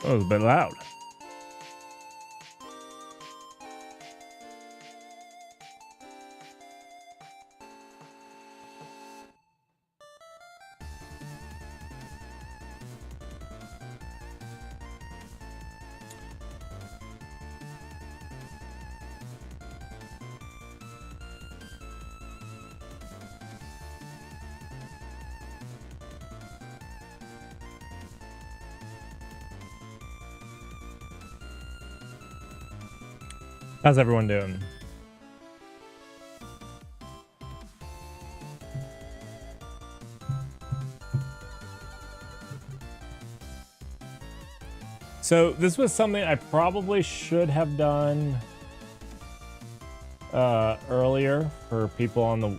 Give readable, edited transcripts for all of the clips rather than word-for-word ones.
That was a bit loud. How's everyone doing? So this was something I probably should have done earlier for people on the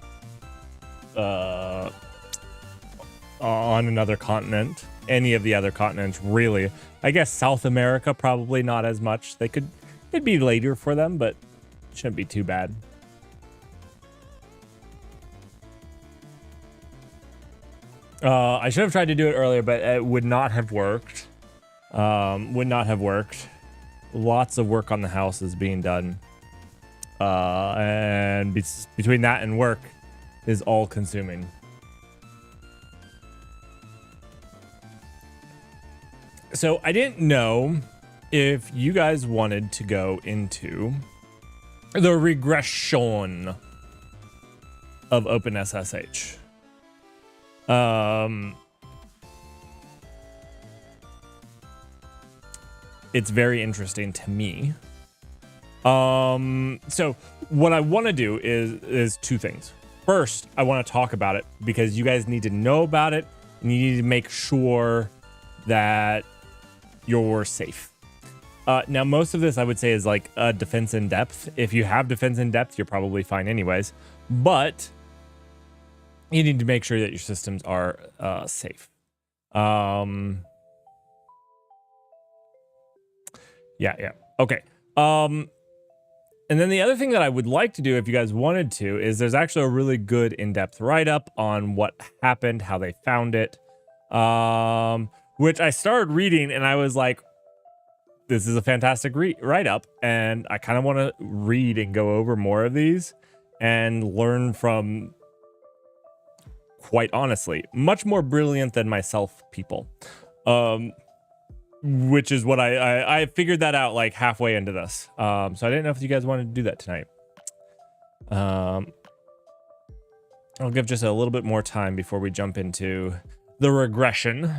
on another continent, any of the other continents, really. I guess South America probably not as much. It'd be later for them, but shouldn't be too bad. I should have tried to do it earlier, but it would not have worked. Would not have worked. Lots of work on the house is being done. And between that and work is all consuming. So I didn't know if you guys wanted to go into the regression of OpenSSH. It's very interesting to me. So what I want to do is two things. First, I want to talk about it because you guys need to know about it and you need to make sure that you're safe. Now, most of this I would say is like a defense in depth. If you have defense in depth, you're probably fine anyways. But you need to make sure that your systems are safe. Yeah. Okay. And then the other thing that I would like to do, if you guys wanted to, is there's actually a really good in-depth write-up on what happened, how they found it, which I started reading and I was like, this is a fantastic write-up, and I kind of want to read and go over more of these and learn from, quite honestly, much more brilliant than myself people. Which is what I figured that out like halfway into this. So I didn't know if you guys wanted to do that tonight. I'll give just a little bit more time before we jump into the regression.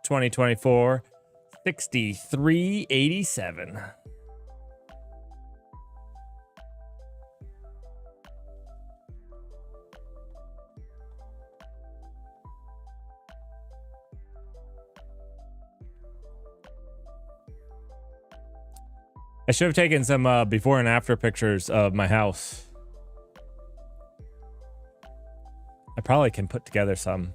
2024 6387. I should have taken some before and after pictures of my house. I probably can put together some.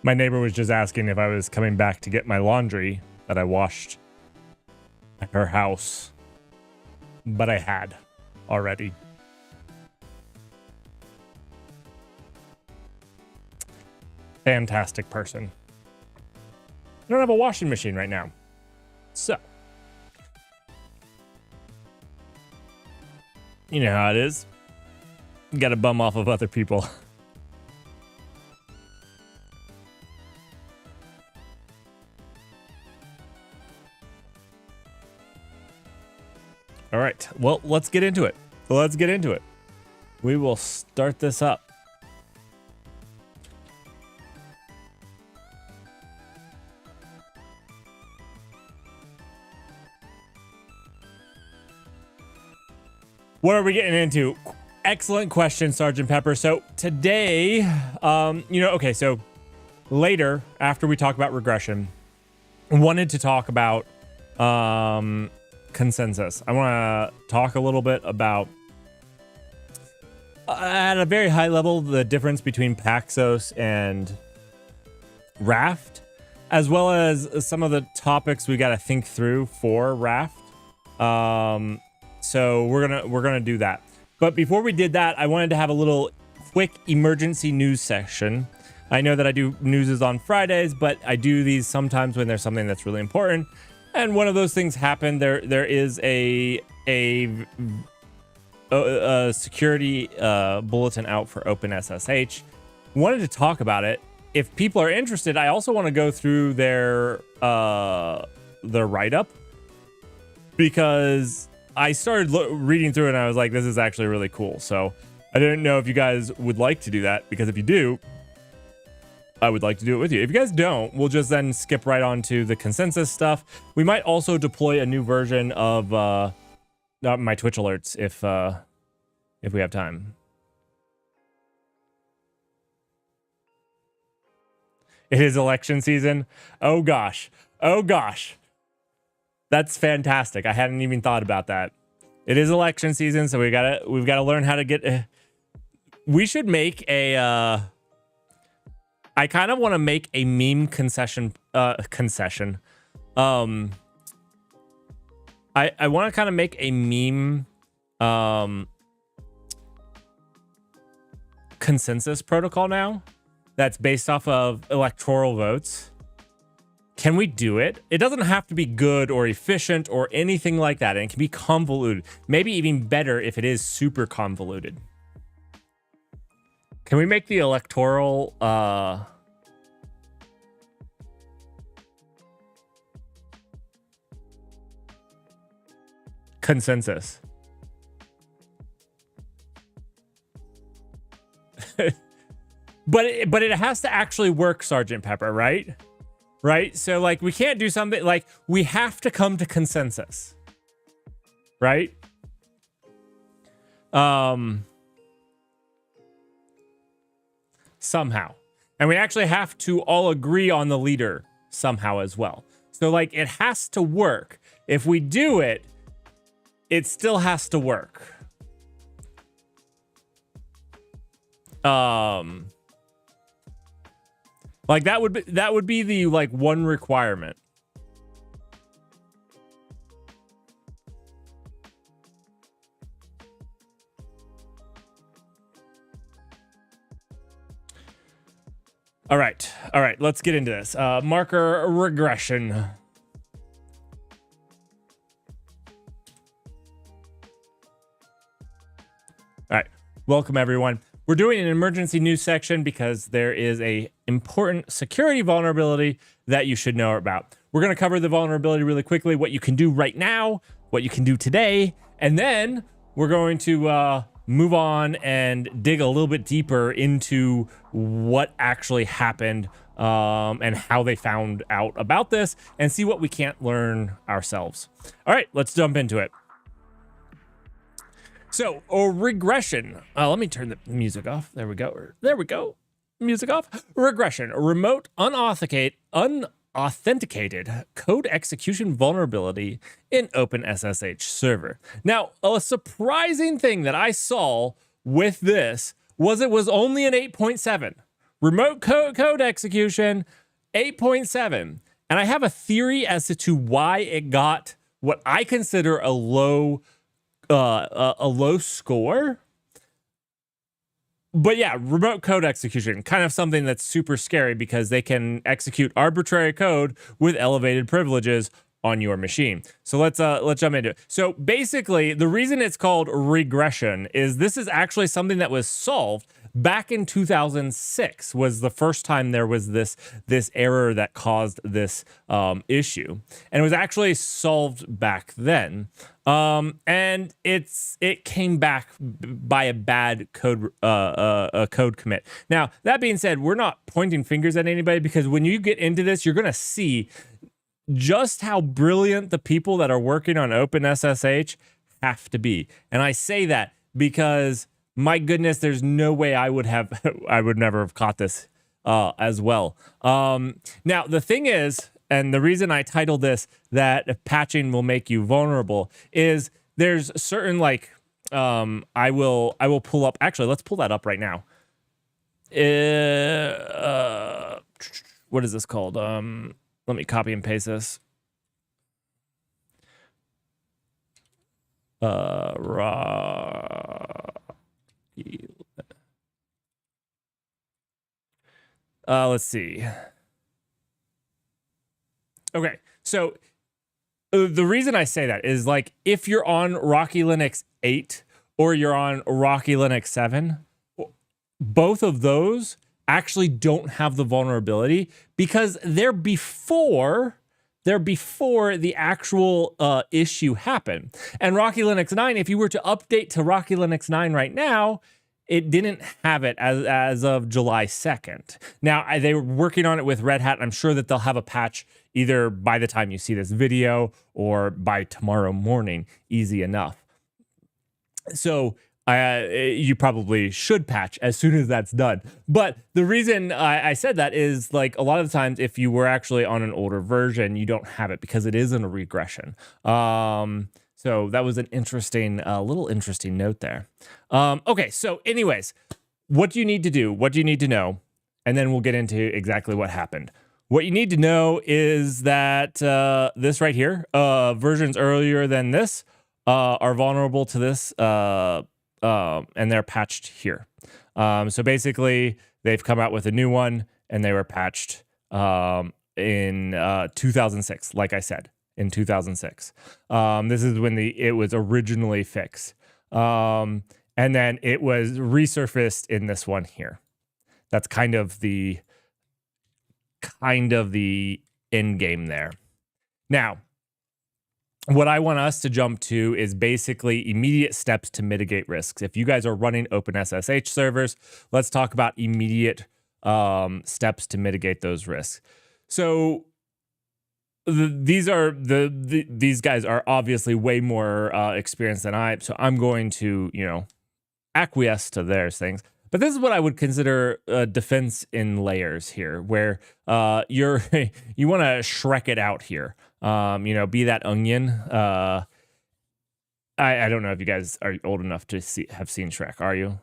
My neighbor was just asking if I was coming back to get my laundry that I washed at her house, but I had already. Fantastic person. I don't have a washing machine right now, so you know how it is. You got to bum off of other people. All right, well, let's get into it. we will start this up. What are we getting into? Excellent question, Sergeant Pepper. So today, okay, so later, after we talk about regression, I wanted to talk about consensus. I want to talk a little bit about, at a very high level, the difference between Paxos and Raft, as well as some of the topics we got to think through for Raft. So we're gonna do that. But before we did that, I wanted to have a little quick emergency news section. I know that I do newses on Fridays, but I do these sometimes when there's something that's really important. And one of those things happened. There is a security bulletin out for OpenSSH. Wanted to talk about it. If people are interested, I also want to go through their write-up, because I started reading through it and I was like, this is actually really cool. So I didn't know if you guys would like to do that, because if you do, I would like to do it with you. If you guys don't, we'll just then skip right on to the consensus stuff. We might also deploy a new version of my Twitch alerts if we have time. It is election season. Oh gosh. Oh gosh. That's fantastic. I hadn't even thought about that. It is election season, so we've got to learn how to get. We should make a. I kind of want to make a meme concession. I want to kind of make a meme consensus protocol now that's based off of electoral votes. Can we do it? It doesn't have to be good or efficient or anything like that. And it can be convoluted. Maybe even better if it is super convoluted. Can we make the electoral consensus? But it has to actually work, Sergeant Pepper, right? Right? So like we can't do something like we have to come to consensus. Right? Somehow. And we actually have to all agree on the leader somehow as well. So like it has to work. If we do it, it still has to work. Like that would be the like one requirement. All right, let's get into this. Marker regression. All right, welcome everyone. We're doing an emergency news section because there is a important security vulnerability that you should know about. We're going to cover the vulnerability really quickly, what you can do right now, what you can do today, and then we're going to move on and dig a little bit deeper into what actually happened and how they found out about this, and see what we can't learn ourselves. All right, let's jump into it. So, regression. Let me turn the music off. There we go. There we go. Music off. Regression. A remote, unauthenticated code execution vulnerability in OpenSSH server. Now, a surprising thing that I saw with this was it was only an 8.7. Remote code execution, 8.7. And I have a theory as to why it got what I consider a low score. But yeah, remote code execution, kind of something that's super scary because they can execute arbitrary code with elevated privileges on your machine. So let's jump into it. So basically, the reason it's called regression is this is actually something that was solved back in 2006 was the first time there was this error that caused this issue, and it was actually solved back then. And it came back by a bad code code commit. Now, that being said, we're not pointing fingers at anybody, because when you get into this, you're going to see just how brilliant the people that are working on OpenSSH have to be. And I say that because, my goodness, there's no way I would never have caught this as well. Now, the thing is, and the reason I titled this that patching will make you vulnerable, is there's certain, like, I will pull up, actually, let's pull that up right now. What is this called? Let me copy and paste this. Let's see. Okay, so the reason I say that is, like, if you're on Rocky Linux 8 or you're on Rocky Linux 7, both of those actually don't have the vulnerability, because they're before the actual issue happened. And Rocky Linux 9, if you were to update to Rocky Linux 9 right now, it didn't have it as of July 2nd. Now, they were working on it with Red Hat. I'm sure that they'll have a patch either by the time you see this video or by tomorrow morning, easy enough. So you probably should patch as soon as that's done. But the reason I said that is, like, a lot of the times, if you were actually on an older version, you don't have it because it isn't a regression. So that was an interesting, little interesting note there. Okay, so anyways, what do you need to do? What do you need to know? And then we'll get into exactly what happened. What you need to know is that this right here, versions earlier than this are vulnerable to this, and they're patched here. So basically, they've come out with a new one, and they were patched in 2006, like I said. In 2006. This is when it was originally fixed. And then it was resurfaced in this one here. That's kind of the end game there. Now, what I want us to jump to is basically immediate steps to mitigate risks. If you guys are running OpenSSH servers, let's talk about immediate steps to mitigate those risks. So these guys are obviously way more experienced than I, so I'm going to, acquiesce to their things. But this is what I would consider defense in layers here, where you want to Shrek it out here. Be that onion. I don't know if you guys are old enough to have seen Shrek. Are you?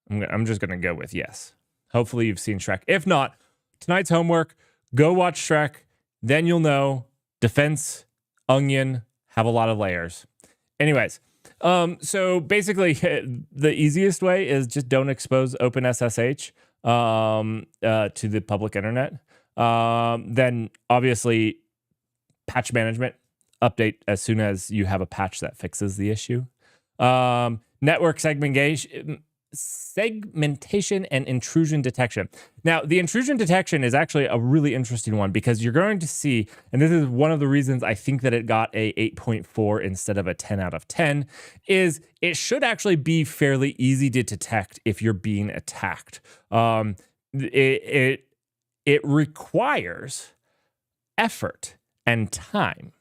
I'm just gonna go with yes. Hopefully you've seen Shrek. If not, tonight's homework: go watch Shrek. Then you'll know defense, onion, have a lot of layers. Anyways, so basically the easiest way is just don't expose OpenSSH to the public internet. Then obviously patch management, update as soon as you have a patch that fixes the issue. Network segmentation and intrusion detection. Now, the intrusion detection is actually a really interesting one, because you're going to see, and this is one of the reasons I think that it got a 8.4 instead of a 10 out of 10, is it should actually be fairly easy to detect if you're being attacked. It requires effort and time.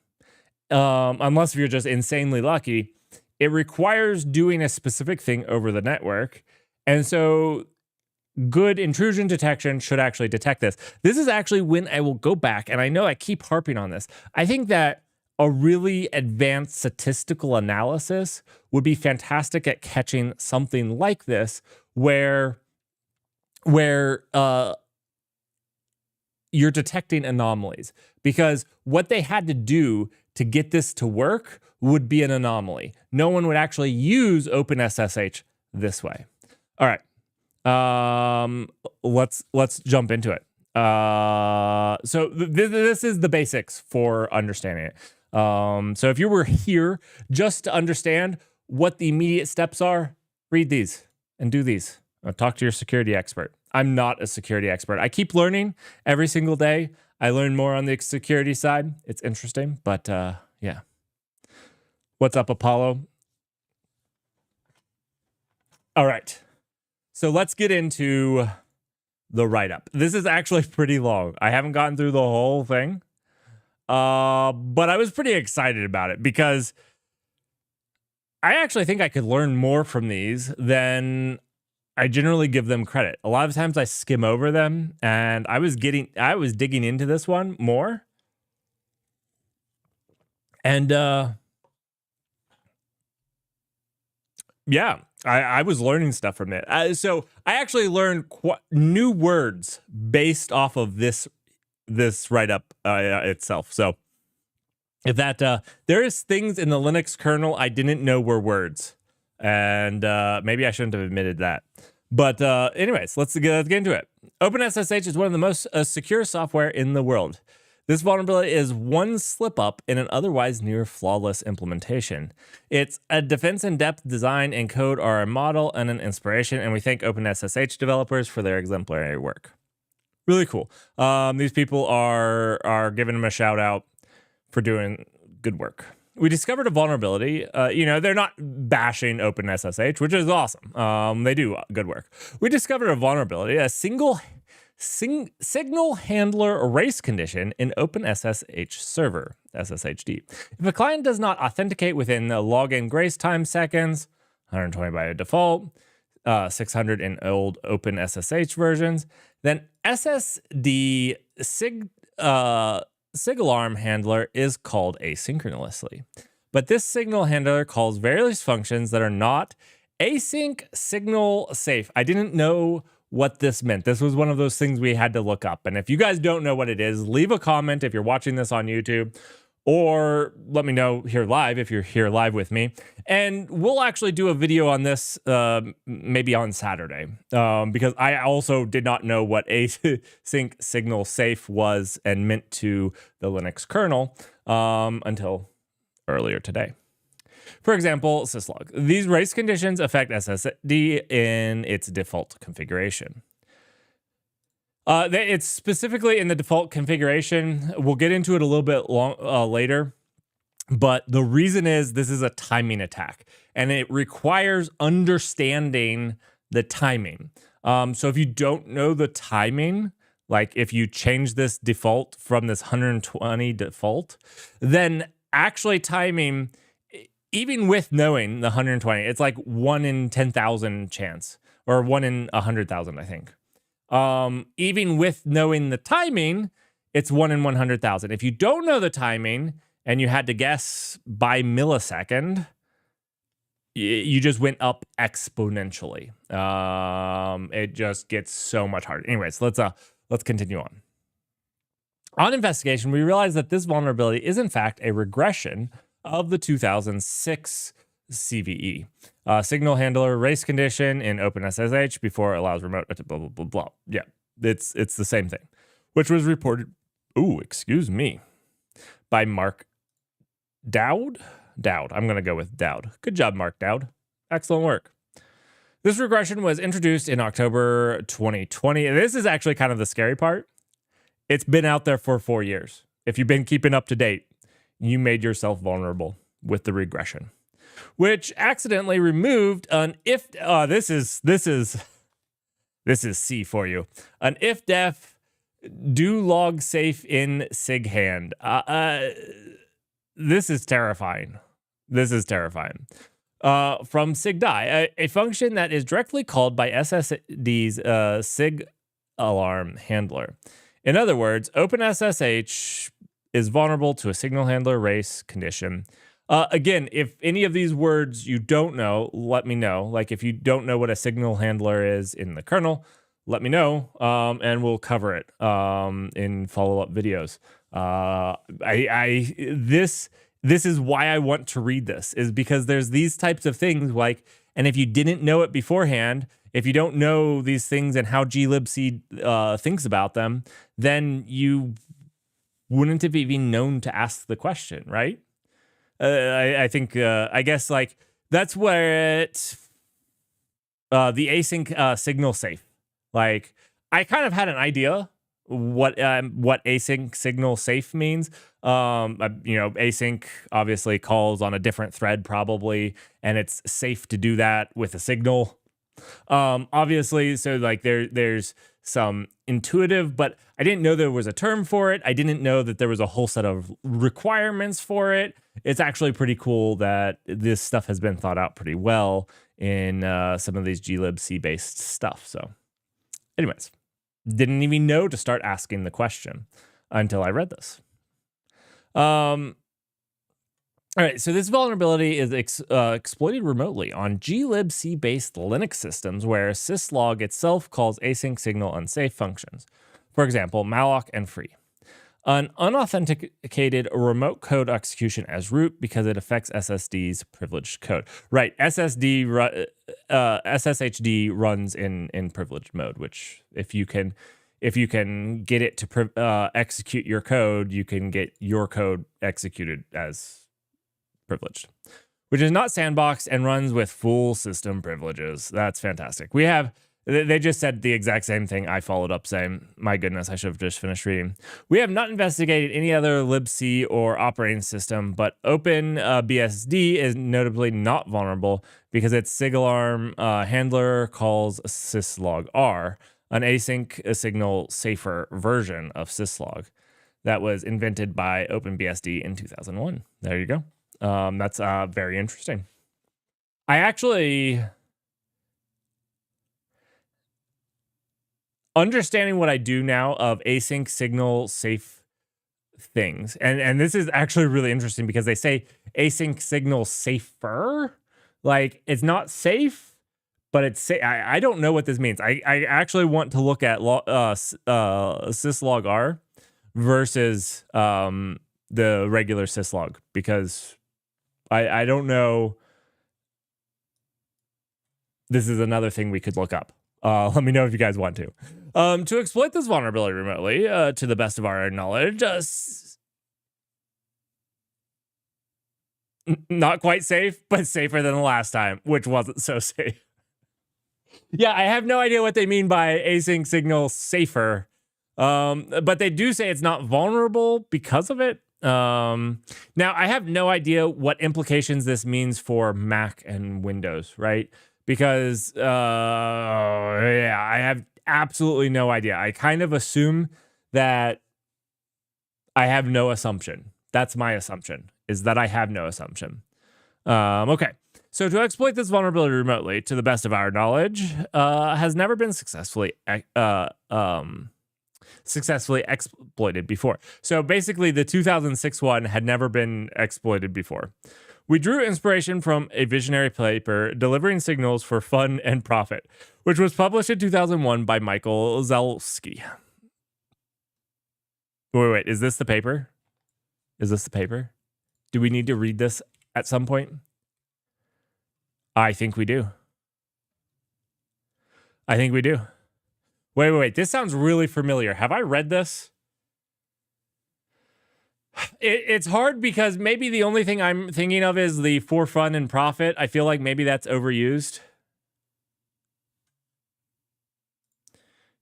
Unless you're just insanely lucky, it requires doing a specific thing over the network. And so good intrusion detection should actually detect this. This is actually when I will go back, and I know I keep harping on this. I think that a really advanced statistical analysis would be fantastic at catching something like this, where you're detecting anomalies. Because what they had to do to get this to work would be an anomaly. No one would actually use OpenSSH this way. All right, let's jump into it. So this is the basics for understanding it. So if you were here just to understand what the immediate steps are, read these and do these. Talk to your security expert. I'm not a security expert. I keep learning every single day. I learn more on the security side. It's interesting, but yeah. What's up, Apollo? All right. So let's get into the write-up. This is actually pretty long. I haven't gotten through the whole thing, but I was pretty excited about it because I actually think I could learn more from these than I generally give them credit. A lot of times I skim over them, and I was digging into this one more. And yeah, I was learning stuff from it. So I actually learned new words based off of this write-up itself. So if that there is things in the Linux kernel I didn't know were words, and maybe I shouldn't have admitted that. But anyways, let's get into it. OpenSSH is one of the most secure software in the world. This vulnerability is one slip up in an otherwise near flawless implementation. It's a defense in depth. Design and code are a model and an inspiration, and we thank OpenSSH developers for their exemplary work. Really cool. These people are giving them a shout out for doing good work. We discovered a vulnerability. They're not bashing OpenSSH, which is awesome. They do good work. We discovered a vulnerability, a signal handler race condition in OpenSSH server, SSHD. If a client does not authenticate within the login grace time seconds, 120 by default, 600 in old OpenSSH versions, then SSD SigAlarm handler is called asynchronously. But this signal handler calls various functions that are not async signal safe. I didn't know what this meant. This was one of those things we had to look up. And if you guys don't know what it is, leave a comment if you're watching this on YouTube, or let me know here live if you're here live with me. And we'll actually do a video on this maybe on Saturday, because I also did not know what async signal safe was and meant to the Linux kernel until earlier today. For example, syslog. These race conditions affect SSD in its default configuration. It's specifically in the default configuration. We'll get into it a little bit later. But the reason is this is a timing attack, and it requires understanding the timing. So if you don't know the timing, like if you change this default from this 120 default, then actually timing, even with knowing the 120, it's like 1 in 10,000 chance, or 1 in 100,000, I think. Even with knowing the timing, it's 1 in 100,000. If you don't know the timing and you had to guess by millisecond, you just went up exponentially. It just gets so much harder. Anyways, let's continue on. On investigation, we realized that this vulnerability is in fact a regression of the 2006 CVE. Signal handler race condition in OpenSSH before it allows remote blah, blah, blah, blah. Yeah, it's the same thing, which was reported, by Mark Dowd. I'm going to go with Dowd. Good job, Mark Dowd. Excellent work. This regression was introduced in October 2020. And this is actually kind of the scary part. It's been out there for 4 years. If you've been keeping up to date, you made yourself vulnerable with the regression, which accidentally removed an if. This is C for you. An if def do log safe in SIGHAND. This is terrifying. From SIGDIE, a function that is directly called by SSD's SigAlarm handler. In other words, OpenSSH is vulnerable to a signal handler race condition. Again, if any of these words you don't know, let me know. Like if you don't know what a signal handler is in the kernel, let me know, and we'll cover it in follow-up videos. This is why I want to read this, is because there's these types of things like, and if you didn't know it beforehand, if you don't know these things and how glibc thinks about them, then you wouldn't have even known to ask the question, right? I think, I guess, like, that's where it the async signal safe. Like, I kind of had an idea what async signal safe means. Async obviously calls on a different thread probably, and it's safe to do that with a signal. Obviously, so like there's some intuitive, but I didn't know there was a term for it. I didn't know that there was a whole set of requirements for it. It's actually pretty cool that this stuff has been thought out pretty well in some of these glibc based stuff. So anyways, didn't even know to start asking the question until I read this. All right, so this vulnerability is exploited remotely on glibc-based Linux systems where syslog itself calls async signal unsafe functions. For example, malloc and free. An unauthenticated remote code execution as root because it affects SSD's privileged code. Right, SSHD runs in privileged mode, which if you can get it to execute your code, you can get your code executed as privileged, which is not sandboxed and runs with full system privileges. That's fantastic. They just said the exact same thing I followed up saying. My goodness, I should have just finished reading. We have not investigated any other libc or operating system, but OpenBSD is notably not vulnerable because its SIGAlarm handler calls syslog-r, an async signal safer version of syslog that was invented by OpenBSD in 2001. There you go. That's very interesting. I actually... understanding what I do now of async signal safe things. And this is actually really interesting because they say async signal safer. Like, it's not safe, but it's safe. I don't know what this means. I actually want to look at syslog-r versus the regular syslog because I don't know. This is another thing we could look up. Let me know if you guys want to. To exploit this vulnerability remotely, to the best of our knowledge, not quite safe, but safer than the last time, which wasn't so safe. Yeah, I have no idea what they mean by async signal safer, but they do say it's not vulnerable because of it. Now, I have no idea what implications this means for Mac and Windows, right? Because, I have absolutely no idea. I kind of assume that I have no assumption. That's my assumption, is that I have no assumption. Okay, so to exploit this vulnerability remotely, to the best of our knowledge, has never been successfully exploited before. So basically, the 2006 one had never been exploited before. We drew inspiration from a visionary paper, Delivering Signals for Fun and Profit, which was published in 2001 by Michael Zalewski. Wait, is this the paper? Is this the paper? Do we need to read this at some point? I think we do. I think we do. Wait. This sounds really familiar. Have I read this? It's hard because maybe the only thing I'm thinking of is the for fun and profit. I feel like maybe that's overused.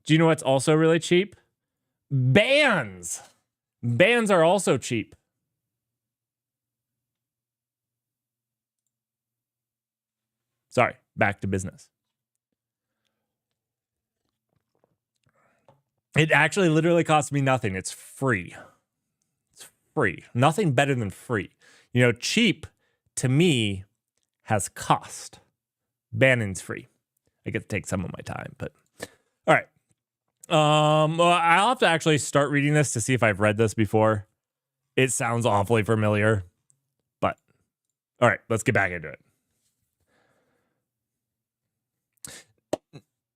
Do you know what's also really cheap? Bands. Bands are also cheap. Sorry, back to business. It actually literally costs me nothing. It's free. Free. Nothing better than free. You know, cheap to me has cost. Banning's free. I get to take some of my time, but all right. Well, I'll have to actually start reading this to see if I've read this before. It sounds awfully familiar, but all right, let's get back into it.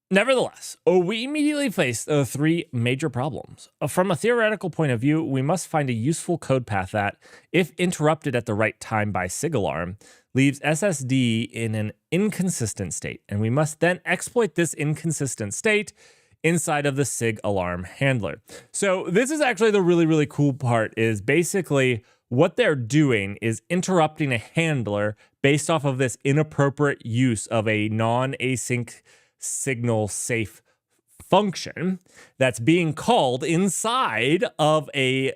Nevertheless, we immediately faced three major problems. From a theoretical point of view, we must find a useful code path that, if interrupted at the right time by SIGAlarm, leaves SSD in an inconsistent state, and we must then exploit this inconsistent state inside of the SIGAlarm handler. So this is actually the really, really cool part, is basically what they're doing is interrupting a handler based off of this inappropriate use of a non-async signal safe function that's being called inside of a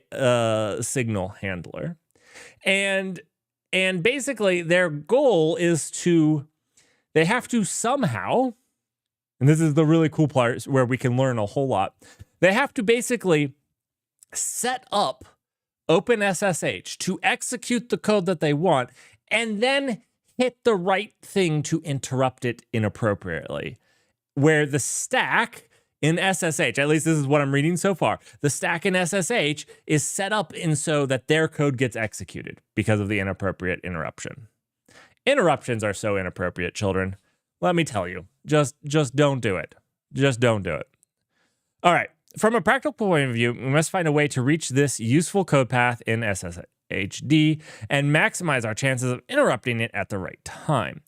signal handler. And basically their goal is they have to somehow, and this is the really cool part where we can learn a whole lot, they have to basically set up OpenSSH to execute the code that they want and then hit the right thing to interrupt it inappropriately. Where the stack in SSH, at least this is what I'm reading so far, the stack in SSH is set up in so that their code gets executed because of the inappropriate interruption. Interruptions are so inappropriate, children. Let me tell you, just don't do it. Just don't do it. All right. From a practical point of view, we must find a way to reach this useful code path in SSHD and maximize our chances of interrupting it at the right time.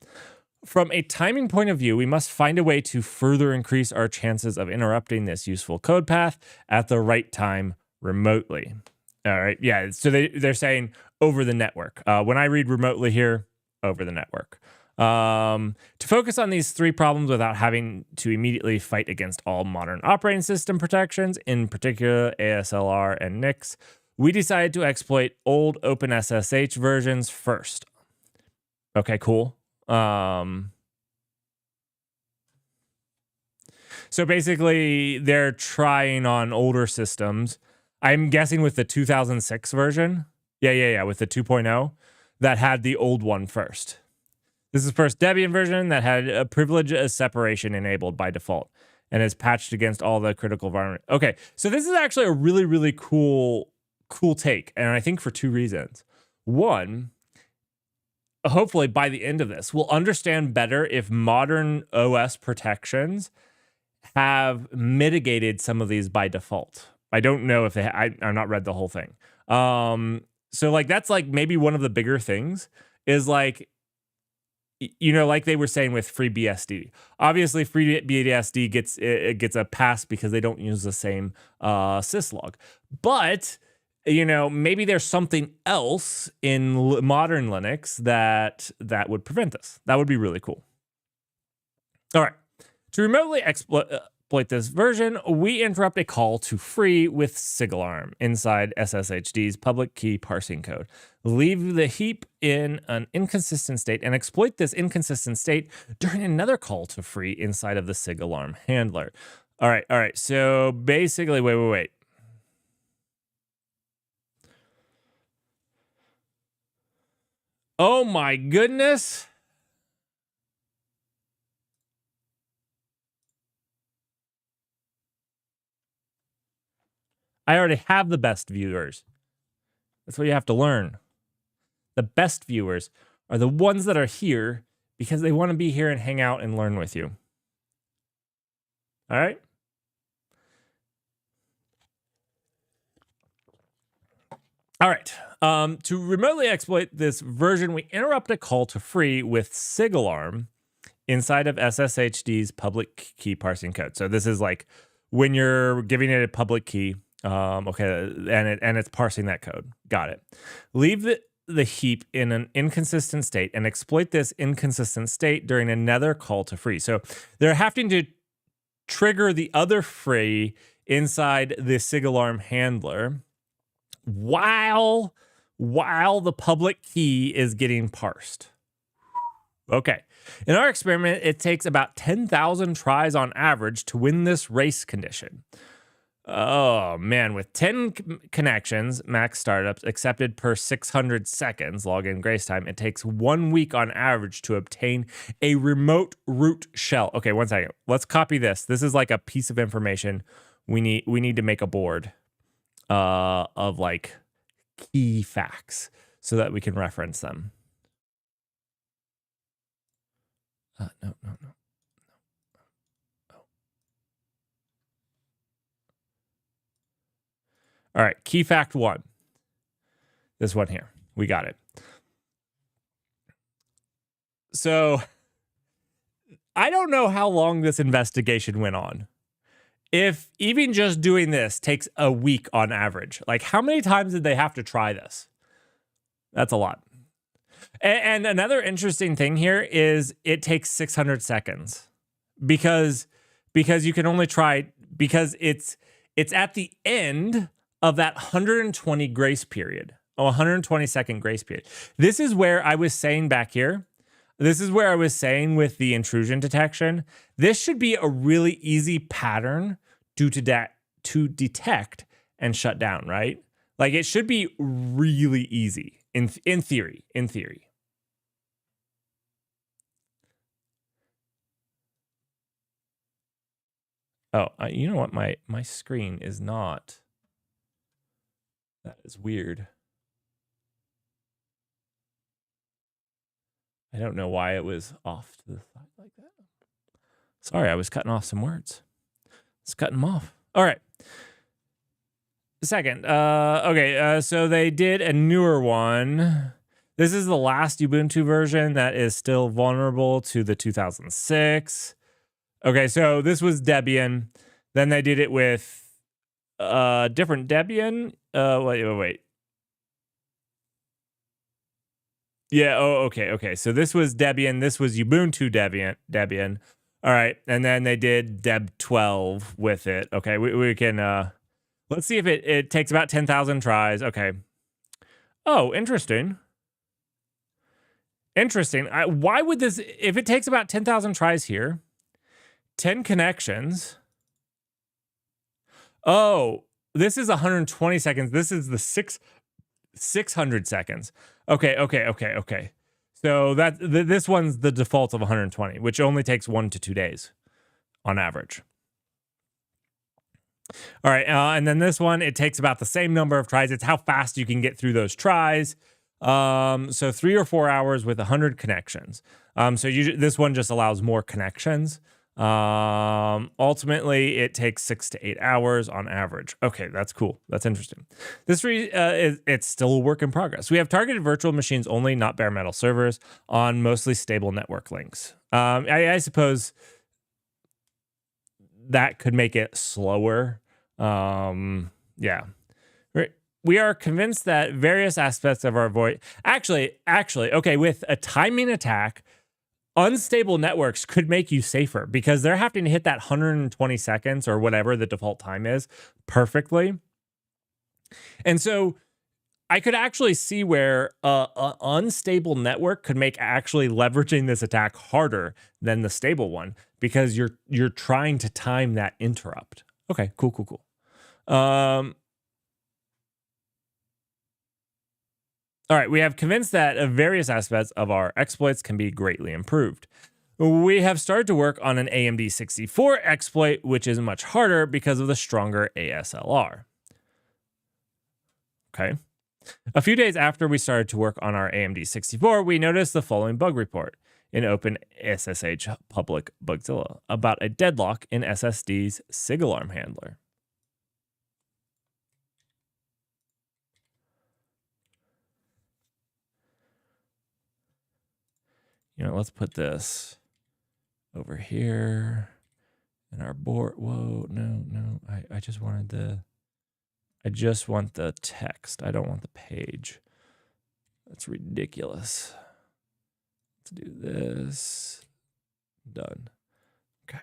From a timing point of view, we must find a way to further increase our chances of interrupting this useful code path at the right time remotely. All right, yeah, so they're saying over the network. When I read remotely here, over the network. To focus on these three problems without having to immediately fight against all modern operating system protections, in particular ASLR and NIX, we decided to exploit old OpenSSH versions first. Okay, cool. So basically, they're trying on older systems. I'm guessing with the 2006 version. Yeah, with the 2.0 that had the old one first. This is the first Debian version that had a privilege separation enabled by default and is patched against all the critical environment. Okay, so this is actually a really, really cool take, and I think for two reasons. One, hopefully by the end of this, we'll understand better if modern OS protections have mitigated some of these by default. I don't know if I've not read the whole thing. So like that's like maybe one of the bigger things is like, you know, like they were saying with FreeBSD. Obviously, FreeBSD gets a pass because they don't use the same syslog. But you know, maybe there's something else in modern Linux that would prevent this. That would be really cool. All right. To remotely exploit this version, we interrupt a call to free with SIGAlarm inside SSHD's public key parsing code. Leave the heap in an inconsistent state and exploit this inconsistent state during another call to free inside of the SIGAlarm handler. All right. So basically, wait. Oh my goodness. I already have the best viewers. That's what you have to learn. The best viewers are the ones that are here because they want to be here and hang out and learn with you. All right? All right. To remotely exploit this version, we interrupt a call to free with SIGAlarm inside of SSHD's public key parsing code. So this is like when you're giving it a public key, okay, and it's parsing that code. Got it. Leave the heap in an inconsistent state and exploit this inconsistent state during another call to free. So they're having to trigger the other free inside the SIGAlarm handler while the public key is getting parsed. Okay. In our experiment, it takes about 10,000 tries on average to win this race condition. Oh, man. With 10 connections, max startups accepted per 600 seconds login grace time, it takes 1 week on average to obtain a remote root shell. Okay, 1 second. Let's copy this. This is like a piece of information. We need to make a board of like key facts so that we can reference them. No. All right, key fact 1. This one here. We got it. So I don't know how long this investigation went on. If even just doing this takes a week on average, like how many times did they have to try this? That's a lot. And another interesting thing here is it takes 600 seconds because you can only try, because it's at the end of that 120 grace period. 120-second grace period. This is where I was saying back here. This is where I was saying with the intrusion detection. This should be a really easy pattern to detect and shut down, right? Like it should be really easy in theory. Oh, you know what? My screen is not. That is weird. I don't know why it was off to the side like that. Sorry, I was cutting off some words. Let's cut them off. All right. Second. Okay. So they did a newer one. This is the last Ubuntu version that is still vulnerable to the 2006. Okay, so this was Debian. Then they did it with different Debian. Wait. Yeah, okay. So this was Debian. This was Ubuntu Debian. All right, and then they did Deb 12 with it. Okay, we can, let's see if it takes about 10,000 tries. Okay. Oh, interesting. Why would this, if it takes about 10,000 tries here, 10 connections. Oh, this is 120 seconds. This is the 600 seconds. Okay. So this one's the default of 120, which only takes 1 to 2 days on average. All right, and then this one, it takes about the same number of tries. It's how fast you can get through those tries. So 3 or 4 hours with 100 connections. So this one just allows more connections. Ultimately, it takes 6 to 8 hours on average. Okay, that's cool. That's interesting. This it's still a work in progress. We have targeted virtual machines only, not bare metal servers, on mostly stable network links. I suppose that could make it slower. Yeah. We are convinced that various aspects of our voice... Actually, okay, with a timing attack, unstable networks could make you safer because they're having to hit that 120 seconds or whatever the default time is perfectly. And so I could actually see where an unstable network could make actually leveraging this attack harder than the stable one because you're trying to time that interrupt. Okay, cool. All right, we have convinced that various aspects of our exploits can be greatly improved. We have started to work on an AMD 64 exploit, which is much harder because of the stronger ASLR. Okay. A few days after we started to work on our AMD 64, we noticed the following bug report in OpenSSH public Bugzilla about a deadlock in SSD's SIG alarm handler. You know, let's put this over here in our board. Whoa, no. I just want the text. I don't want the page. That's ridiculous. Let's do this. Done. Okay.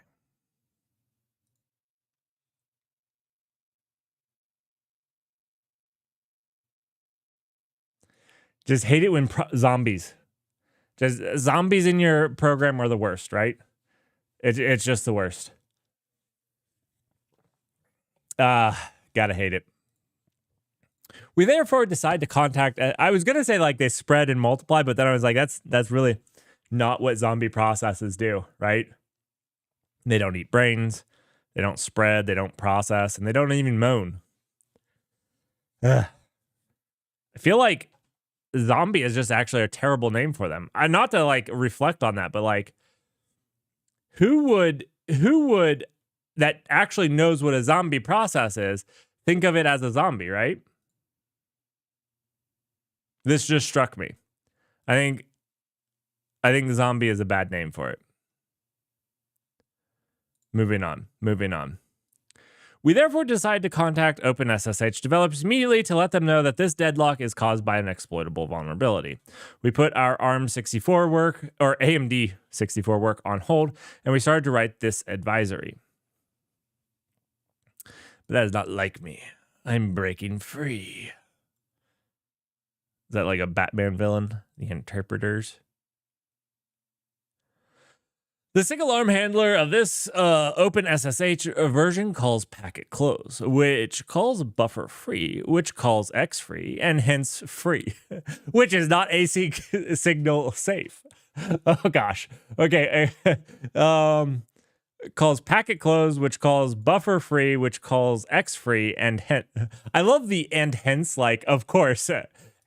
Just hate it when zombies. Just zombies in your program are the worst, right? It's just the worst. Gotta hate it. We therefore decide to contact. I was gonna say like they spread and multiply, but then I was like, that's really not what zombie processes do, right? They don't eat brains, they don't spread, they don't process, and they don't even moan. I feel like zombie is just actually a terrible name for them. Not to like reflect on that, but like who would that actually knows what a zombie process is think of it as a zombie, right? This just struck me. I think the zombie is a bad name for it. Moving on. We therefore decide to contact OpenSSH developers immediately to let them know that this deadlock is caused by an exploitable vulnerability. We put our ARM64 work, or AMD 64 work, on hold, and we started to write this advisory. But that is not like me. I'm breaking free. Is that like a Batman villain? The Interpreters? The SIG alarm handler of this OpenSSH version calls packet close, which calls buffer free, which calls X free, and hence free, which is not async signal safe. Oh gosh. Okay. Calls packet close, which calls buffer free, which calls X free, and hence. I love the and hence, like, of course.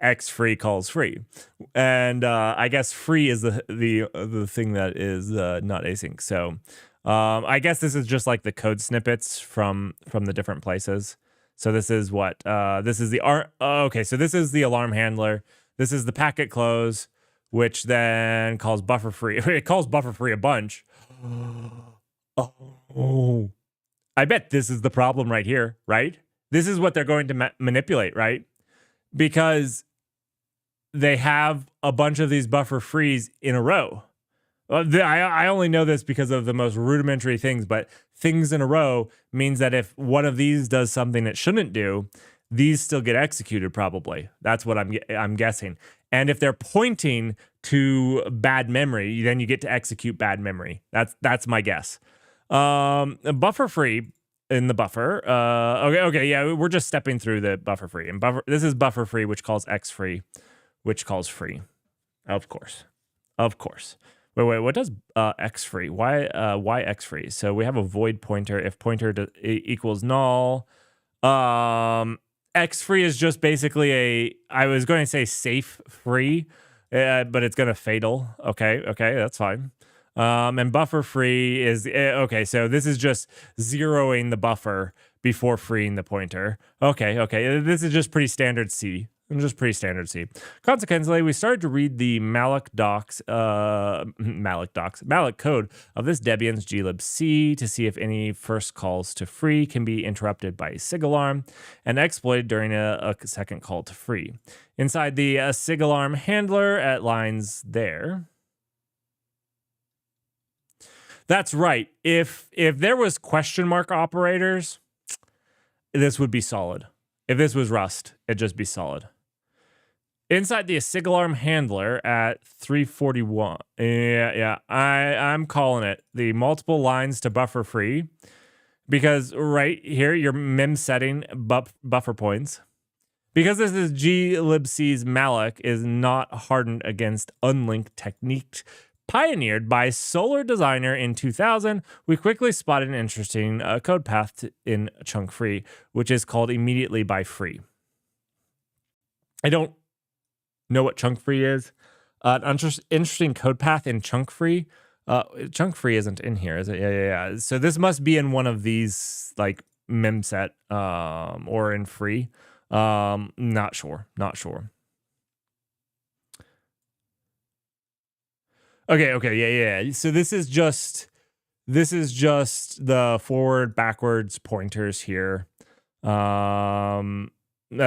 X free calls free, and I guess free is the thing that is not async. So I guess this is just like the code snippets from the different places. So this is what this is the okay. So this is the alarm handler. This is the packet close, which then calls buffer free. It calls buffer free a bunch. Oh, I bet this is the problem right here, right? This is what they're going to manipulate, right? Because they have a bunch of these buffer frees in a row. I only know this because of the most rudimentary things, but things in a row means that if one of these does something it shouldn't do, these still get executed probably. That's what I'm guessing. And if they're pointing to bad memory, then you get to execute bad memory. That's my guess. Buffer free in the buffer. Okay, yeah, we're just stepping through the buffer free. And this is buffer free, which calls X free, which calls free. Of course. Wait, what does X free? Why X free? So we have a void pointer. If pointer equals null, X free is just basically I was going to say safe free, but it's going to fatal. Okay, that's fine. And buffer free is okay. So this is just zeroing the buffer before freeing the pointer. Okay. This is just pretty standard C. Consequently, we started to read the malloc code of this Debian's glibc to see if any first calls to free can be interrupted by a SIG alarm and exploited during a second call to free. Inside the SIG alarm handler at lines there. That's right. If there was question mark operators, this would be solid. If this was Rust, it'd just be solid. Inside the SIG alarm handler at 341. Yeah. I'm calling it the multiple lines to buffer free because right here, your mem setting buffer points. Because this is glibc's malloc is not hardened against unlinked techniques pioneered by Solar Designer in 2000, we quickly spotted an interesting code path in chunk free, which is called immediately by free. I don't know what chunk free is. An interesting code path in chunk free. Chunk free isn't in here, is it? Yeah. So this must be in one of these like memset or in free. Not sure. Okay, yeah. So this is just the forward backwards pointers here. The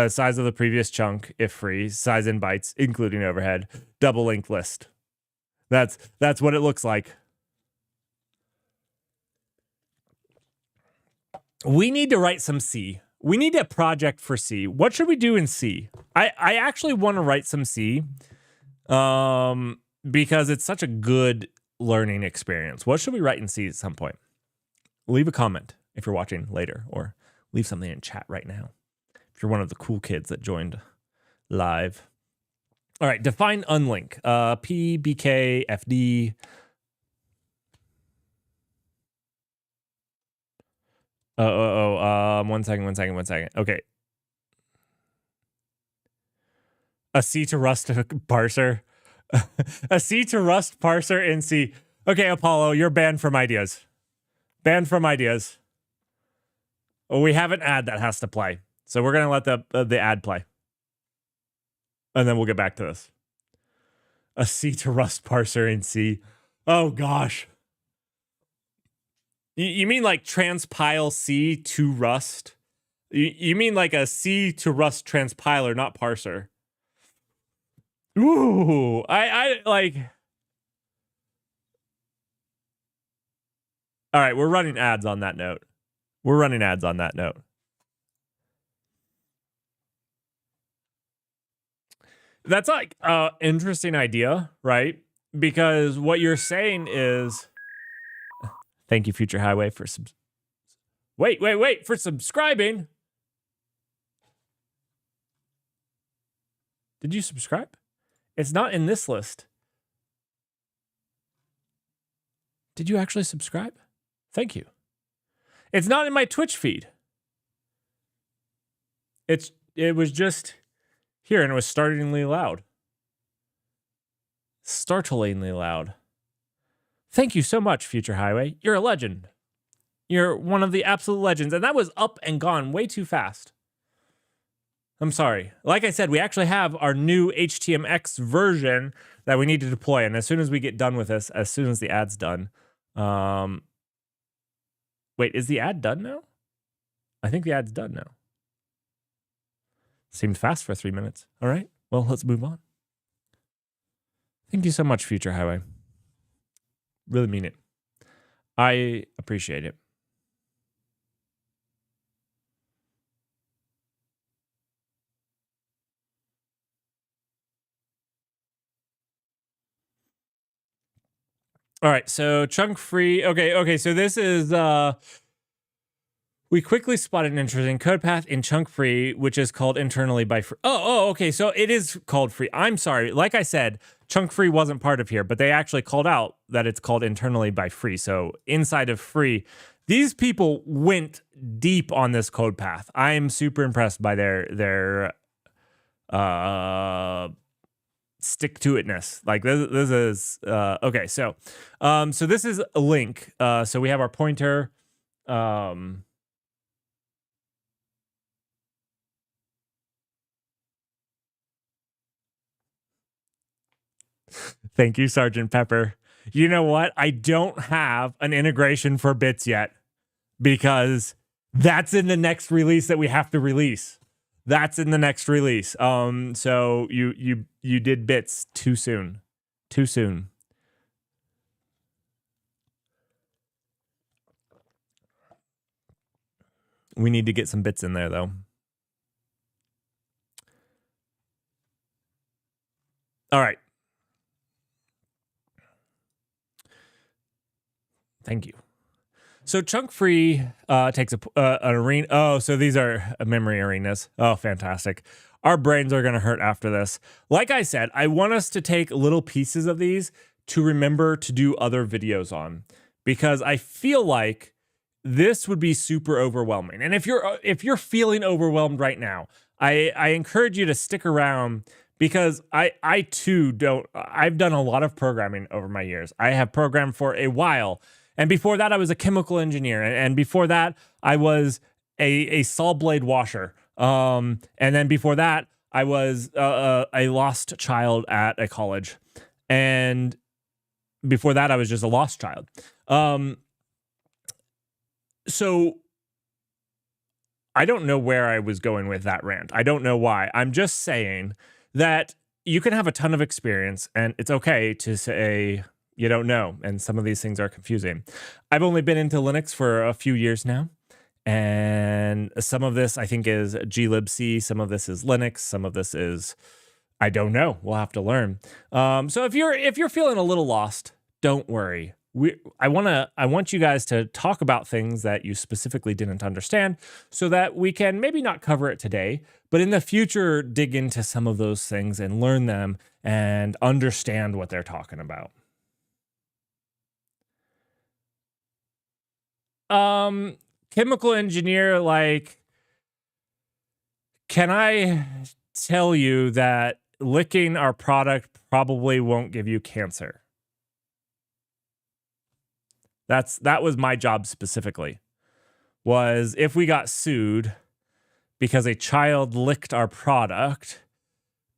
size of the previous chunk, if free, size in bytes, including overhead, double linked list. That's what it looks like. We need to write some C. We need a project for C. What should we do in C? I actually want to write some C. Because it's such a good learning experience. What should we write in C at some point? Leave a comment if you're watching later, or leave something in chat right now if you're one of the cool kids that joined live. All right, define unlink. P, BK, FD. One second. Okay. A C to Rust parser. A C to Rust parser in C. Okay, Apollo, you're banned from ideas. Oh, we have an ad that has to play. So we're going to let the ad play. And then we'll get back to this. A C to Rust parser in C. Oh, gosh. You mean like transpile C to Rust? You mean like a C to Rust transpiler, not parser. Ooh, I like. All right, we're running ads on that note. We're running ads on that note. That's like an interesting idea, right? Because what you're saying is, thank you, Future Highway, for wait for subscribing. Did you subscribe? It's not in this list. Did you actually subscribe? Thank you. It's not in my Twitch feed. It was just here, and it was startlingly loud. Startlingly loud. Thank you so much, Future Highway. You're a legend. You're one of the absolute legends. And that was up and gone way too fast. I'm sorry. Like I said, we actually have our new HTMX version that we need to deploy. And as soon as we get done with this, as soon as the ad's done. Wait, is the ad done now? I think the ad's done now. Seemed fast for 3 minutes. All right. Well, let's move on. Thank you so much, Future Highway. Really mean it. I appreciate it. All right, so chunk free. Okay, so this is we quickly spotted an interesting code path in chunk free, which is called internally by free. Okay, so it is called free. I'm sorry. Like I said, chunk free wasn't part of here, but they actually called out that it's called internally by free. So inside of free, these people went deep on this code path. I am super impressed by their stick to itness. Like this is okay. So this is a link. So we have our pointer. Thank you, Sergeant Pepper. You know what? I don't have an integration for bits yet because that's in the next release that we have to release. That's in the next release. So you did bits too soon. Too soon. We need to get some bits in there though. All right. Thank you. So chunk free takes an arena. Oh, so these are memory arenas. Oh, fantastic. Our brains are going to hurt after this. Like I said, I want us to take little pieces of these to remember to do other videos on, because I feel like this would be super overwhelming. And if you're feeling overwhelmed right now, I encourage you to stick around, because I too don't. I've done a lot of programming over my years. I have programmed for a while. And before that, I was a chemical engineer. And before that, I was a saw blade washer. And then before that, I was a lost child at a college. And before that, I was just a lost child. So I don't know where I was going with that rant. I don't know why. I'm just saying that you can have a ton of experience, and it's okay to say you don't know, and some of these things are confusing. I've only been into Linux for a few years now, and some of this I think is glibc, some of this is Linux, some of this is, I don't know. We'll have to learn. So if you're feeling a little lost, don't worry. I want you guys to talk about things that you specifically didn't understand, so that we can maybe not cover it today, but in the future dig into some of those things and learn them and understand what they're talking about. Chemical engineer, like, can I tell you that licking our product probably won't give you cancer? That was my job specifically, was if we got sued because a child licked our product,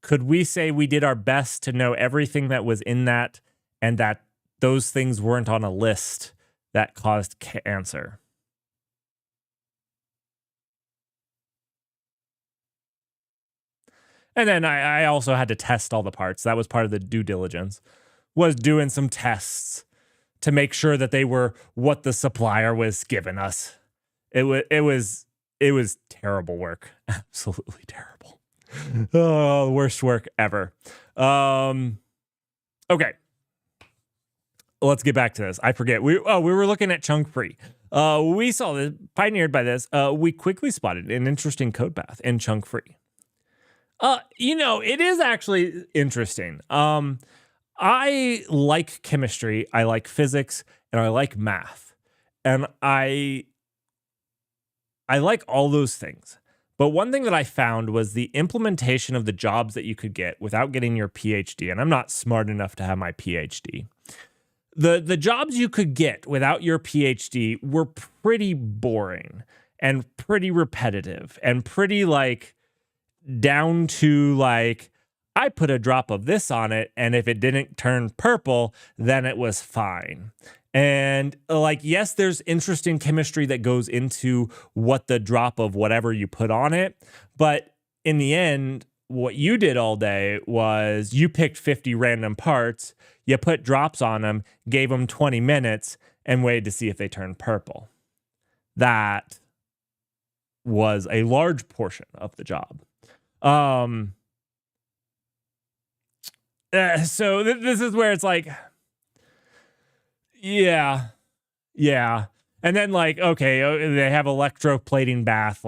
could we say we did our best to know everything that was in that, and that those things weren't on a list that caused cancer. And then I also had to test all the parts. That was part of the due diligence, was doing some tests to make sure that they were what the supplier was giving us. It was terrible work. Absolutely terrible. Oh, worst work ever. Okay. Let's get back to this. I forget. We were looking at chunk free. We saw this, pioneered by this. We quickly spotted an interesting code path in chunk free. It is actually interesting. I like chemistry, I like physics, and I like math. And I like all those things. But one thing that I found was the implementation of the jobs that you could get without getting your PhD. And I'm not smart enough to have my PhD. The jobs you could get without your PhD were pretty boring and pretty repetitive and pretty down to I put a drop of this on it, and if it didn't turn purple, then it was fine. And yes, there's interesting chemistry that goes into what the drop of whatever you put on it. But in the end, what you did all day was you picked 50 random parts, you put drops on them, gave them 20 minutes, and waited to see if they turned purple. That was a large portion of the job. So this is where it's yeah. And then okay, they have electroplating bath,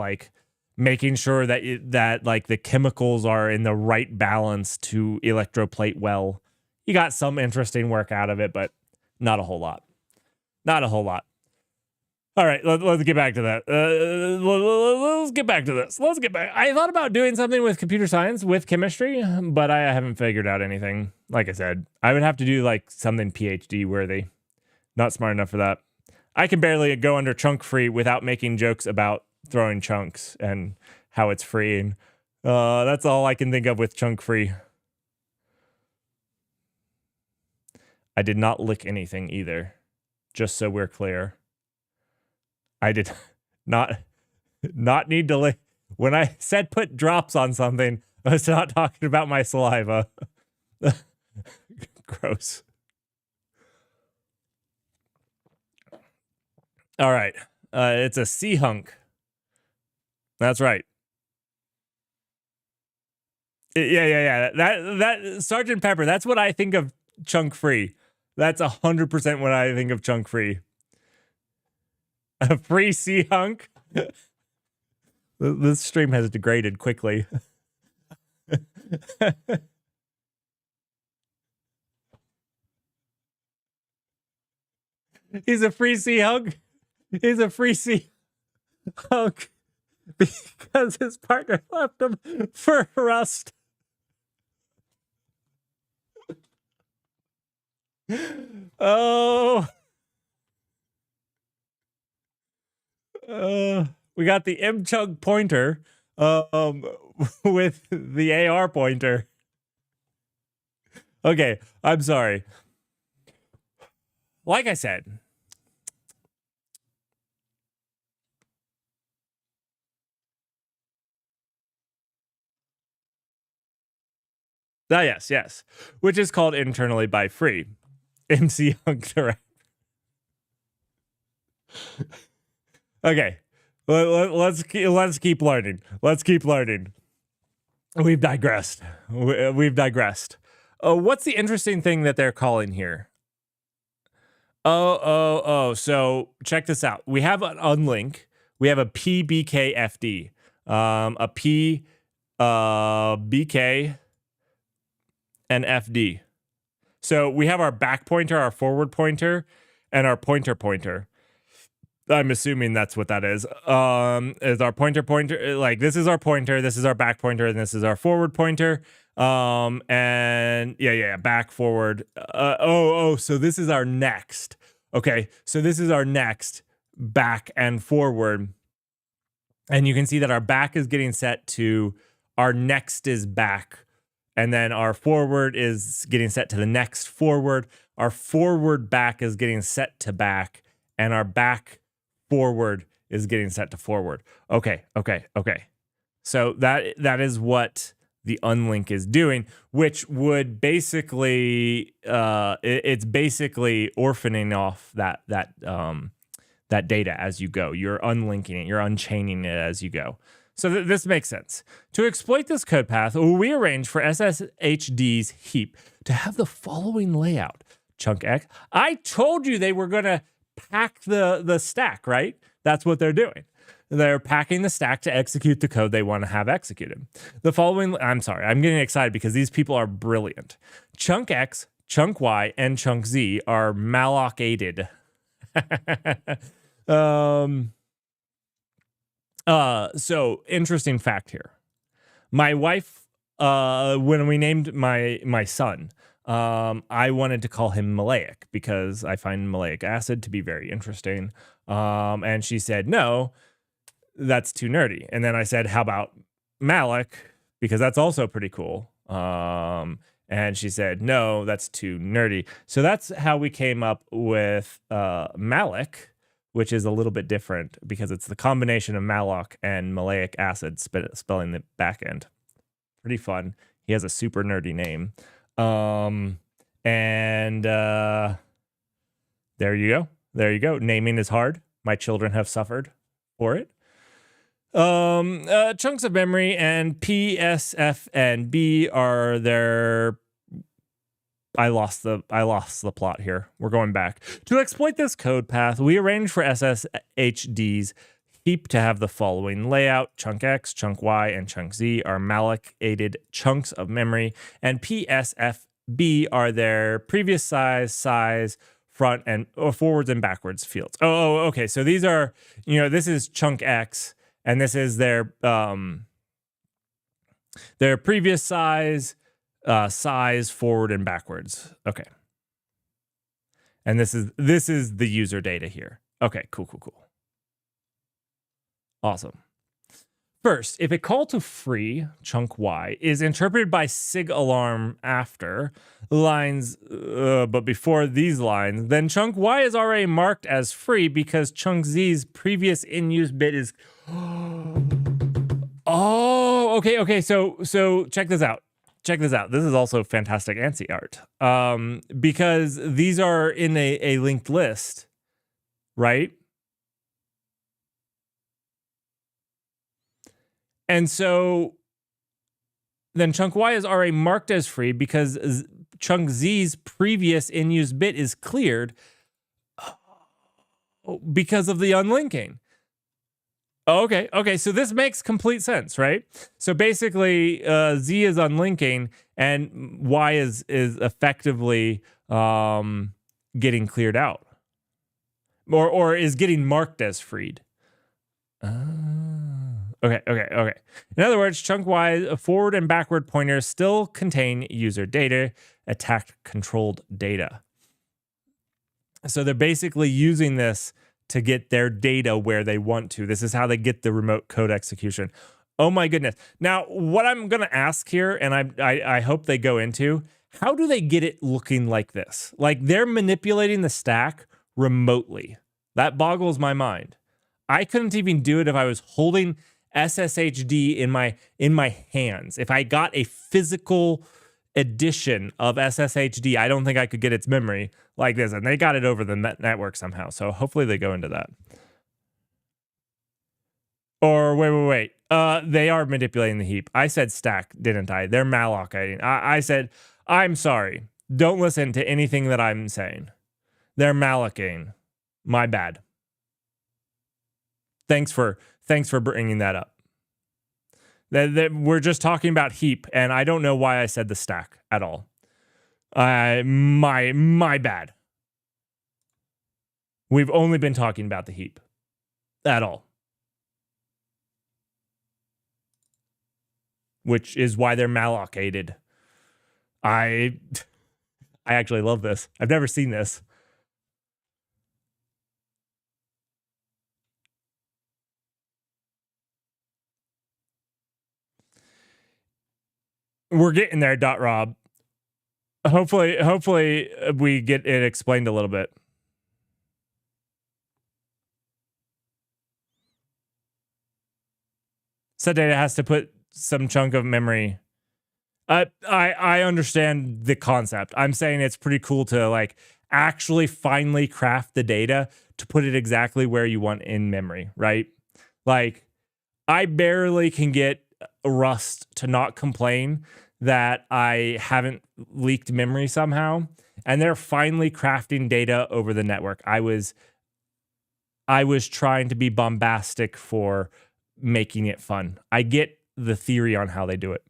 making sure that the chemicals are in the right balance to electroplate well. You got some interesting work out of it, but not a whole lot. Not a whole lot. All right, let's get back to that. Let's get back to this. Let's get back. I thought about doing something with computer science, with chemistry, but I haven't figured out anything. Like I said, I would have to do something PhD worthy. Not smart enough for that. I can barely go under chunk free without making jokes about throwing chunks and how it's freeing. That's all I can think of with chunk free. I did not lick anything either, just so we're clear. I did not need to lick. When I said put drops on something, I was not talking about my saliva. Gross. All right. It's a sea hunk. That's right. Yeah. That Sergeant Pepper, that's what I think of chunk free. That's 100% what I think of chunk free. A free sea hunk? This stream has degraded quickly. He's a free sea hunk. He's a free sea hunk because his partner left him for rust. Oh. We got the M-Chug pointer with the AR pointer. Okay, I'm sorry. Like I said, yes. Which is called internally by free. MC Hunk Direct. Okay. Let's keep learning. Let's keep learning. We've digressed. What's the interesting thing that they're calling here? So check this out. We have an unlink. We have a PBKFD. A P BK and FD. So we have our back pointer, our forward pointer, and our pointer. I'm assuming that's what that is. Is our pointer. This is our pointer, this is our back pointer, and this is our forward pointer. And back, forward. So this is our next. Okay, so this is our next, back and forward. And you can see that our back is getting set to our next is back. And then our forward is getting set to the next forward. Our forward back is getting set to back. and our back forward is getting set to forward. Okay. So that is what the unlink is doing, which would basically it's basically orphaning off that data as you go. You're unlinking it, you're unchaining it as you go. So this makes sense. To exploit this code path, we arrange for SSHD's heap to have the following layout. Chunk X. I told you they were going to pack the stack, right? That's what they're doing. They're packing the stack to execute the code they want to have executed. The following, I'm sorry, I'm getting excited because these people are brilliant. Chunk X, Chunk Y, and Chunk Z are malloc-aided. So interesting fact here. My wife, when we named my son, I wanted to call him Maleic because I find maleic acid to be very interesting. And she said, no, that's too nerdy. And then I said, how about Malik? Because that's also pretty cool. And she said, no, that's too nerdy. So that's how we came up with Malik, which is a little bit different because it's the combination of malloc and maleic acid spelling the back end. Pretty fun. He has a super nerdy name. There you go. There you go. Naming is hard. My children have suffered for it. Chunks of memory and P, S, F, and B are their... I lost the plot here. We're going back. To exploit this code path, we arrange for SSHD's heap to have the following layout. Chunk X, Chunk Y, and Chunk Z are malloc-aided chunks of memory, and P, S, F, B are their previous size, front and forwards and backwards fields. Oh, okay. So these are, this is Chunk X, and this is their previous size, forward and backwards. Okay. And this is the user data here. Okay, cool. Awesome. First, if a call to free chunk Y is interpreted by sig alarm after lines, but before these lines, then chunk Y is already marked as free because chunk Z's previous in-use bit is... Oh, okay. So check this out. This is also fantastic ANSI art. Because these are in a linked list, right? And so then chunk Y is already marked as free because chunk Z's previous in-use bit is cleared because of the unlinking. Okay. So this makes complete sense, right? So basically, Z is unlinking and Y is effectively getting cleared out, or is getting marked as freed. Okay. In other words, chunk Y forward and backward pointers still contain user data, attack controlled data. So they're basically using this to get their data where they want to. This is how they get the remote code execution. Oh my goodness. Now, what I'm going to ask here, and I hope they go into, how do they get it looking like this? Like they're manipulating the stack remotely. That boggles my mind. I couldn't even do it if I was holding SSHD in my hands. If I got a physical edition of SSHD, I don't think I could get its memory like this, and they got it over the network somehow. So hopefully they go into that. Or wait. They are manipulating the heap. I said stack, didn't I? They're malloc-aiding. I said, I'm sorry. Don't listen to anything that I'm saying. They're malloc-aiding. My bad. Thanks for bringing that up. We're just talking about heap, and I don't know why I said the stack at all. My bad. We've only been talking about the heap at all, which is why they're malloc-aided. I actually love this. I've never seen this. We're getting there, .rob. Hopefully we get it explained a little bit. Set data has to put some chunk of memory. I understand the concept. I'm saying it's pretty cool to like actually finally craft the data to put it exactly where you want in memory, right? Like I barely can get Rust to not complain that I haven't leaked memory somehow, and they're finally crafting data over the network. I was trying to be bombastic for making it fun. I get the theory on how they do it.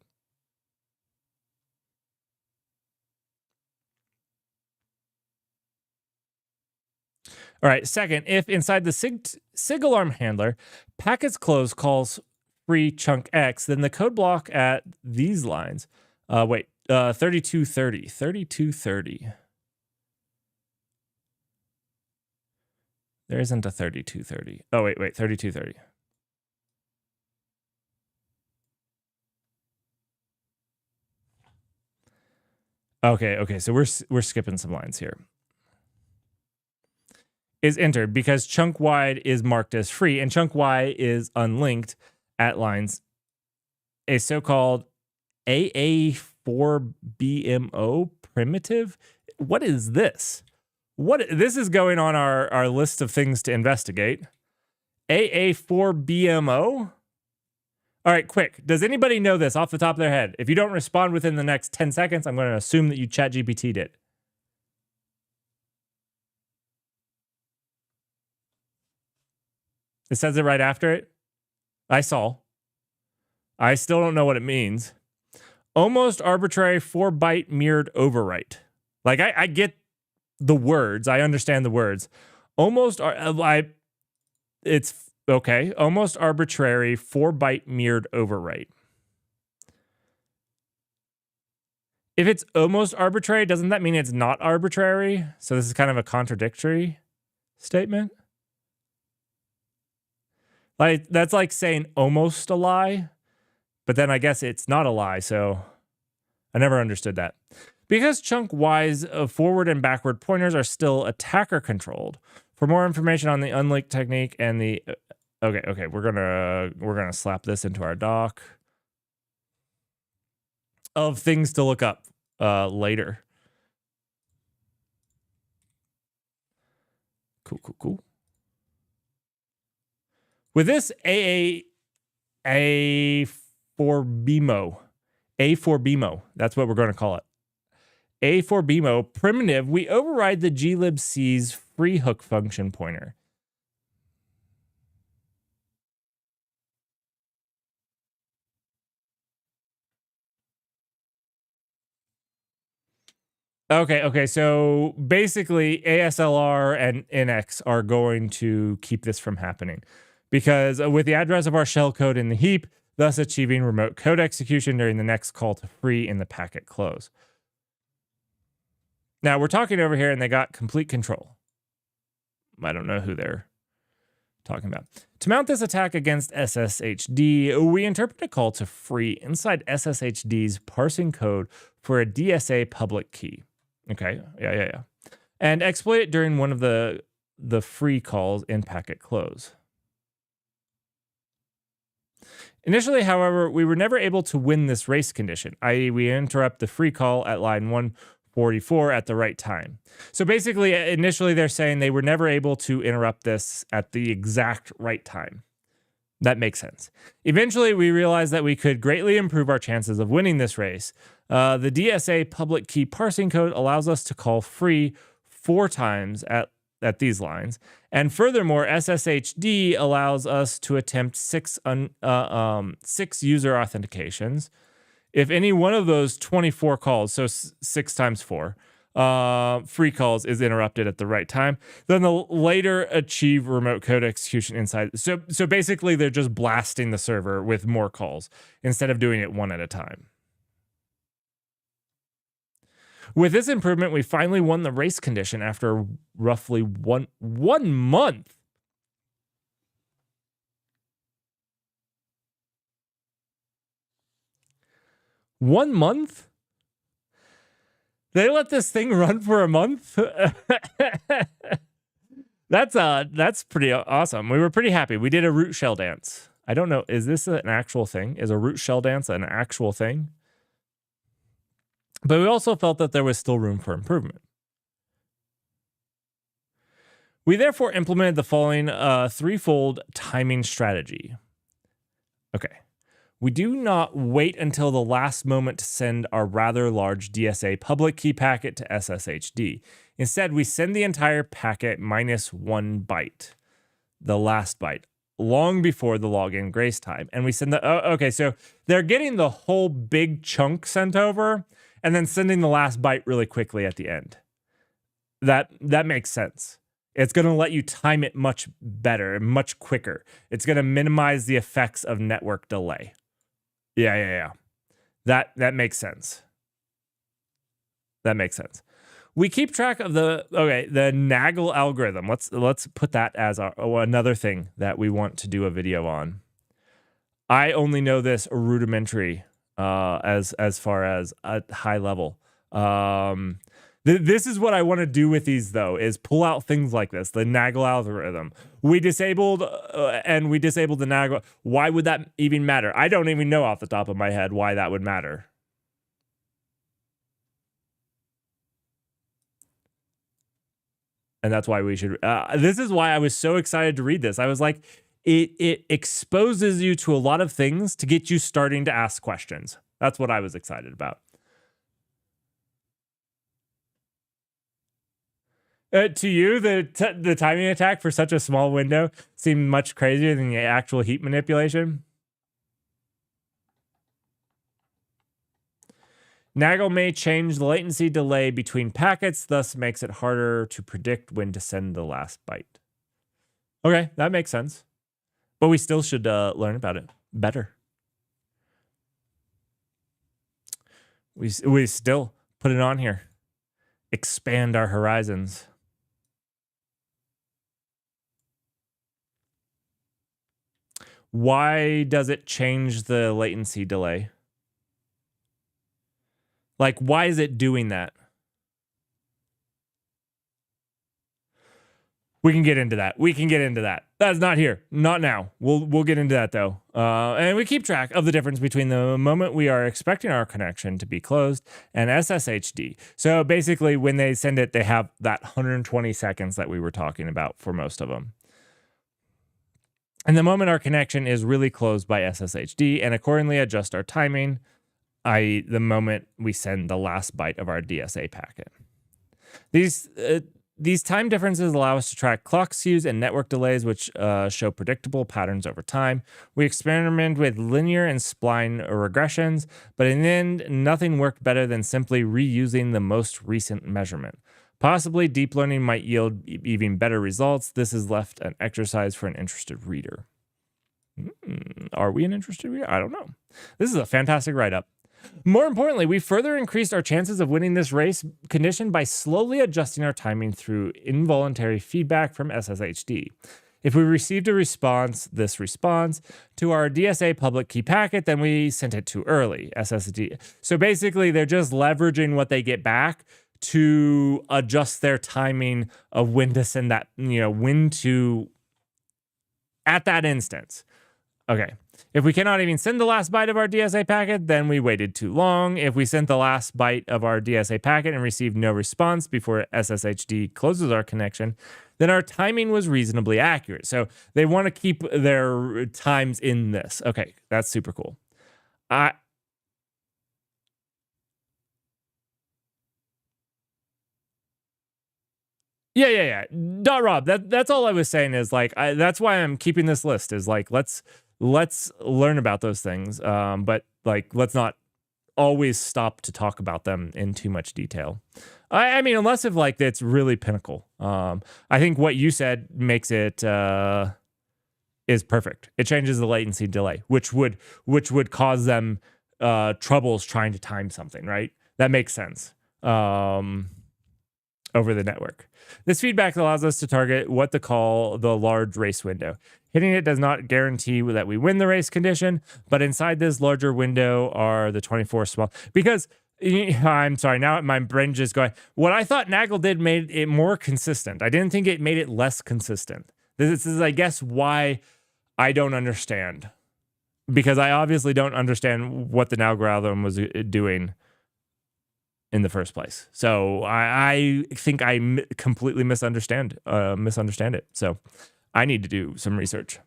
All right, second, if inside the SIG alarm handler, packets close calls free chunk X, then the code block at these lines, 3230. There isn't a 3230. Oh, wait, 3230. Okay, so we're skipping some lines here. Is entered because chunk wide is marked as free and chunk Y is unlinked at lines. A so-called AA4BMO primitive. What is this? This is going on our list of things to investigate. AA4BMO? All right, quick. Does anybody know this off the top of their head? If you don't respond within the next 10 seconds, I'm going to assume that you ChatGPT'd it. It says it right after it. I saw. I still don't know what it means. Almost arbitrary 4-byte mirrored overwrite. Like I get the words. I understand the words. It's okay. Almost arbitrary 4-byte mirrored overwrite. If it's almost arbitrary, doesn't that mean it's not arbitrary? So this is kind of a contradictory statement. Like that's like saying almost a lie, but then I guess it's not a lie. So I never understood that. Because chunk Y's forward and backward pointers are still attacker controlled. For more information on the unlinked technique and the okay, we're gonna slap this into our doc of things to look up later. Cool. With this A4BMO, that's what we're going to call it. A4BMO primitive, we override the glibc's free hook function pointer. Okay, so basically ASLR and NX are going to keep this from happening. Because with the address of our shellcode in the heap, thus achieving remote code execution during the next call to free in the packet close. Now we're talking over here and they got complete control. I don't know who they're talking about. To mount this attack against SSHD, we interpret a call to free inside SSHD's parsing code for a DSA public key. Okay, yeah. And exploit it during one of the free calls in packet close. Initially, however, we were never able to win this race condition, i.e. we interrupt the free call at line 144 at the right time. So basically, initially they're saying they were never able to interrupt this at the exact right time. That makes sense. Eventually, we realized that we could greatly improve our chances of winning this race. The DSA public key parsing code allows us to call free 4 times at these lines. And furthermore, SSHD allows us to attempt 6 user authentications. If any one of those 24 calls, so 6 times 4, free calls is interrupted at the right time, then they'll later achieve remote code execution inside. So basically, they're just blasting the server with more calls instead of doing it one at a time. With this improvement, we finally won the race condition after roughly one month. One month? They let this thing run for a month? That's pretty awesome. We were pretty happy. We did a root shell dance. I don't know. Is this an actual thing? Is a root shell dance an actual thing? But we also felt that there was still room for improvement. We therefore implemented the following threefold timing strategy. Okay. We do not wait until the last moment to send our rather large DSA public key packet to SSHD. Instead, we send the entire packet minus 1 byte, the last byte, long before the login grace time. And we send the, okay, so they're getting the whole big chunk sent over and then sending the last byte really quickly at the end. That makes sense. It's going to let you time it much better and much quicker. It's going to minimize the effects of network delay. Yeah. That makes sense. That makes sense. We keep track of the Nagel algorithm. Let's put that as another thing that we want to do a video on. I only know this rudimentary as far as a high level. This is what I want to do with these, though, is pull out things like this, the Nagel algorithm. We disabled the Nagel. Why would that even matter? I don't even know off the top of my head why that would matter. And that's why we should, this is why I was so excited to read this. I was like, it exposes you to a lot of things to get you starting to ask questions. That's what I was excited about. To you, the timing attack for such a small window seemed much crazier than the actual heap manipulation. Nagel may change the latency delay between packets, thus makes it harder to predict when to send the last byte. Okay, that makes sense. But we still should learn about it better. We still put it on here. Expand our horizons. Why does it change the latency delay? Like, why is it doing that? We can get into that. That's not here. Not now. We'll get into that, though. And we keep track of the difference between the moment we are expecting our connection to be closed and SSHD. So basically, when they send it, they have that 120 seconds that we were talking about for most of them. And the moment our connection is really closed by SSHD, and accordingly adjust our timing, i.e. the moment we send the last byte of our DSA packet. These time differences allow us to track clock skews and network delays, which show predictable patterns over time. We experiment with linear and spline regressions, but in the end, nothing worked better than simply reusing the most recent measurement. Possibly deep learning might yield even better results. This is left an exercise for an interested reader. Are we an interested reader? I don't know. This is a fantastic write-up. More importantly, we further increased our chances of winning this race condition by slowly adjusting our timing through involuntary feedback from SSHD. If we received this response to our DSA public key packet, then we sent it too early, SSHD. So basically, they're just leveraging what they get back to adjust their timing of when to send that, when to, at that instance. Okay. If we cannot even send the last byte of our DSA packet, then we waited too long. If we sent the last byte of our DSA packet and received no response before SSHD closes our connection, then our timing was reasonably accurate. So they want to keep their times in this. Okay, that's super cool. Yeah. Rob, that's all I was saying is like, that's why I'm keeping this list is like, let's learn about those things. But like, let's not always stop to talk about them in too much detail. I mean, unless if like it's really pinnacle. I think what you said makes it is perfect. It changes the latency delay, which would cause them troubles trying to time something, right? That makes sense. Over the network. This feedback allows us to target what to call the large race window. Hitting it does not guarantee that we win the race condition, but inside this larger window are the 24 small. Because, I'm sorry, now my brain just going, what I thought Nagel did made it more consistent. I didn't think it made it less consistent. This is, I guess, why I don't understand. because I obviously don't understand what the algorithm was doing in the first place. So I think I completely misunderstand it. So I need to do some research.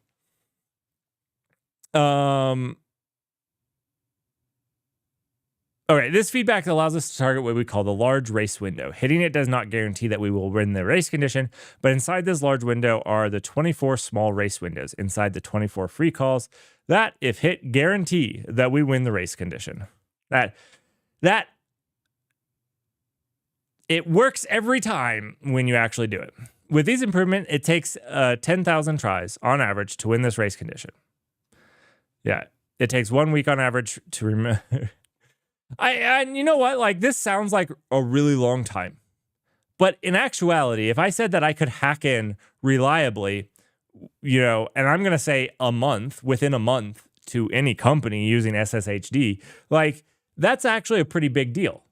All right, this feedback allows us to target what we call the large race window. Hitting it does not guarantee that we will win the race condition, but inside this large window are the 24 small race windows inside the 24 free calls that, if hit, guarantee that we win the race condition. That it works every time when you actually do it. With these improvements, it takes 10,000 tries on average to win this race condition. Yeah, it takes 1 week on average to remember. And you know what? Like, this sounds like a really long time. But in actuality, if I said that I could hack in reliably, and I'm going to say within a month to any company using SSHD, like, that's actually a pretty big deal.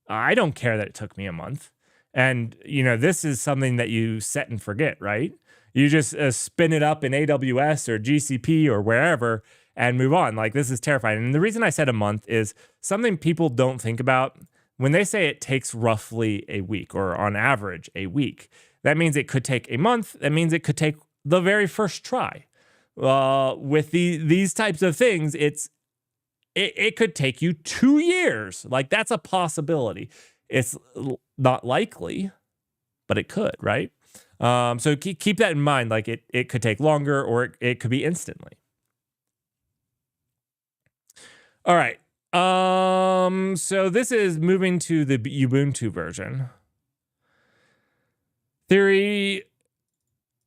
I don't care that it took me a month. And, this is something that you set and forget, right? You just spin it up in AWS or GCP or wherever and move on. Like, this is terrifying. And the reason I said a month is something people don't think about. When they say it takes roughly a week, or on average a week, that means it could take a month. That means it could take the very first try. With these types of things, it could take you 2 years. Like, that's a possibility. It's not likely, but it could, right? So keep that in mind. Like, it could take longer, or it could be instantly. All right. So this is moving to the Ubuntu version. Theory,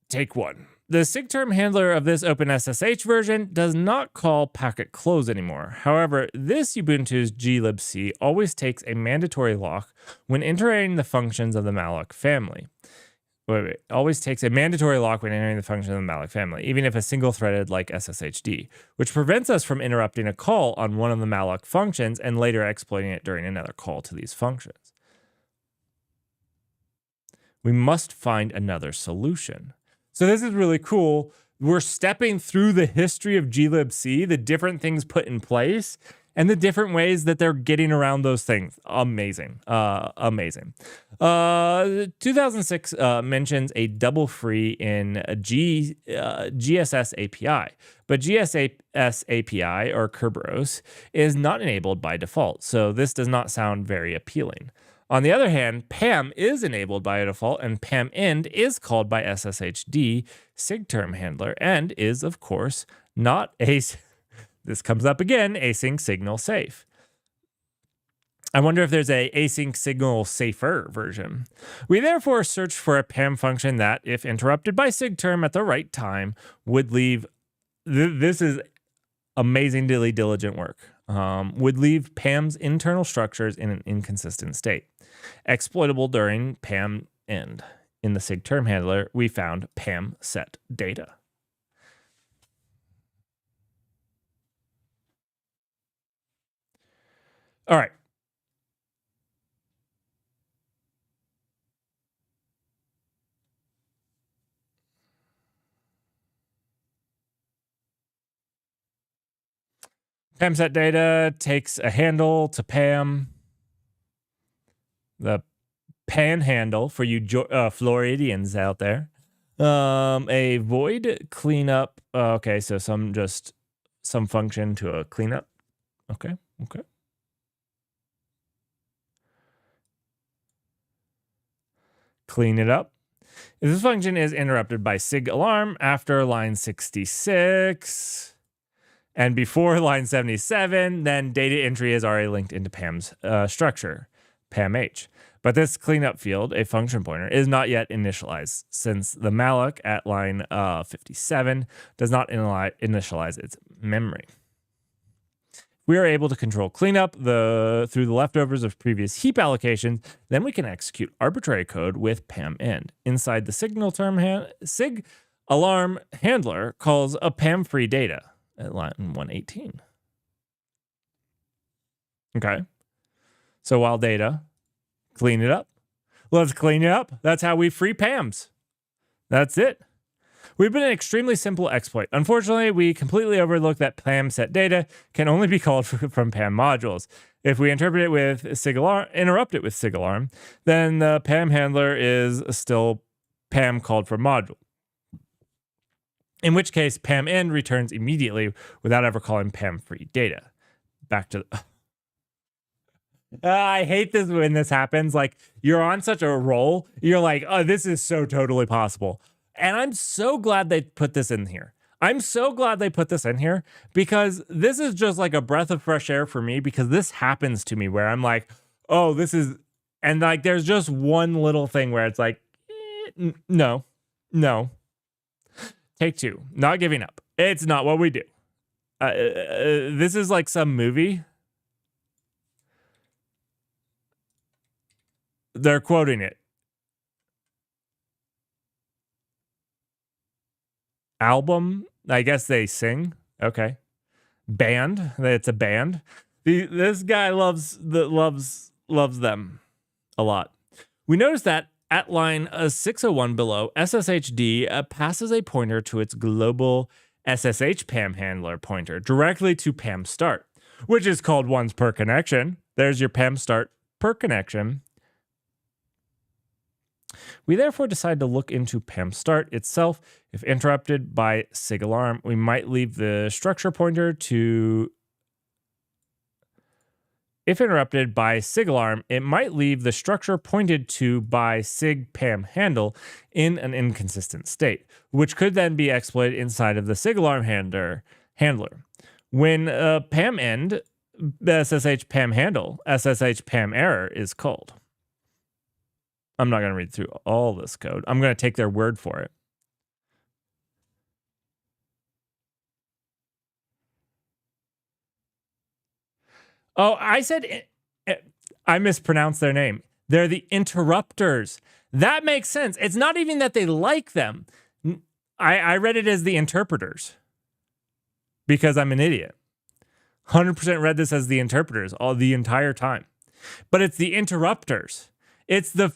take 1. The SIGTERM handler of this OpenSSH version does not call packet close anymore. However, this Ubuntu's glibc always takes a mandatory lock when entering the functions of the malloc family. Always takes a mandatory lock when entering the function of the malloc family, even if a single-threaded like SSHD, which prevents us from interrupting a call on one of the malloc functions and later exploiting it during another call to these functions. We must find another solution. So this is really cool. We're stepping through the history of glibc, the different things put in place, and the different ways that they're getting around those things. Amazing. Amazing. 2006 mentions a double free in GSS API, but GSS API, or Kerberos, is not enabled by default, so this does not sound very appealing. On the other hand, PAM is enabled by default, and PAM end is called by SSHD SIGTERM handler, and is, of course, not this comes up again, async signal safe. I wonder if there's a async signal safer version. We therefore searched for a PAM function that, if interrupted by SIGTERM at the right time, would leave. This is amazingly diligent work. Would leave PAM's internal structures in an inconsistent state. Exploitable during PAM end. In the SIGTERM handler, we found PAM set data. All right. PAM set data takes a handle to PAM. The panhandle for you Floridians out there. A void cleanup. Okay, so some function to a cleanup. Okay. Clean it up. If this function is interrupted by sig alarm after line 66 and before line 77, then data entry is already linked into PAM's structure, PAMH. But this cleanup field, a function pointer, is not yet initialized, since the malloc at line 57 does not initialize its memory. We are able to control cleanup through the leftovers of previous heap allocations. Then we can execute arbitrary code with PAM end. Inside the sig alarm handler calls a PAM free data at line 118. Okay. So while data, clean it up. Let's clean it up. That's how we free PAMs. That's it. We've been an extremely simple exploit. Unfortunately, we completely overlook that PAM set data can only be called from PAM modules. If we interrupt it with SIGAlarm, then the PAM handler is still PAM called from module. In which case, PAM end returns immediately without ever calling PAM free data. Back to the... I hate this when this happens. Like, you're on such a roll. You're like, oh, this is so totally possible. And I'm so glad they put this in here. I'm so glad they put this in here because this is just like a breath of fresh air for me, because this happens to me where I'm like, oh, this is, and like, there's just one little thing where it's like, no. Take two, not giving up. It's not what we do. This is like some movie. They're quoting it. Album, I guess they sing. Okay. Band, it's a band. This guy loves them a lot. We noticed that at line 601 below, SSHD passes a pointer to its global SSH PAM handler pointer directly to PAM start, which is called once per connection. There's your PAM start per connection. We therefore decide to look into PAM start itself. If interrupted by SIGAlarm, we might leave the structure pointer to... If interrupted by SIGAlarm, it might leave the structure pointed to by SIG PAM handle in an inconsistent state, which could then be exploited inside of the SIGAlarm handler. When PAM end, SSH PAM handle, SSH PAM error is called. I'm not going to read through all this code. I'm going to take their word for it. Oh, I said, I mispronounced their name. They're the interrupters. That makes sense. It's not even that they like them. I read it as the interpreters because I'm an idiot. 100% read this as the interpreters all the entire time. But it's the interrupters. It's the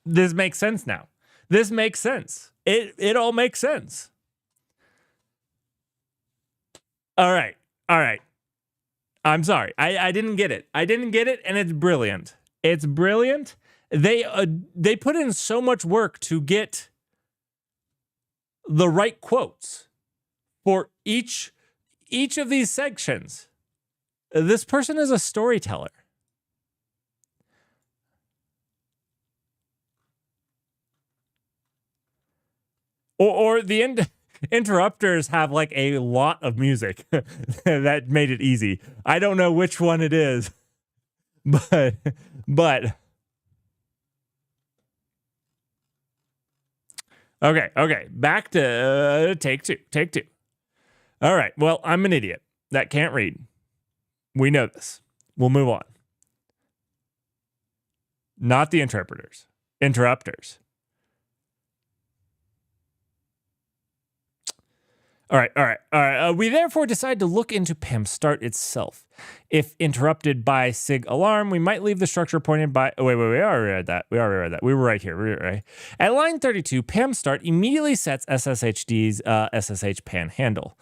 This makes sense now. This makes sense. It all makes sense. All right. I'm sorry. I didn't get it. And it's brilliant. It's brilliant. They put in so much work to get the right quotes for each of these sections. This person is a storyteller. Or the interrupters have like a lot of music that made it easy. I don't know which one it is, but okay. Back to take two. All right. Well, I'm an idiot that can't read. We know this. We'll move on. Not the interpreters. Interrupters. All right. We therefore decide to look into PAM start itself. If interrupted by SIGAlarm, we might leave the structure pointed by... Oh, wait. We already read that. We were right here. Right. At line 32, PAM start immediately sets SSHD's SSH PAM handle.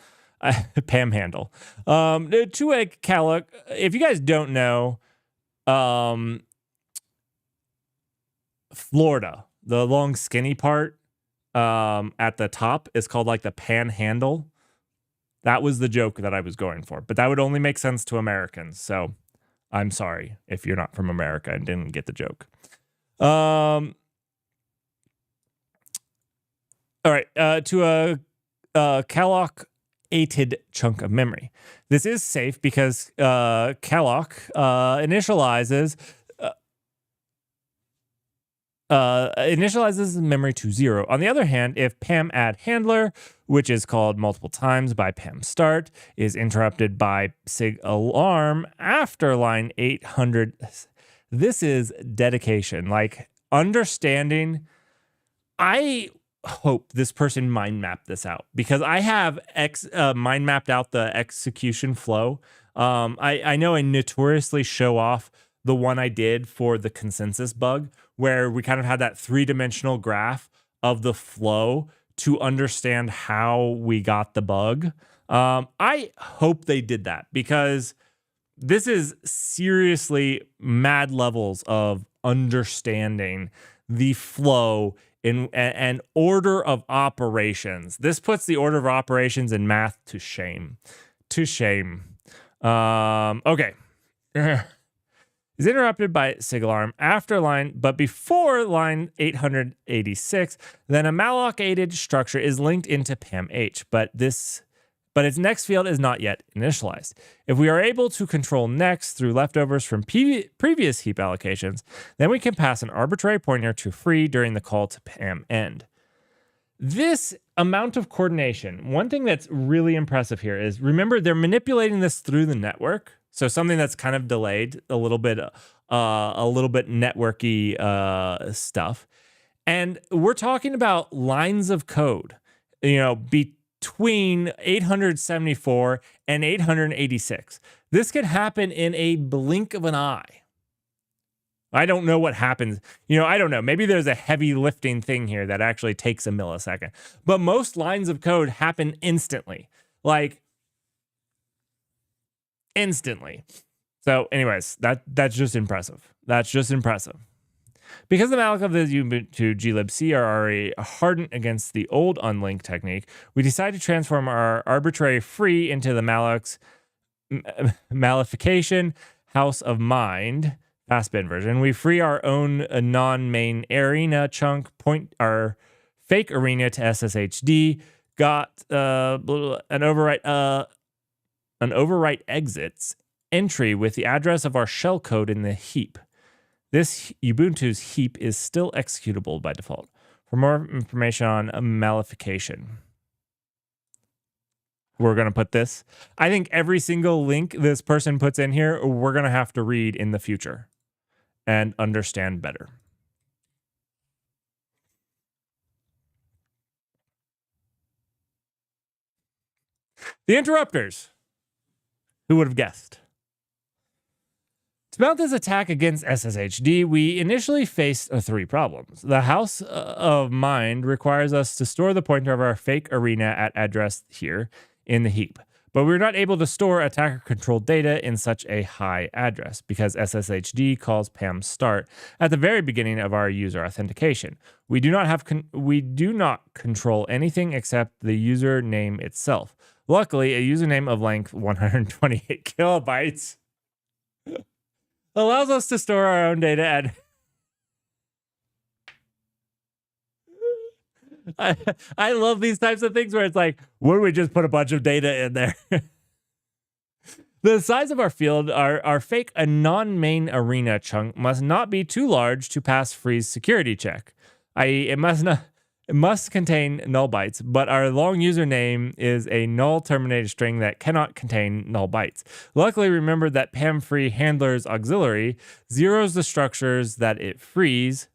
PAM handle. To a calloc, if you guys don't know, Florida, the long skinny part, at the top is called like the panhandle. That was the joke that I was going for, but that would only make sense to Americans. So I'm sorry if you're not from America and didn't get the joke. All right. To a calloc-ated chunk of memory. This is safe because calloc initializes memory to 0. On the other hand, if PAM add handler, which is called multiple times by PAM start, is interrupted by SIGAlarm after line 800, this is dedication, like understanding. I hope this person mind mapped this out because I have mind mapped out the execution flow. I know I notoriously show off the one I did for the consensus bug, where we kind of had that 3-dimensional graph of the flow to understand how we got the bug. I hope they did that, because this is seriously mad levels of understanding the flow in an order of operations. This puts the order of operations in math to shame. To shame. Okay. Is interrupted by SIG alarm after line, but before line 886, then a mallocated structure is linked into PAM-H, but its next field is not yet initialized. If we are able to control next through leftovers from previous heap allocations, then we can pass an arbitrary pointer to free during the call to PAM end. This amount of coordination, one thing that's really impressive here is, remember, they're manipulating this through the network. So something that's kind of delayed, a little bit networky stuff. And we're talking about lines of code, between 874 and 886. This could happen in a blink of an eye. I don't know what happens. I don't know. Maybe there's a heavy lifting thing here that actually takes a millisecond. But most lines of code happen instantly. Instantly. So anyways, that's just impressive. That's just impressive. Because the malloc of the Ubuntu glibc are already hardened against the old unlinked technique, we decided to transform our arbitrary free into the malloc's mallification house of mind fastbin version. We free our own non-main arena chunk, point our fake arena to SSHD, got an overwrite exits entry with the address of our shellcode in the heap. This Ubuntu's heap is still executable by default. For more information on mallification, we're going to put this. I think every single link this person puts in here, we're going to have to read in the future and understand better. The interrupters. Who would have guessed? To mount this attack against SSHD, we initially faced 3 problems. The house of mind requires us to store the pointer of our fake arena at address here in the heap, but we're not able to store attacker-controlled data in such a high address because SSHD calls PAM start at the very beginning of our user authentication. We do not control anything except the username itself. Luckily, a username of length 128 kilobytes allows us to store our own data at... I love these types of things where it's like, what do we just put a bunch of data in there? The size of our field, our fake non-main arena chunk must not be too large to pass freeze security check. i.e., it must contain null bytes, but our long username is a null terminated string that cannot contain null bytes. Luckily, remember that PAM-free handler's auxiliary zeros the structures that it frees.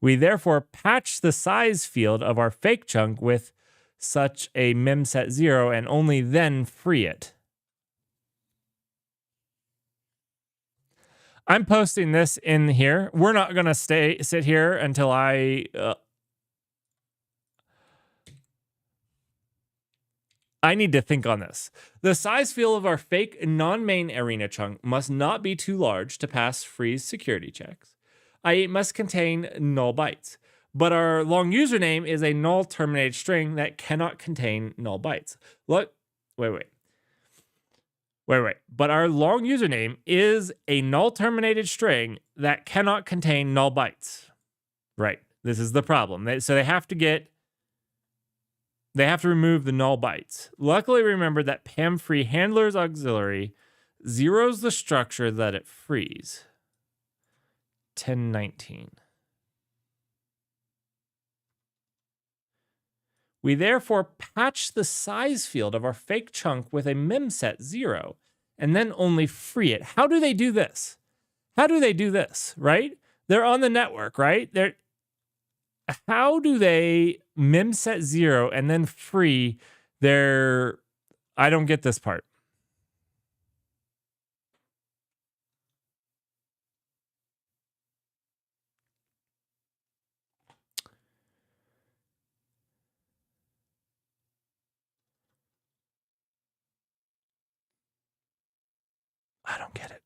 We therefore patch the size field of our fake chunk with such a memset0 and only then free it. I'm posting this in here. We're not going to sit here until I need to think on this. The size field of our fake non-main arena chunk must not be too large to pass freeze security checks. It must contain null bytes. But our long username is a null terminated string that cannot contain null bytes. Look, wait. But our long username is a null terminated string that cannot contain null bytes. Right. This is the problem. So they have to remove the null bytes. Luckily, remember that PAM-free handler's auxiliary zeros the structure that it frees. 1019. We therefore patch the size field of our fake chunk with a memset0 and then only free it. How do they do this? Right? They're on the network, right? How do they memset0 and then free their... I don't get this part. I don't get it.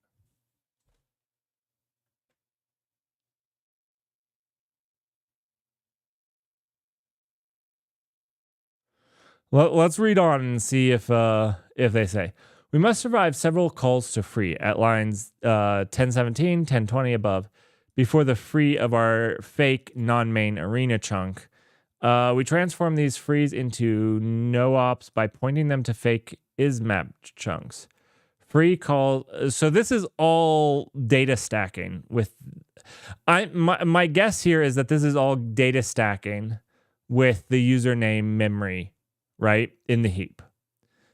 Let's read on and see if they say. We must survive several calls to free at lines 1017, 1020 above before the free of our fake non-main arena chunk. We transform these frees into no-ops by pointing them to fake is-map chunks. Free call. So this is all data stacking with... My guess here is that this is all data stacking with the username memory, right, in the heap.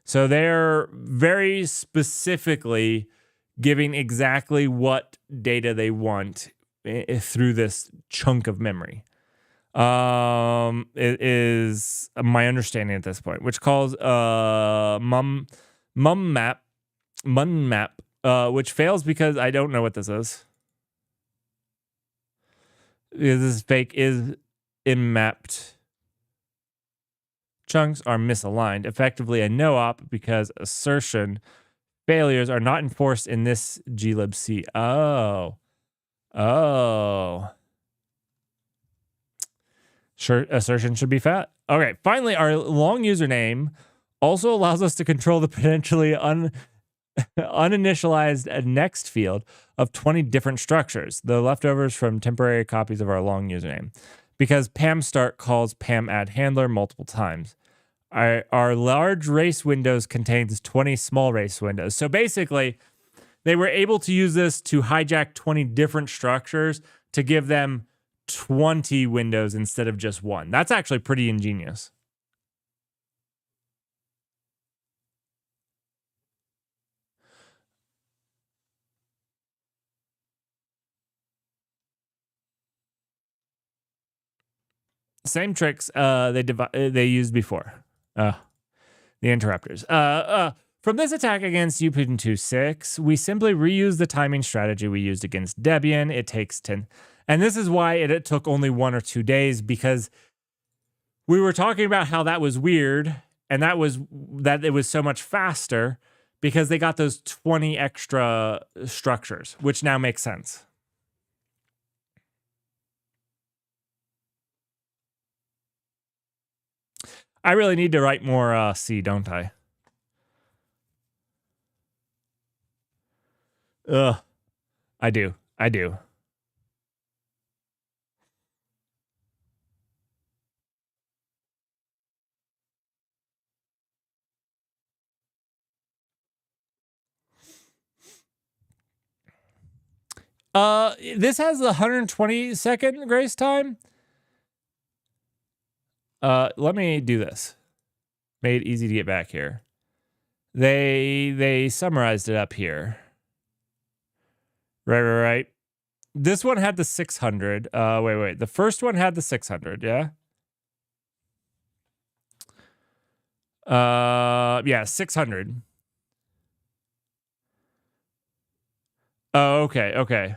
So they're very specifically giving exactly what data they want through this chunk of memory. It is my understanding at this point, which calls mum map, which fails because I don't know what this is. This is fake is immapped. Chunks are misaligned, effectively a no-op because assertion failures are not enforced in this glibc. Oh. Sure, assertion should be fat. Okay, finally, our long username also allows us to control the potentially uninitialized next field of 20 different structures, the leftovers from temporary copies of our long username, because Pam start calls Pam add handler multiple times. Our large race windows contains 20 small race windows. So basically, they were able to use this to hijack 20 different structures to give them 20 windows instead of just one. That's actually pretty ingenious. Same tricks they used before. The interrupters. From this attack against Upin26, we simply reuse the timing strategy we used against Debian. It takes 10. And this is why it took only 1 or 2 days, because we were talking about how that was weird, and that it was so much faster because they got those 20 extra structures, which now makes sense. I really need to write more C, don't I? Ugh. I do. This has the 120-second grace time. Let me do this. Made it easy to get back here. They summarized it up here. Right. This one had the 600. Wait. The first one had the 600, yeah? Yeah, 600. Oh, okay.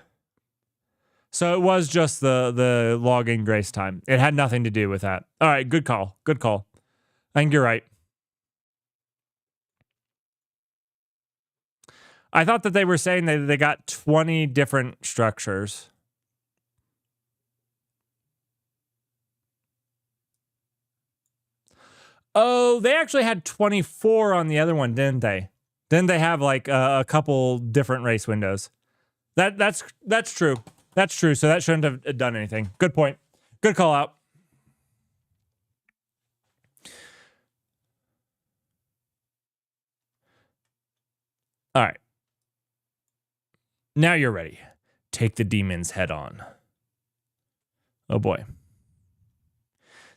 So it was just the login grace time. It had nothing to do with that. All right, good call. I think you're right. I thought that they were saying that they got 20 different structures. Oh, they actually had 24 on the other one, didn't they? Didn't they have like a couple different race windows? That's true. That's true. So that shouldn't have done anything. Good point. Good call out. All right. Now you're ready. Take the demons head on. Oh boy.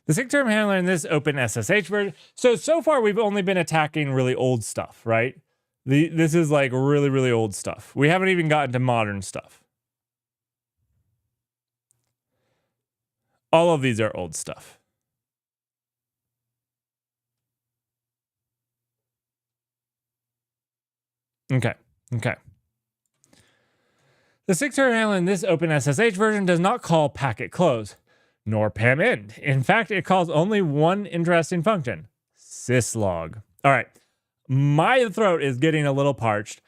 The SIG term handler in this open SSH version. So far we've only been attacking really old stuff, right? This is like really, really old stuff. We haven't even gotten to modern stuff. All of these are old stuff. Okay. The SIG term handler in this open SSH version does not call packet close, nor PAM end. In fact, it calls only one interesting function, syslog. All right. My throat is getting a little parched.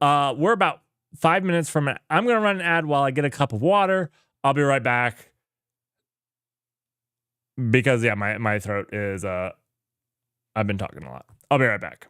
We're about 5 minutes from it. I'm going to run an ad while I get a cup of water. I'll be right back. Because, yeah, my throat is, I've been talking a lot. I'll be right back.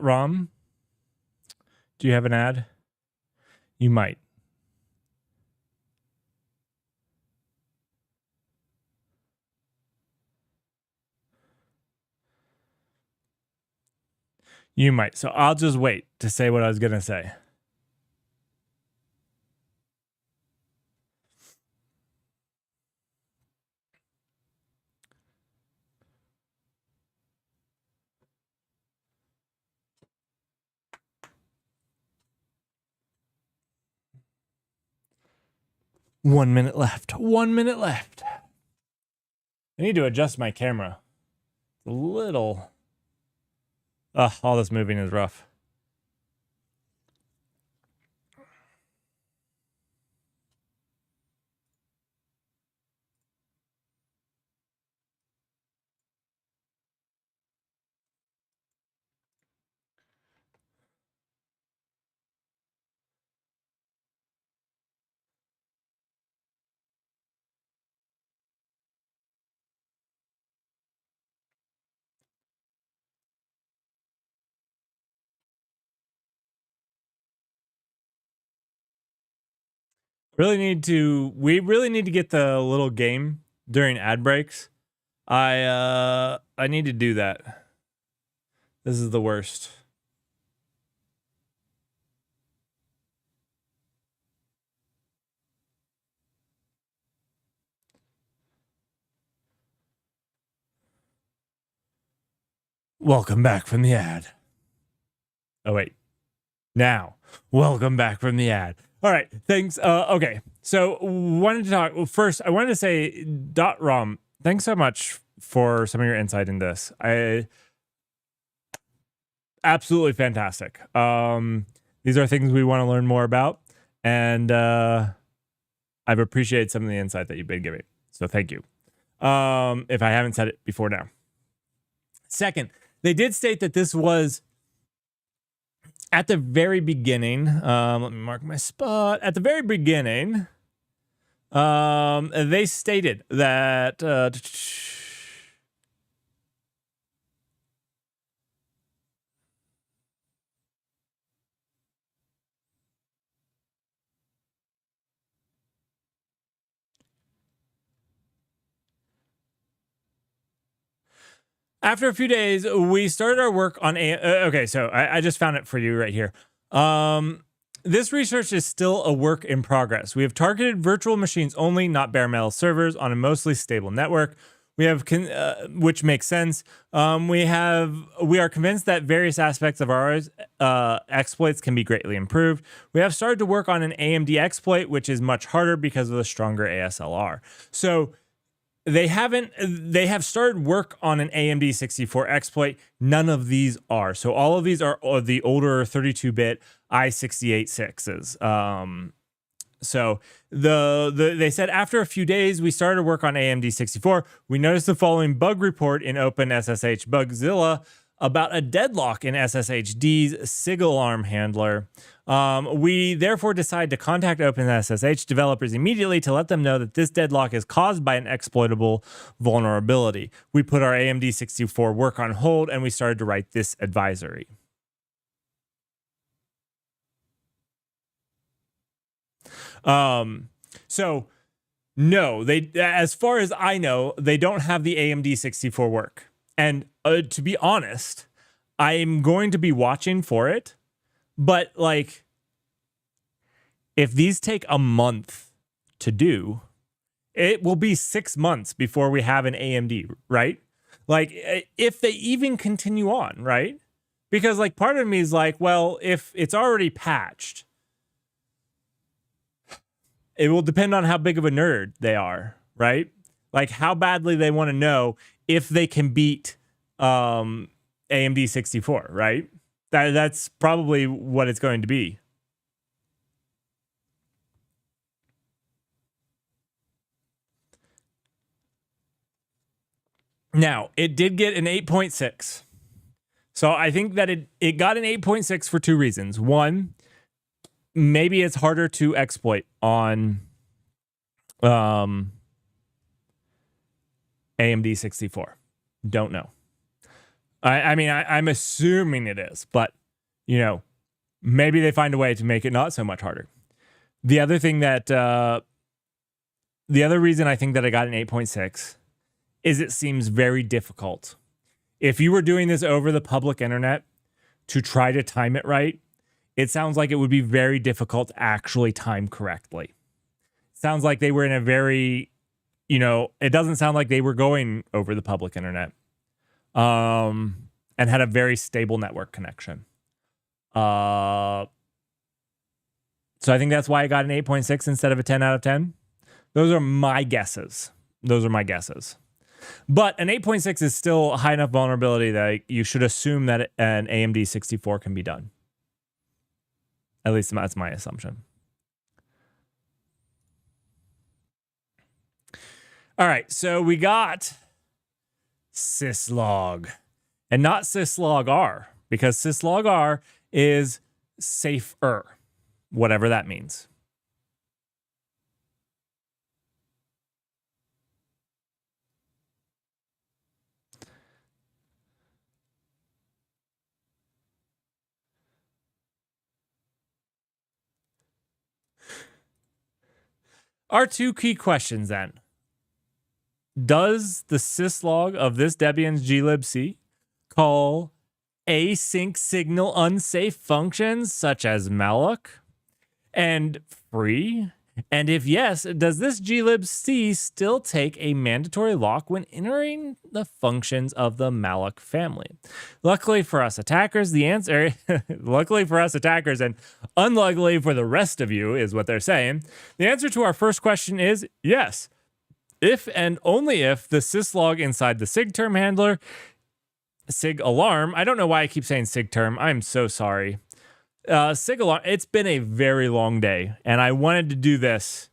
.rom, do you have an ad? You might. You might. So I'll just wait to say what I was going to say. One minute left. 1 minute left. I need to adjust my camera. A little. All this moving is rough. We really need to get the little game during ad breaks. I need to do that. This is the worst. Welcome back from the ad. Oh, wait. Now, welcome back from the ad. All right, thanks. Okay, so wanted to talk. Well, first, I wanted to say, .rom, thanks so much for some of your insight in this. Absolutely fantastic. These are things we want to learn more about, and I've appreciated some of the insight that you've been giving. So thank you. If I haven't said it before now. Second, they did state that this was at the very beginning. Let me mark my spot. At the very beginning, they stated that after a few days, we started our work on okay, so I just found it for you right here. This research is still a work in progress. We have targeted virtual machines only, not bare metal servers, on a mostly stable network. We have, which makes sense. We are convinced that various aspects of our exploits can be greatly improved. We have started to work on an AMD exploit, which is much harder because of the stronger ASLR. So they have started work on an AMD 64 exploit. None of these are. So all of these are the older 32-bit i68 6s. So they said after a few days, we started work on AMD64. We noticed the following bug report in OpenSSH Bugzilla about a deadlock in SSHD's SIG alarm handler. We therefore decided to contact OpenSSH developers immediately to let them know that this deadlock is caused by an exploitable vulnerability. We put our AMD64 work on hold and we started to write this advisory. So no, as far as I know, they don't have the AMD 64 work. And to be honest, I'm going to be watching for it. But like, if these take a month to do, it will be 6 months before we have an AMD, right? Like, if they even continue on, right? Because like, part of me is like, well, if it's already patched, it will depend on how big of a nerd they are, right? Like how badly they want to know if they can beat AMD 64, right? That's probably what it's going to be. Now, it did get an 8.6. So I think that it got an 8.6 for two reasons. One, maybe it's harder to exploit on AMD 64. Don't know. I mean, I'm assuming it is, but, you know, maybe they find a way to make it not so much harder. The other thing that, the other reason I think that I got an 8.6 is it seems very difficult. If you were doing this over the public internet to try to time it right, it sounds like it would be very difficult to actually time correctly. Sounds like they were in a very, you know, it doesn't sound like they were going over the public internet and had a very stable network connection. So I think that's why I got an 8.6 instead of a 10 out of 10. Those are my guesses. But an 8.6 is still a high enough vulnerability that you should assume that an AMD 64 can be done. At least that's my assumption. All right, so we got syslog. And not syslog R, because syslog R is safer, whatever that means. Our two key questions then. Does the syslog of this Debian's glibc call async signal unsafe functions such as malloc and free? And if yes, does this glibc still take a mandatory lock when entering the functions of the malloc family? Luckily for us attackers, the answer, luckily for us attackers and unluckily for the rest of you is what they're saying. The answer to our first question is yes. If and only if the syslog inside the sigterm handler, sig alarm, I don't know why I keep saying sigterm, I'm so sorry. Sig alarm, it's been a very long day, and I wanted to do this.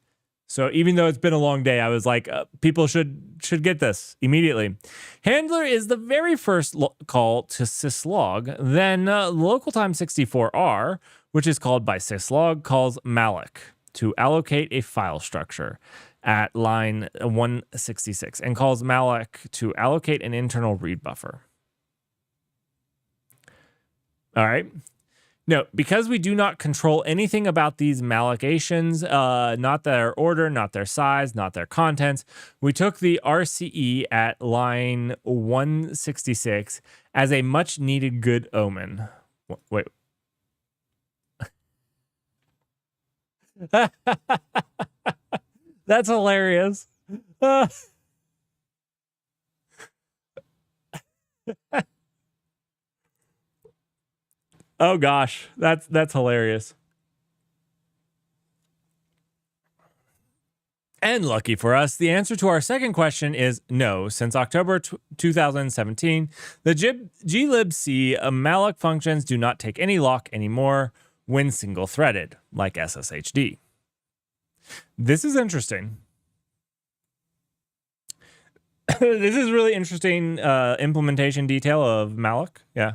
So even though it's been a long day, I was like, people should get this immediately. Handler is the very first call to syslog. Then local time 64R, which is called by syslog, calls malloc to allocate a file structure at line 166 and calls malloc to allocate an internal read buffer. All right. No, because we do not control anything about these mallocations, not their order, not their size, not their contents, we took the RCE at line 166 as a much needed good omen. Wait. That's hilarious. Oh gosh, that's hilarious. And lucky for us, the answer to our second question is no. Since October 2017, the glibc malloc functions do not take any lock anymore when single-threaded, like SSHD. This is interesting. This is really interesting implementation detail of malloc. Yeah.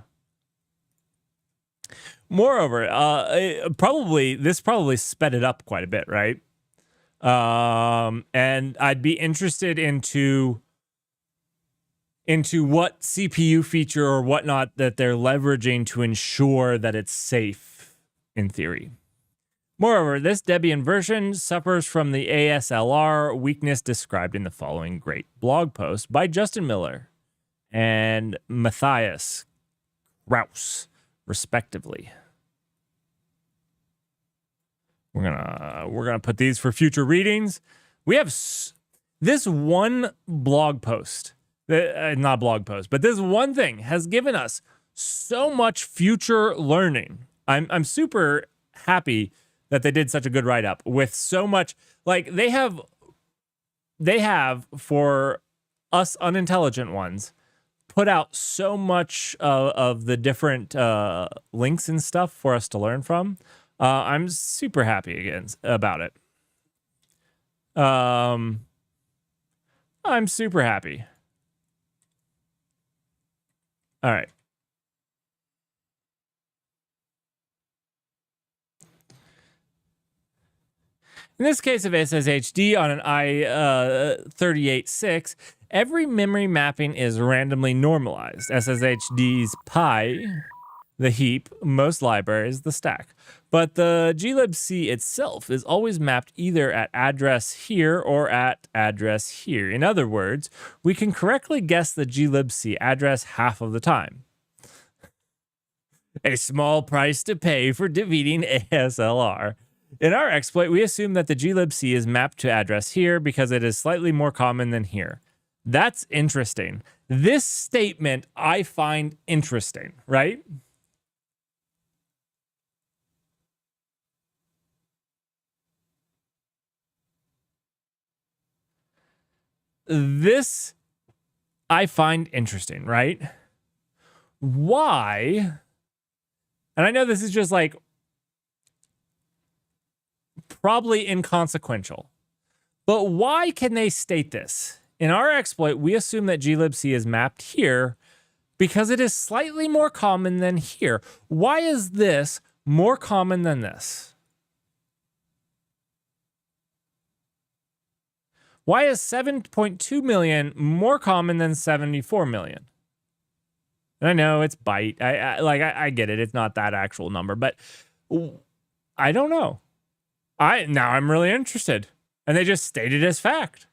Moreover, this probably sped it up quite a bit, right? And I'd be interested into what CPU feature or whatnot that they're leveraging to ensure that it's safe in theory. Moreover, this Debian version suffers from the ASLR weakness described in the following great blog post by Justin Miller and Matthias Rouse, respectively. We're gonna put these for future readings. We have this one blog post, not blog post, but this one thing has given us so much future learning. I'm super happy that they did such a good write-up with so much, like they have for us unintelligent ones put out so much of the different links and stuff for us to learn from. I'm super happy about it. I'm super happy. All right. In this case of SSHD on an i38.6, every memory mapping is randomly normalized. SSHD's pi, the heap, most libraries, the stack. But the glibc itself is always mapped either at address here or at address here. In other words, we can correctly guess the glibc address half of the time. A small price to pay for defeating ASLR. In our exploit, we assume that the glibc is mapped to address here because it is slightly more common than here. That's interesting. This statement I find interesting, right? This I find interesting, right? Why? And I know this is just like probably inconsequential, but why can they state this? In our exploit, we assume that glibc is mapped here because it is slightly more common than here. Why is this more common than this? Why is 7.2 million more common than 74 million? And I know it's byte. I get it. It's not that actual number, but I don't know. Now I'm really interested. And they just stated as fact.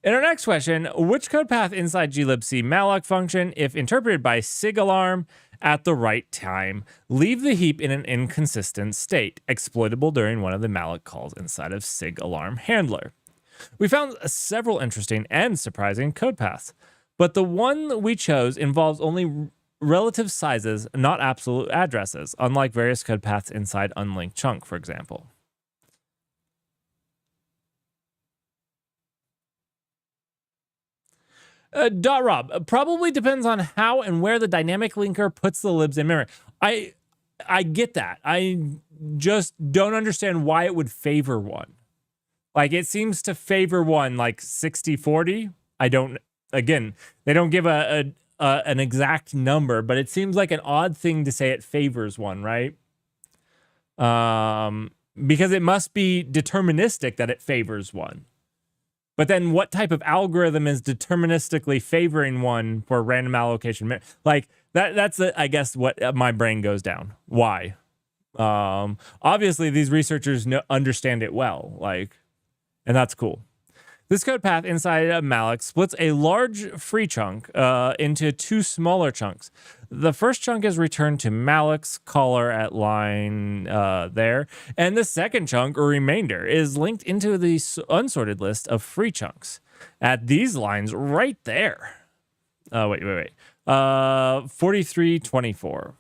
In our next question, which code path inside glibc malloc function, if interpreted by SIG_alarm at the right time, leave the heap in an inconsistent state, exploitable during one of the malloc calls inside of SIG_alarm handler? We found several interesting and surprising code paths, but the one we chose involves only relative sizes, not absolute addresses, unlike various code paths inside unlinked chunk, for example. Rob, probably depends on how and where the dynamic linker puts the libs in memory. I get that. I just don't understand why it would favor one. Like, it seems to favor one like 60-40. Again, they don't give an exact number, but it seems like an odd thing to say it favors one, right? Because it must be deterministic that it favors one. But then what type of algorithm is deterministically favoring one for random allocation? Like, that's I guess what my brain goes down. Why? Obviously, these researchers understand it well, and that's cool. This code path inside of malloc splits a large free chunk into two smaller chunks. The first chunk is returned to malloc's caller at line there, and the second chunk, or remainder, is linked into the unsorted list of free chunks at these lines right there. Wait. 4324.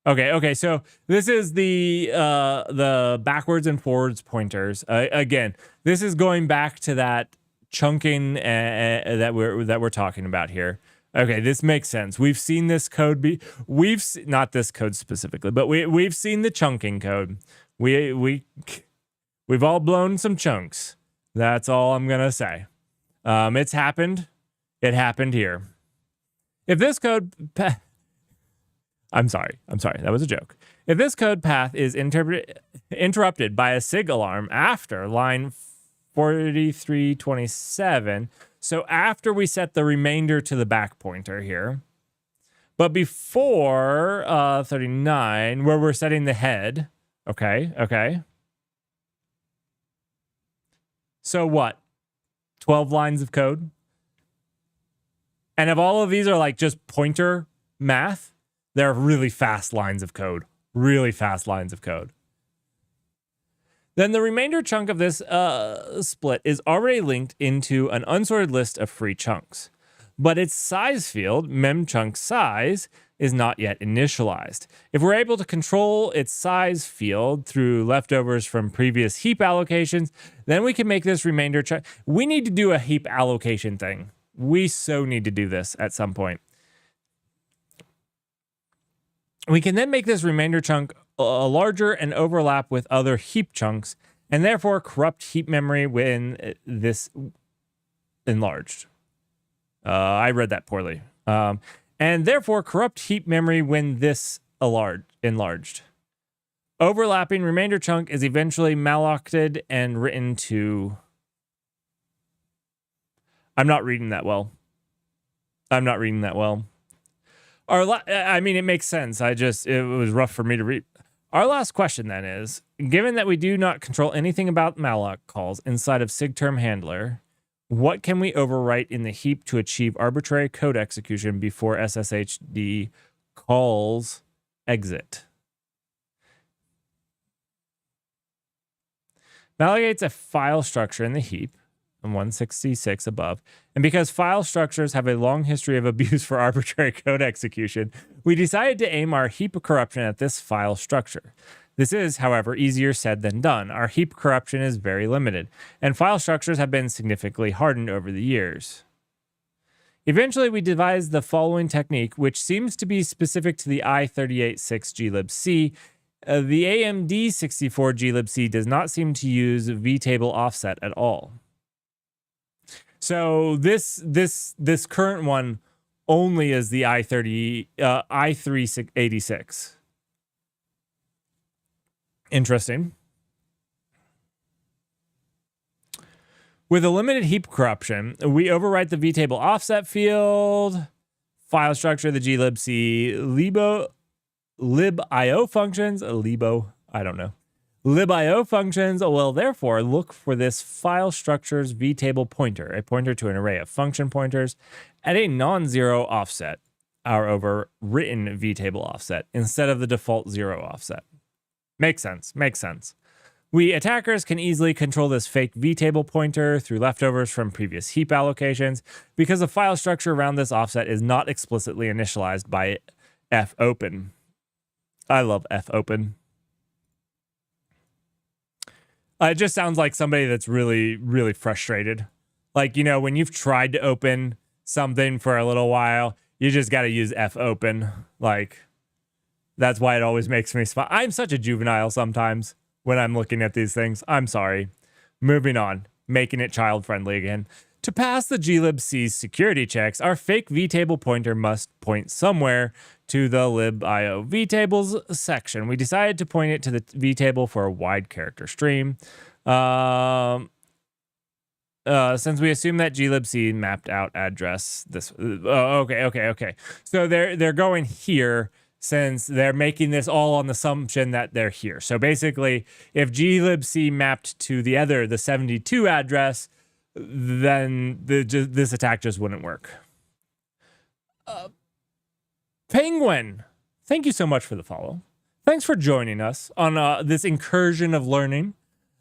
Okay. So this is the backwards and forwards pointers. Again, this is going back to that chunking that we're talking about here. Okay, this makes sense. We've seen this code not this code specifically, but we've seen the chunking code. We've all blown some chunks. That's all I'm gonna say. It's happened. It happened here. If this code I'm sorry. That was a joke. If this code path is interrupted by a SIG alarm after line 4327, so after we set the remainder to the back pointer here, but before 39, where we're setting the head, okay. So what? 12 lines of code? And if all of these are like just pointer math, they're really fast lines of code. Really fast lines of code. Then the remainder chunk of this split is already linked into an unsorted list of free chunks. But its size field, memchunk size, is not yet initialized. If we're able to control its size field through leftovers from previous heap allocations, then we can make this remainder chunk. We need to do a heap allocation thing. We so need to do this at some point. We can then make this remainder chunk larger and overlap with other heap chunks, and therefore corrupt heap memory when this enlarged. I read that poorly. And therefore corrupt heap memory when this enlarged. Overlapping remainder chunk is eventually malloced and written to... I'm not reading that well. I mean, it makes sense. It was rough for me to read. Our last question then is, given that we do not control anything about malloc calls inside of SIGTERM handler, what can we overwrite in the heap to achieve arbitrary code execution before SSHD calls exit? Validates a file structure in the heap, 166 above, and because file structures have a long history of abuse for arbitrary code execution, we decided to aim our heap corruption at this file structure. This is, however, easier said than done. Our heap corruption is very limited, and file structures have been significantly hardened over the years. Eventually, we devised the following technique, which seems to be specific to the i386 glibc. The AMD 64 glibc does not seem to use vtable offset at all. So this current one only is the i386. Interesting. With a limited heap corruption, we overwrite the vtable offset field, file structure, the glibc, libio functions, libio functions will therefore look for this file structure's vtable pointer, a pointer to an array of function pointers, at a non-zero offset, our overwritten vtable offset, instead of the default 0 offset. Makes sense. We attackers can easily control this fake vtable pointer through leftovers from previous heap allocations because the file structure around this offset is not explicitly initialized by fopen. I love fopen. It just sounds like somebody that's really, really frustrated. Like, you know, when you've tried to open something for a little while, you just got to use fopen. Like, that's why it always makes me smile. I'm such a juvenile sometimes when I'm looking at these things. I'm sorry. Moving on. Making it child-friendly again. To pass the glibc's security checks, our fake vtable pointer must point somewhere to the libio vtables section. We decided to point it to the vtable for a wide character stream. Since we assume that glibc mapped out address this. Okay. So they're going here since they're making this all on the assumption that they're here. So basically, if glibc mapped to the 72 address, then this attack just wouldn't work. Penguin, thank you so much for the follow. Thanks for joining us on this incursion of learning.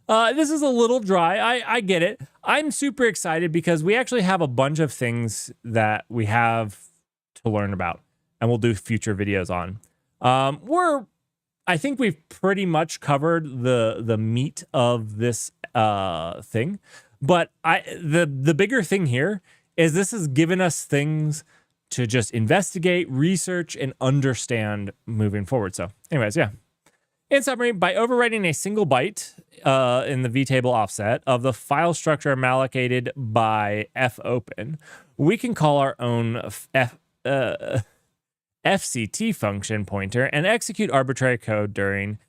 This is a little dry. I get it. I'm super excited because we actually have a bunch of things that we have to learn about, and we'll do future videos on. I think we've pretty much covered the meat of this thing. But the bigger thing here is this has given us things to just investigate, research, and understand moving forward. So anyways, yeah. In summary, by overwriting a single byte in the vtable offset of the file structure mallocated by fopen, we can call our own FCT function pointer and execute arbitrary code during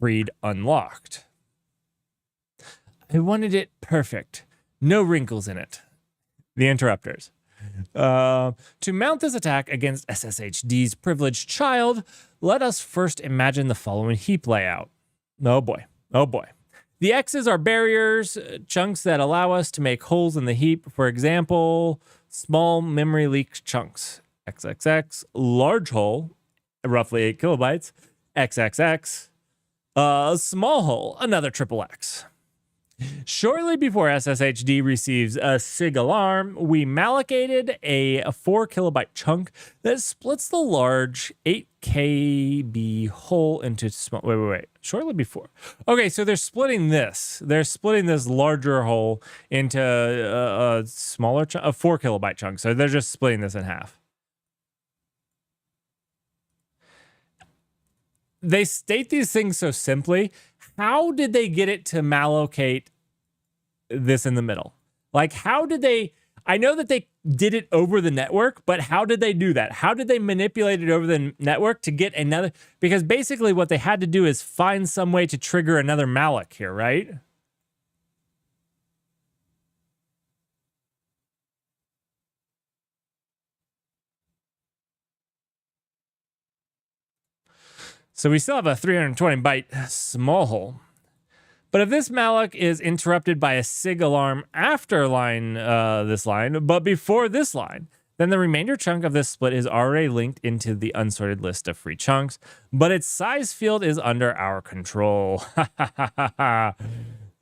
read unlocked. I wanted it perfect. No wrinkles in it. The interrupters. To mount this attack against SSHD's privileged child, let us first imagine the following heap layout. Oh boy. Oh boy. The X's are barriers, chunks that allow us to make holes in the heap. For example, small memory leak chunks. XXX, large hole, roughly 8 kilobytes. XXX, small hole, another triple X. Shortly before SSHD receives a SIG alarm, we mallocated a 4 kilobyte chunk that splits the large 8 KB hole into small. Wait. Shortly before. Okay, so they're splitting this. They're splitting this larger hole into a smaller chunk, a 4 kilobyte chunk. So they're just splitting this in half. They state these things so simply. How did they get it to mallocate this in the middle? Like, how did they? I know that they did it over the network, but how did they do that? How did they manipulate it over the network to get another? Because basically what they had to do is find some way to trigger another malloc here, right? So we still have a 320 byte small hole. But if this malloc is interrupted by a SIG alarm after this line, but before this line, then the remainder chunk of this split is already linked into the unsorted list of free chunks, but its size field is under our control.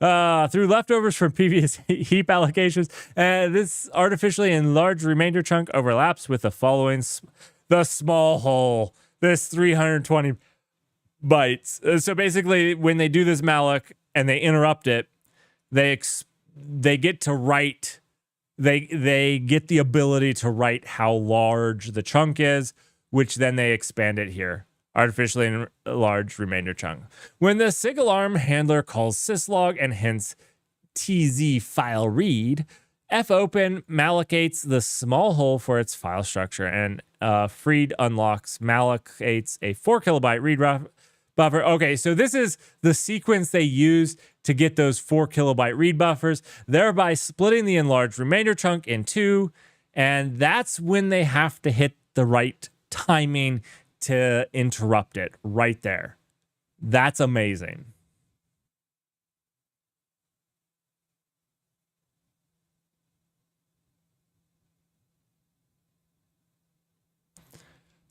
Through leftovers from previous heap allocations, this artificially enlarged remainder chunk overlaps with the following, the small hole, this 320 bytes. So basically, when they do this malloc and they interrupt it, they get to write. They get the ability to write how large the chunk is, which then they expand it here. Artificially large remainder chunk. When the SIG alarm handler calls syslog and hence tz file read, fopen mallocates the small hole for its file structure, and freed unlocks mallocates a 4 kilobyte read buffer. Okay, so this is the sequence they used to get those 4 kilobyte read buffers, thereby splitting the enlarged remainder chunk in two. And that's when they have to hit the right timing to interrupt it right there. That's amazing.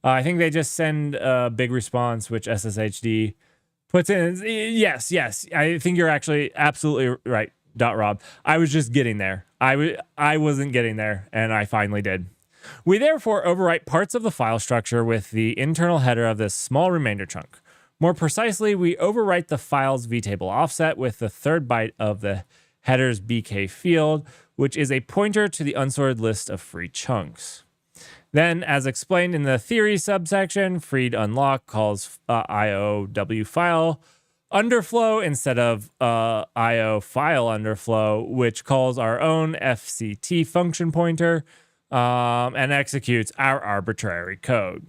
I think they just send a big response, which SSHD puts in. Yes. I think you're actually absolutely right, Rob. I was just getting there. I wasn't getting there, and I finally did. We therefore overwrite parts of the file structure with the internal header of this small remainder chunk. More precisely, we overwrite the file's vtable offset with the third byte of the header's BK field, which is a pointer to the unsorted list of free chunks. Then, as explained in the theory subsection, freed unlock calls IO_W file underflow instead of IO file underflow, which calls our own FCT function pointer and executes our arbitrary code.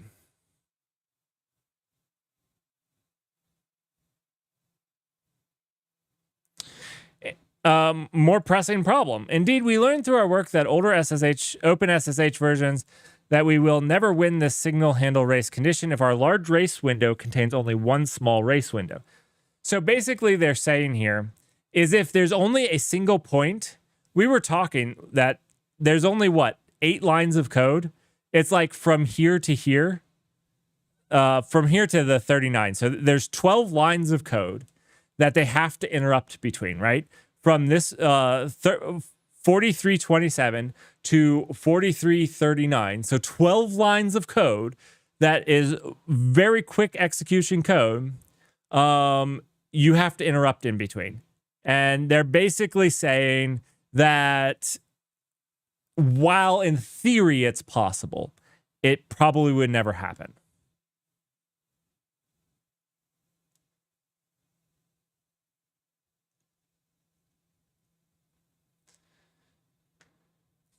More pressing problem. Indeed, we learned through our work that older OpenSSH versions that we will never win this signal handle race condition if our large race window contains only one small race window. So basically they're saying here is if there's only a single point, we were talking that there's only 8 lines of code. It's like from here to here, from here to the 39. So there's 12 lines of code that they have to interrupt between, right? From this 4327 to 4339. So 12 lines of code that is very quick execution code. You have to interrupt in between. And they're basically saying that while in theory it's possible, it probably would never happen.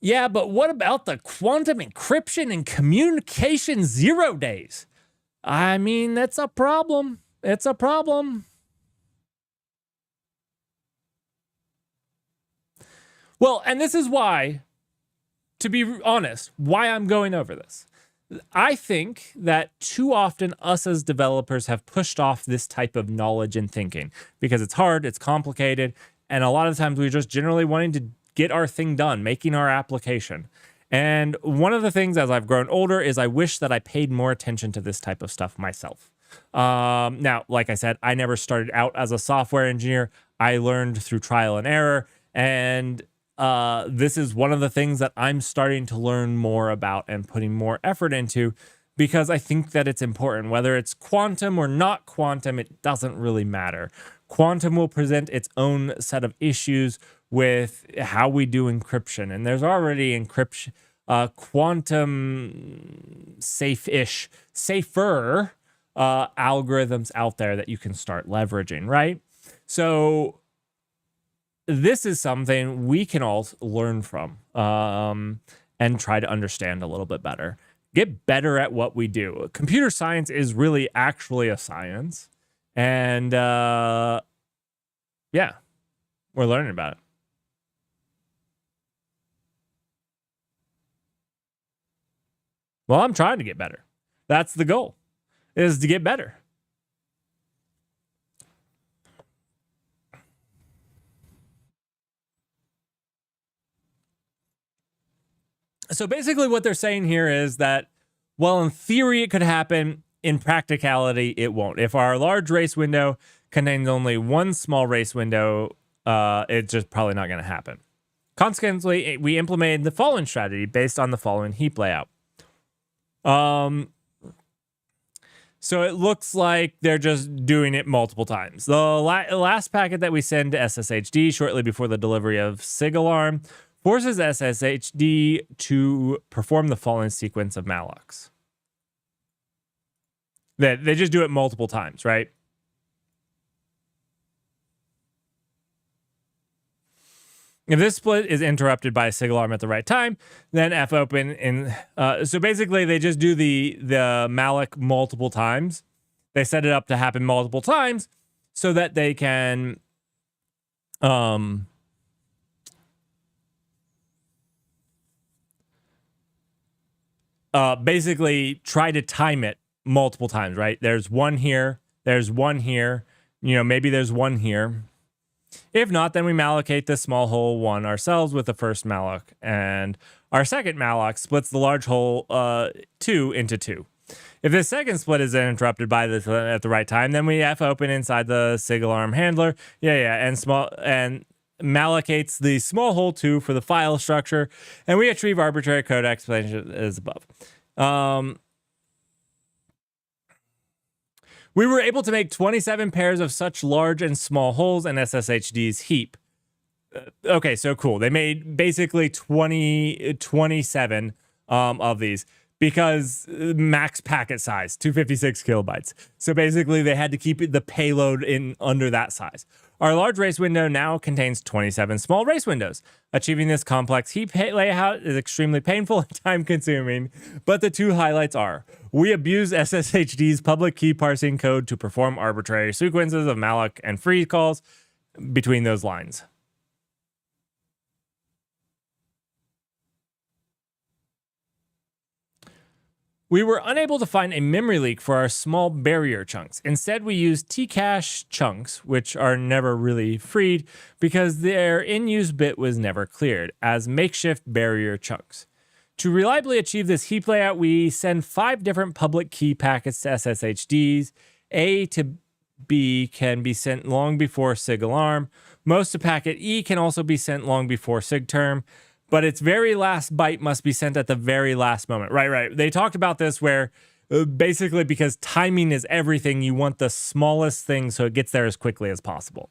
Yeah, but what about the quantum encryption and communication 0 days? I mean, that's a problem. It's a problem. Well, and this is why, to be honest, why I'm going over this. I think that too often us as developers have pushed off this type of knowledge and thinking because it's hard, it's complicated, and a lot of times we're just generally wanting to get our thing done, making our application. And one of the things as I've grown older is I wish that I paid more attention to this type of stuff myself. Now, like I said, I never started out as a software engineer. I learned through trial and error, and this is one of the things that I'm starting to learn more about and putting more effort into because I think that it's important. Whether it's quantum or not quantum, it doesn't really matter. Quantum will present its own set of issues with how we do encryption. And there's already encryption, quantum safe-ish, safer algorithms out there that you can start leveraging, right? So this is something we can all learn from and try to understand a little bit better. Get better at what we do. Computer science is really actually a science. And yeah, we're learning about it. Well, I'm trying to get better. That's the goal, is to get better. So basically what they're saying here is that, well, in theory, it could happen. In practicality, it won't. If our large race window contains only one small race window, it's just probably not going to happen. Consequently, we implemented the following strategy based on the following heap layout. So it looks like they're just doing it multiple times. The last packet that we send to SSHD shortly before the delivery of SIG alarm forces SSHD to perform the following sequence of mallocs. They just do it multiple times, right? If this split is interrupted by a SIG alarm at the right time, then fopen in. So basically, they just do the malloc multiple times. They set it up to happen multiple times so that they can basically try to time it multiple times, right? There's one here, there's one here, maybe there's one here. If not, then we mallocate the small hole one ourselves with the first malloc, and our second malloc splits the large hole 2 into 2. If the second split is interrupted by this at the right time, then we fopen inside the SIG alarm handler, and mallocates the small hole 2 for the file structure, and we retrieve arbitrary code explanation as above. We were able to make 27 pairs of such large and small holes in SSHD's heap. Okay, so cool. They made basically 27 of these because max packet size, 256 kilobytes. So basically they had to keep the payload in under that size. Our large race window now contains 27 small race windows. Achieving this complex heap layout is extremely painful and time-consuming, but the two highlights are: we abuse SSHD's public key parsing code to perform arbitrary sequences of malloc and free calls between those lines. We were unable to find a memory leak for our small barrier chunks. Instead, we used Tcache chunks, which are never really freed because their in-use bit was never cleared, as makeshift barrier chunks. To reliably achieve this heap layout, we send 5 different public key packets to SSHDs. A to B can be sent long before SIG alarm. Most of packet E can also be sent long before SIG term, but its very last byte must be sent at the very last moment. Right. They talked about this where basically because timing is everything, you want the smallest thing so it gets there as quickly as possible.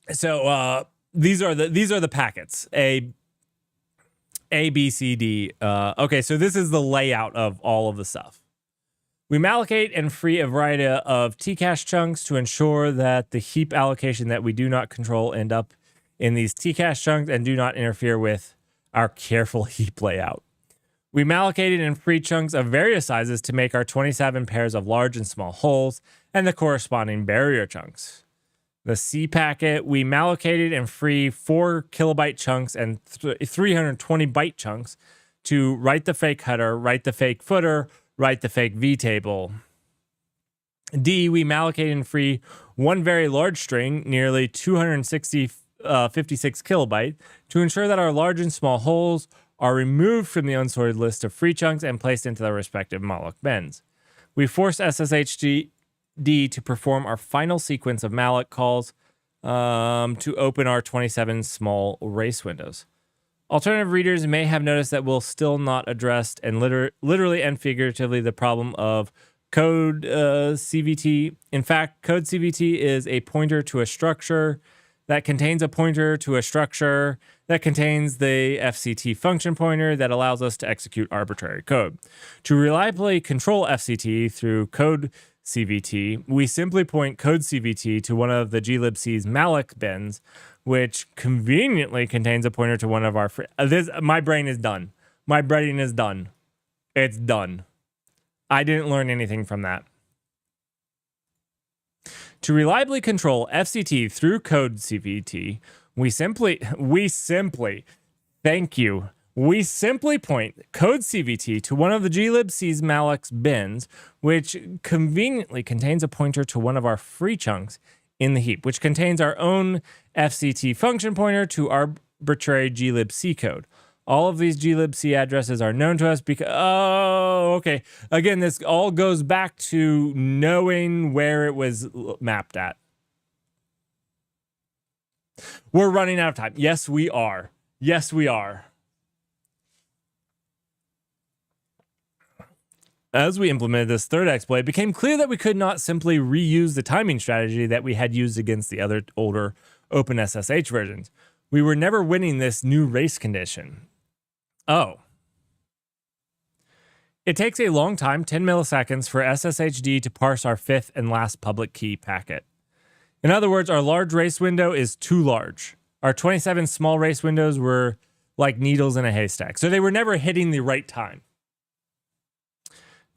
So these are the packets. A A, B, C, D. Okay, so this is the layout of all of the stuff. We mallocate and free a variety of Tcache chunks to ensure that the heap allocation that we do not control end up in these Tcache chunks and do not interfere with our careful heap layout. We mallocated and free chunks of various sizes to make our 27 pairs of large and small holes and the corresponding barrier chunks. The C packet, we mallocated and free 4 kilobyte chunks and 320 byte chunks to write the fake header, write the fake footer, write the fake vtable. D, we mallocated and free 1 very large string, nearly 56 kilobyte, to ensure that our large and small holes are removed from the unsorted list of free chunks and placed into their respective malloc bins. We force SSHD to perform our final sequence of malloc calls to open our 27 small race windows. Alternative readers may have noticed that we'll still not addressed and literally and figuratively the problem of code CVT. In fact, code CVT is a pointer to a structure that contains a pointer to a structure that contains the FCT function pointer that allows us to execute arbitrary code. To reliably control FCT through code CVT, we simply point code CVT to one of the glibc's malloc bins, which conveniently contains a pointer to one of our my brain is done. My brain is done. It's done. I didn't learn anything from that. To reliably control FCT through code CVT, we simply point code CVT to one of the glibc's malloc bins, which conveniently contains a pointer to one of our free chunks in the heap, which contains our own FCT function pointer to arbitrary glibc code. All of these glibc addresses are known to us because, okay. Again, this all goes back to knowing where it was mapped at. We're running out of time. Yes, we are. Yes, we are. As we implemented this third exploit, it became clear that we could not simply reuse the timing strategy that we had used against the other older OpenSSH versions. We were never winning this new race condition. Oh. It takes a long time, 10 milliseconds, for SSHD to parse our 5th and last public key packet. In other words, our large race window is too large. Our 27 small race windows were like needles in a haystack, so they were never hitting the right time.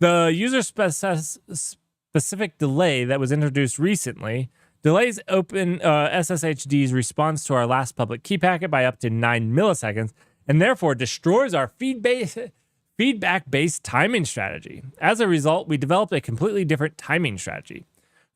The user-specific delay that was introduced recently delays Open SSHD's response to our last public key packet by up to 9 milliseconds, and therefore destroys our feedback-based timing strategy. As a result, we developed a completely different timing strategy.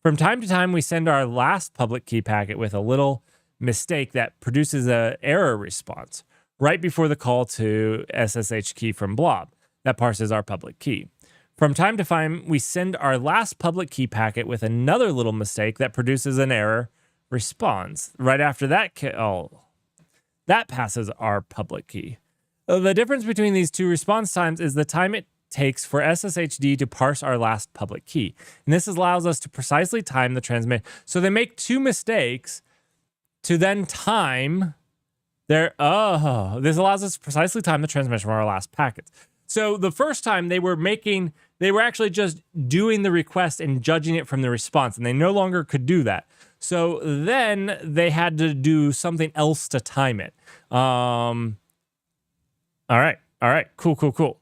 From time to time, we send our last public key packet with a little mistake that produces an error response right before the call to SSH key from blob that parses our public key. From time to time, we send our last public key packet with another little mistake that produces an error response right after that call. That passes our public key. The difference between these two response times is the time it takes for SSHD to parse our last public key. And this allows us to precisely time the transmit. So they make two mistakes to then time their, this allows us to precisely time the transmission from our last packets. So the first time they were actually just doing the request and judging it from the response, and they no longer could do that. So then they had to do something else to time it. All right. Cool.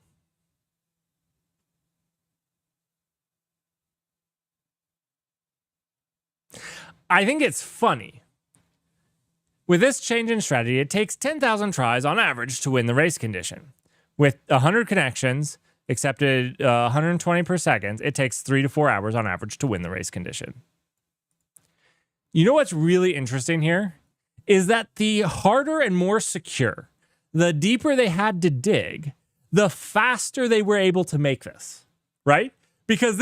I think it's funny. With this change in strategy, it takes 10,000 tries on average to win the race condition. With 100 connections, accepted 120 per second, it takes 3 to 4 hours on average to win the race condition. You know what's really interesting here? Is that the harder and more secure, the deeper they had to dig, the faster they were able to make this, right? Because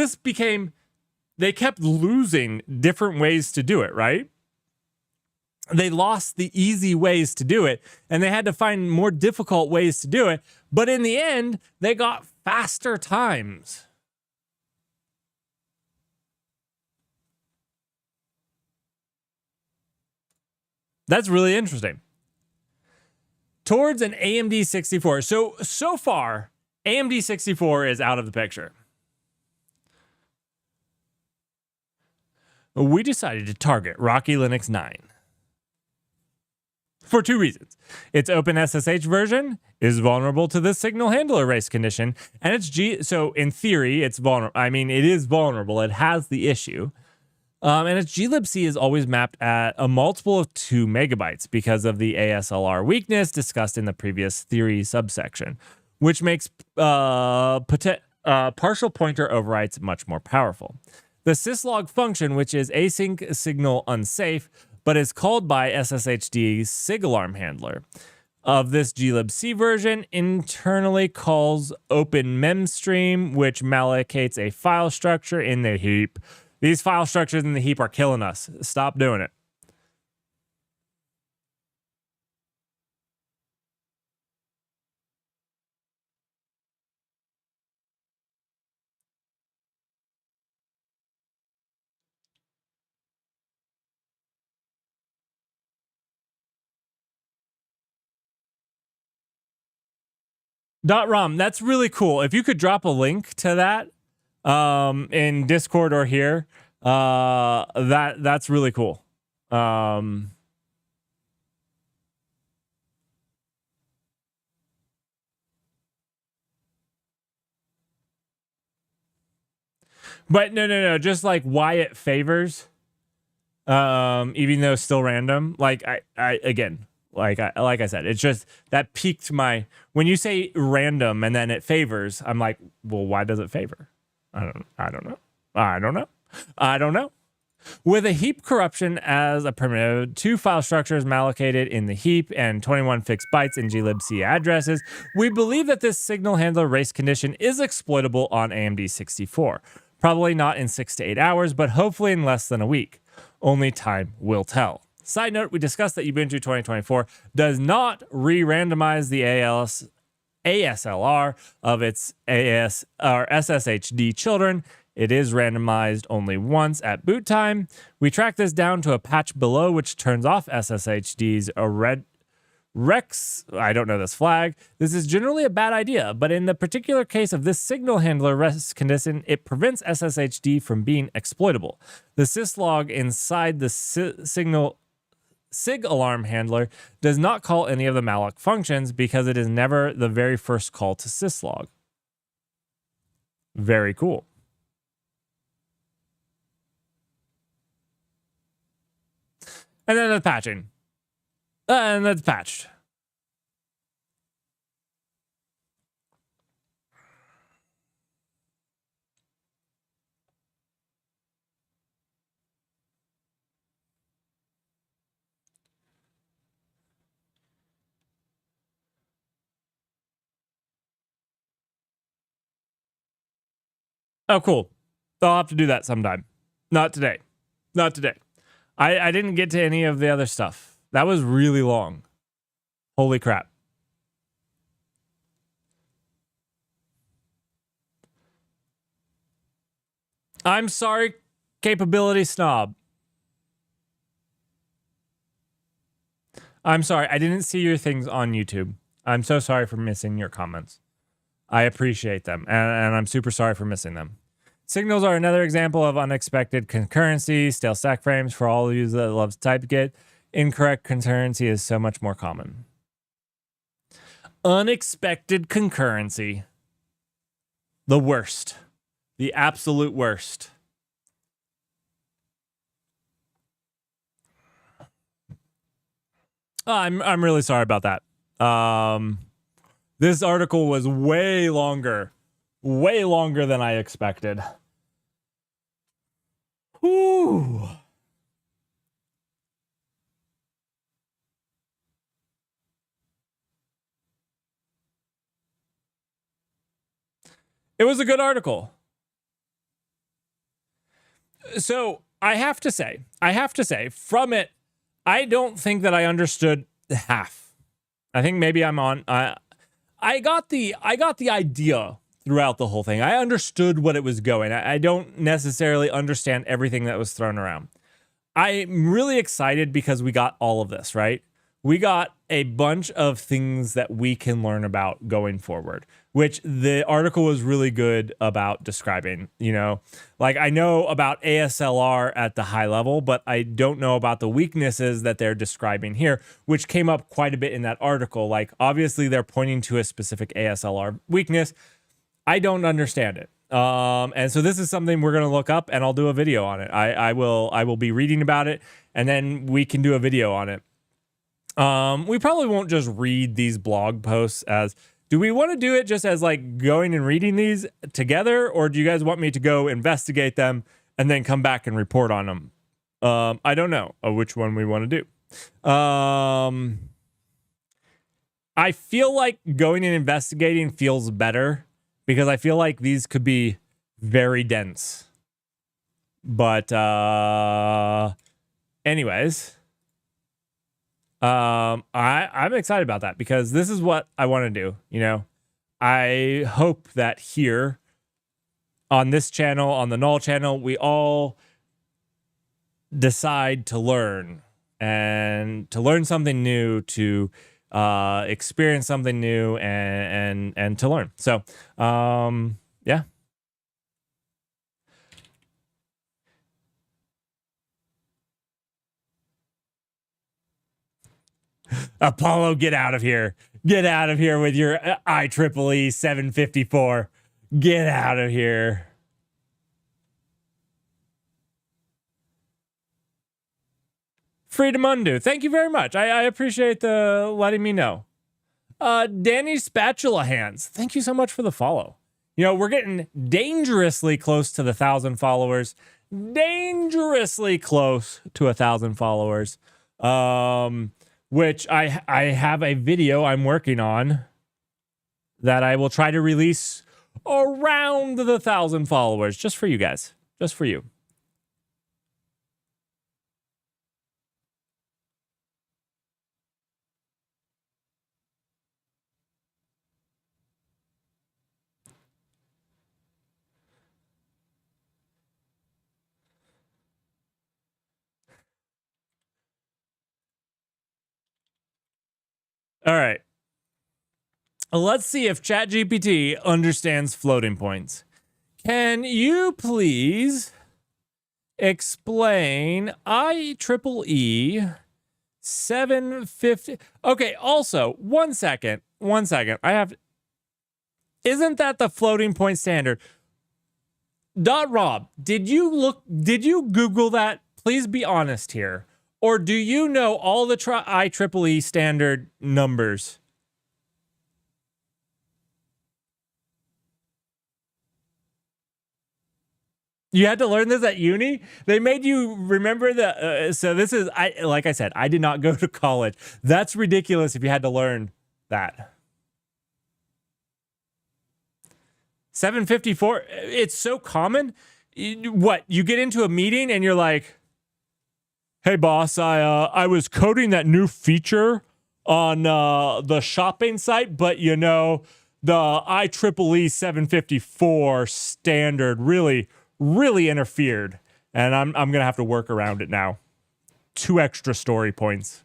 they kept losing different ways to do it, right? They lost the easy ways to do it, and they had to find more difficult ways to do it. But in the end, they got faster times. That's really interesting. towards an AMD 64. So far, AMD 64 is out of the picture. We decided to target Rocky Linux 9 for two reasons. Its OpenSSH version is vulnerable to the signal handler race condition, and so in theory, it's vulnerable. I mean, it is vulnerable. It has the issue. And its glibc is always mapped at a multiple of 2 megabytes because of the ASLR weakness discussed in the previous theory subsection, which makes partial pointer overwrites much more powerful. The syslog function, which is async signal unsafe, but is called by SSHD's SIG-alarm handler of this glibc version, internally calls open memstream, which mallocates a file structure in the heap. These file structures in the heap are killing us. Stop doing it. .rom, that's really cool. If you could drop a link to that in Discord or here, that's really cool. But no, just like why it favors, even though it's still random. Like I again, like I said, it's just that piqued my, when you say random and then it favors, I'm like, well, why does it favor? I don't know. With a heap corruption as a primitive, 2 file structures mallocated in the heap and 21 fixed bytes in glibc addresses, we believe that this signal handler race condition is exploitable on AMD 64. Probably not in 6 to 8 hours, but hopefully in less than a week. Only time will tell. Side note, we discussed that Ubuntu 2024 does not re-randomize the ASLR of its SSHD children. It is randomized only once at boot time. We track this down to a patch below, which turns off SSHD's Rex, I don't know this flag. This is generally a bad idea, but in the particular case of this signal handler race condition, it prevents SSHD from being exploitable. The syslog inside the SIG-alarm handler does not call any of the malloc functions because it is never the very first call to syslog. Very cool. And then the patching. And that's patched. Oh, cool. I'll have to do that sometime. Not today. Not today. I didn't get to any of the other stuff. That was really long. Holy crap. I'm sorry, capability snob. I'm sorry. I didn't see your things on YouTube. I'm so sorry for missing your comments. I appreciate them, and I'm super sorry for missing them. Signals are another example of unexpected concurrency, stale stack frames for all of you that loves TypeGit. Incorrect concurrency is so much more common. Unexpected concurrency. The worst. The absolute worst. Oh, I'm really sorry about that. This article was way longer than I expected. Whew. It was a good article. So I have to say, from it, I don't think that I understood half. I think maybe I'm on. I got the idea throughout the whole thing. I understood what it was going. I don't necessarily understand everything that was thrown around. I'm really excited because we got all of this, right? we got a bunch of things that we can learn about going forward, which the article was really good about describing. You know, like I know about ASLR at the high level, but I don't know about the weaknesses that they're describing here, which came up quite a bit in that article. Like obviously they're pointing to a specific ASLR weakness. I don't understand it. And so this is something we're going to look up and I'll do a video on it. I will be reading about it and then we can do a video on it. We probably won't just read these blog posts do we want to do it just as like going and reading these together? Or do you guys want me to go investigate them and then come back and report on them? I don't know which one we want to do. I feel like going and investigating feels better because I feel like these could be very dense. But anyways, I'm excited about that because this is what I want to do. You know, I hope that here on this channel, on the Null channel, we all decide to learn and to learn something new, to experience something new and to learn. So, yeah. Apollo, get out of here. Get out of here with your IEEE 754. Get out of here. Freedom Undo, thank you very much. I appreciate the letting me know. Danny Spatula Hands, thank you so much for the follow. You know, we're getting dangerously close to the 1,000 followers. Dangerously close to 1,000 followers. Which I have a video I'm working on that I will try to release around the 1,000 followers, just for you guys, just for you. All right. Let's see if ChatGPT understands floating points. Can you please explain IEEE 750? Okay, also, one second. Isn't that the floating point standard? Rob, did you Google that? Please be honest here. Or do you know all the IEEE standard numbers? You had to learn this at uni? They made you remember the... so this is... like I said, I did not go to college. That's ridiculous if you had to learn that. 754, it's so common. What, you get into a meeting and you're like, hey boss, I was coding that new feature on the shopping site, but you know, the IEEE 754 standard really interfered, and I'm gonna have to work around it now. 2 extra story points.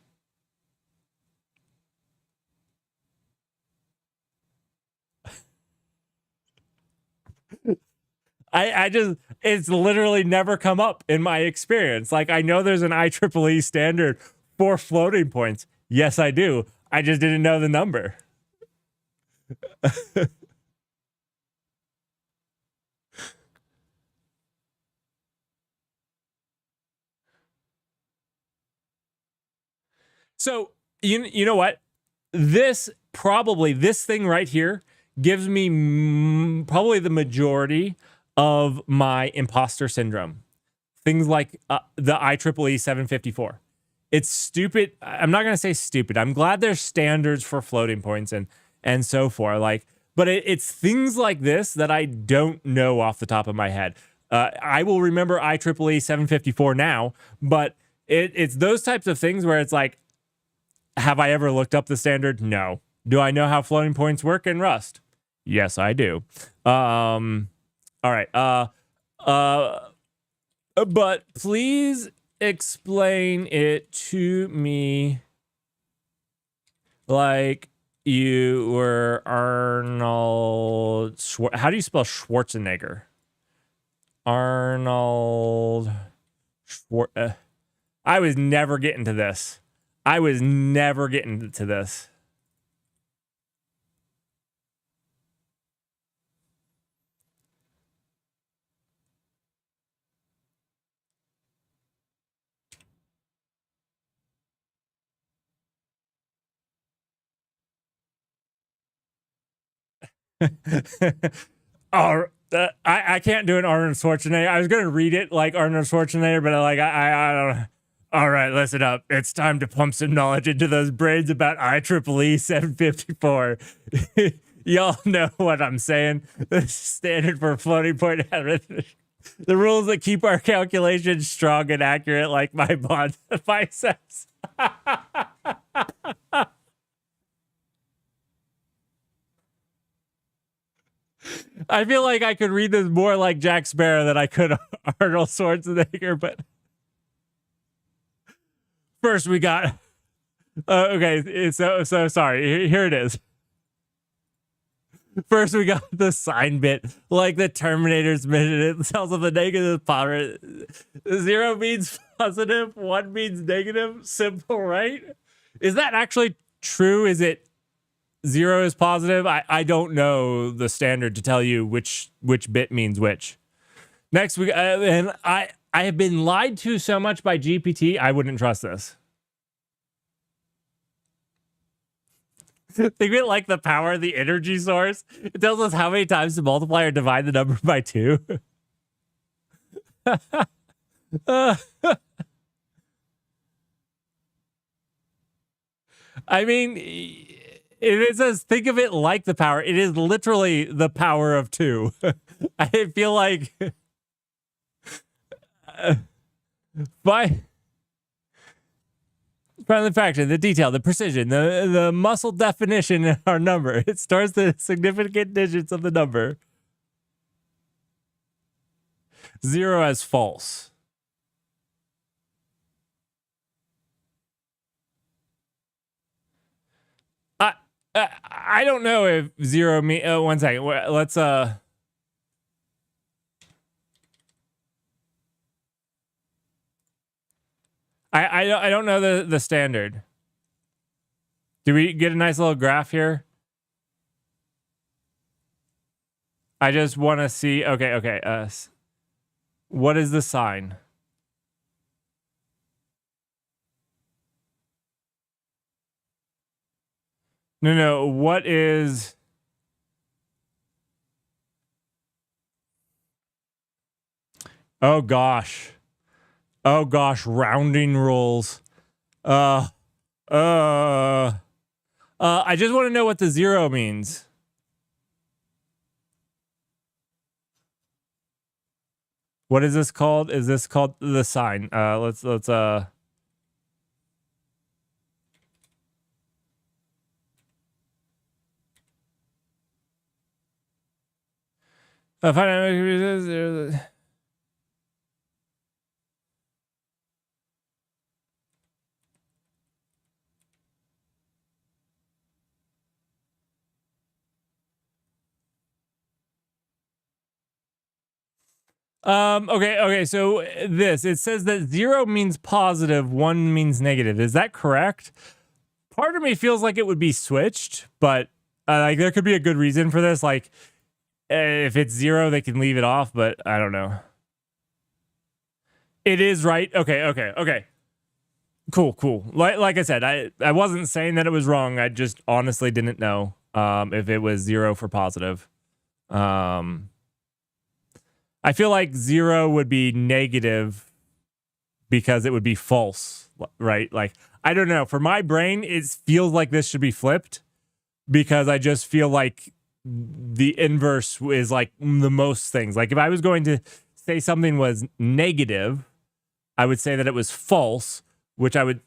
I just, it's literally never come up in my experience. Like, I know there's an IEEE standard for floating points. Yes, I do. I just didn't know the number. So, you know what? This thing right here gives me probably the majority of my imposter syndrome. Things like the IEEE 754. It's stupid. I'm not going to say stupid. I'm glad there's standards for floating points and so forth. Like, but it's things like this that I don't know off the top of my head. I will remember IEEE 754 now, but it's those types of things where it's like, have I ever looked up the standard? No. Do I know how floating points work in Rust? Yes, I do. All right. But please explain it to me Like you were Arnold. How do you spell Schwarzenegger? Arnold. I was never getting to this. I was never getting to this. Oh, I can't do an Arnold Schwarzenegger. I was gonna read it like Arnold Schwarzenegger, but I don't. All right, listen up. It's time to pump some knowledge into those brains about IEEE 754. Y'all know what I'm saying. The standard for floating point arithmetic. The rules that keep our calculations strong and accurate, like my biceps. I feel like I could read this more like Jack Sparrow than I could Arnold Schwarzenegger, but first we got okay, so sorry. Here it is. First we got the sign bit, like the Terminator's minute. It tells of the negative power. 0 means positive, 1 means negative. Simple, right? Is that actually true? Is it 0 is positive? I don't know the standard to tell you which bit means which. Next we and I have been lied to so much by GPT. I wouldn't trust this. Think of it like the power of the energy source. It tells us how many times to multiply or divide the number by 2. I mean, it says think of it like the power. It is literally the power of 2. I feel like by the fraction, the detail, the precision, the muscle definition in our number. It stores the significant digits of the number. 0 as false. I don't know if 0 means. 1 second. Let's I don't know the standard. Do we get a nice little graph here? I just want to see. Okay. What is the sign? No. What is? Oh gosh. Rounding rules. I just want to know what the 0 means. What is this called? Is this called the sign? Let's okay, so it says that 0 means positive, 1 means negative. Is that correct? Part of me feels like it would be switched, but like there could be a good reason for this. Like if it's 0, they can leave it off, but I don't know. It is right. Okay. Cool. Like I said, I wasn't saying that it was wrong. I just honestly didn't know if it was 0 for positive. I feel like 0 would be negative because it would be false, right? Like, I don't know. For my brain, it feels like this should be flipped because I just feel like the inverse is like the most things. Like, if I was going to say something was negative, I would say that it was false, which I would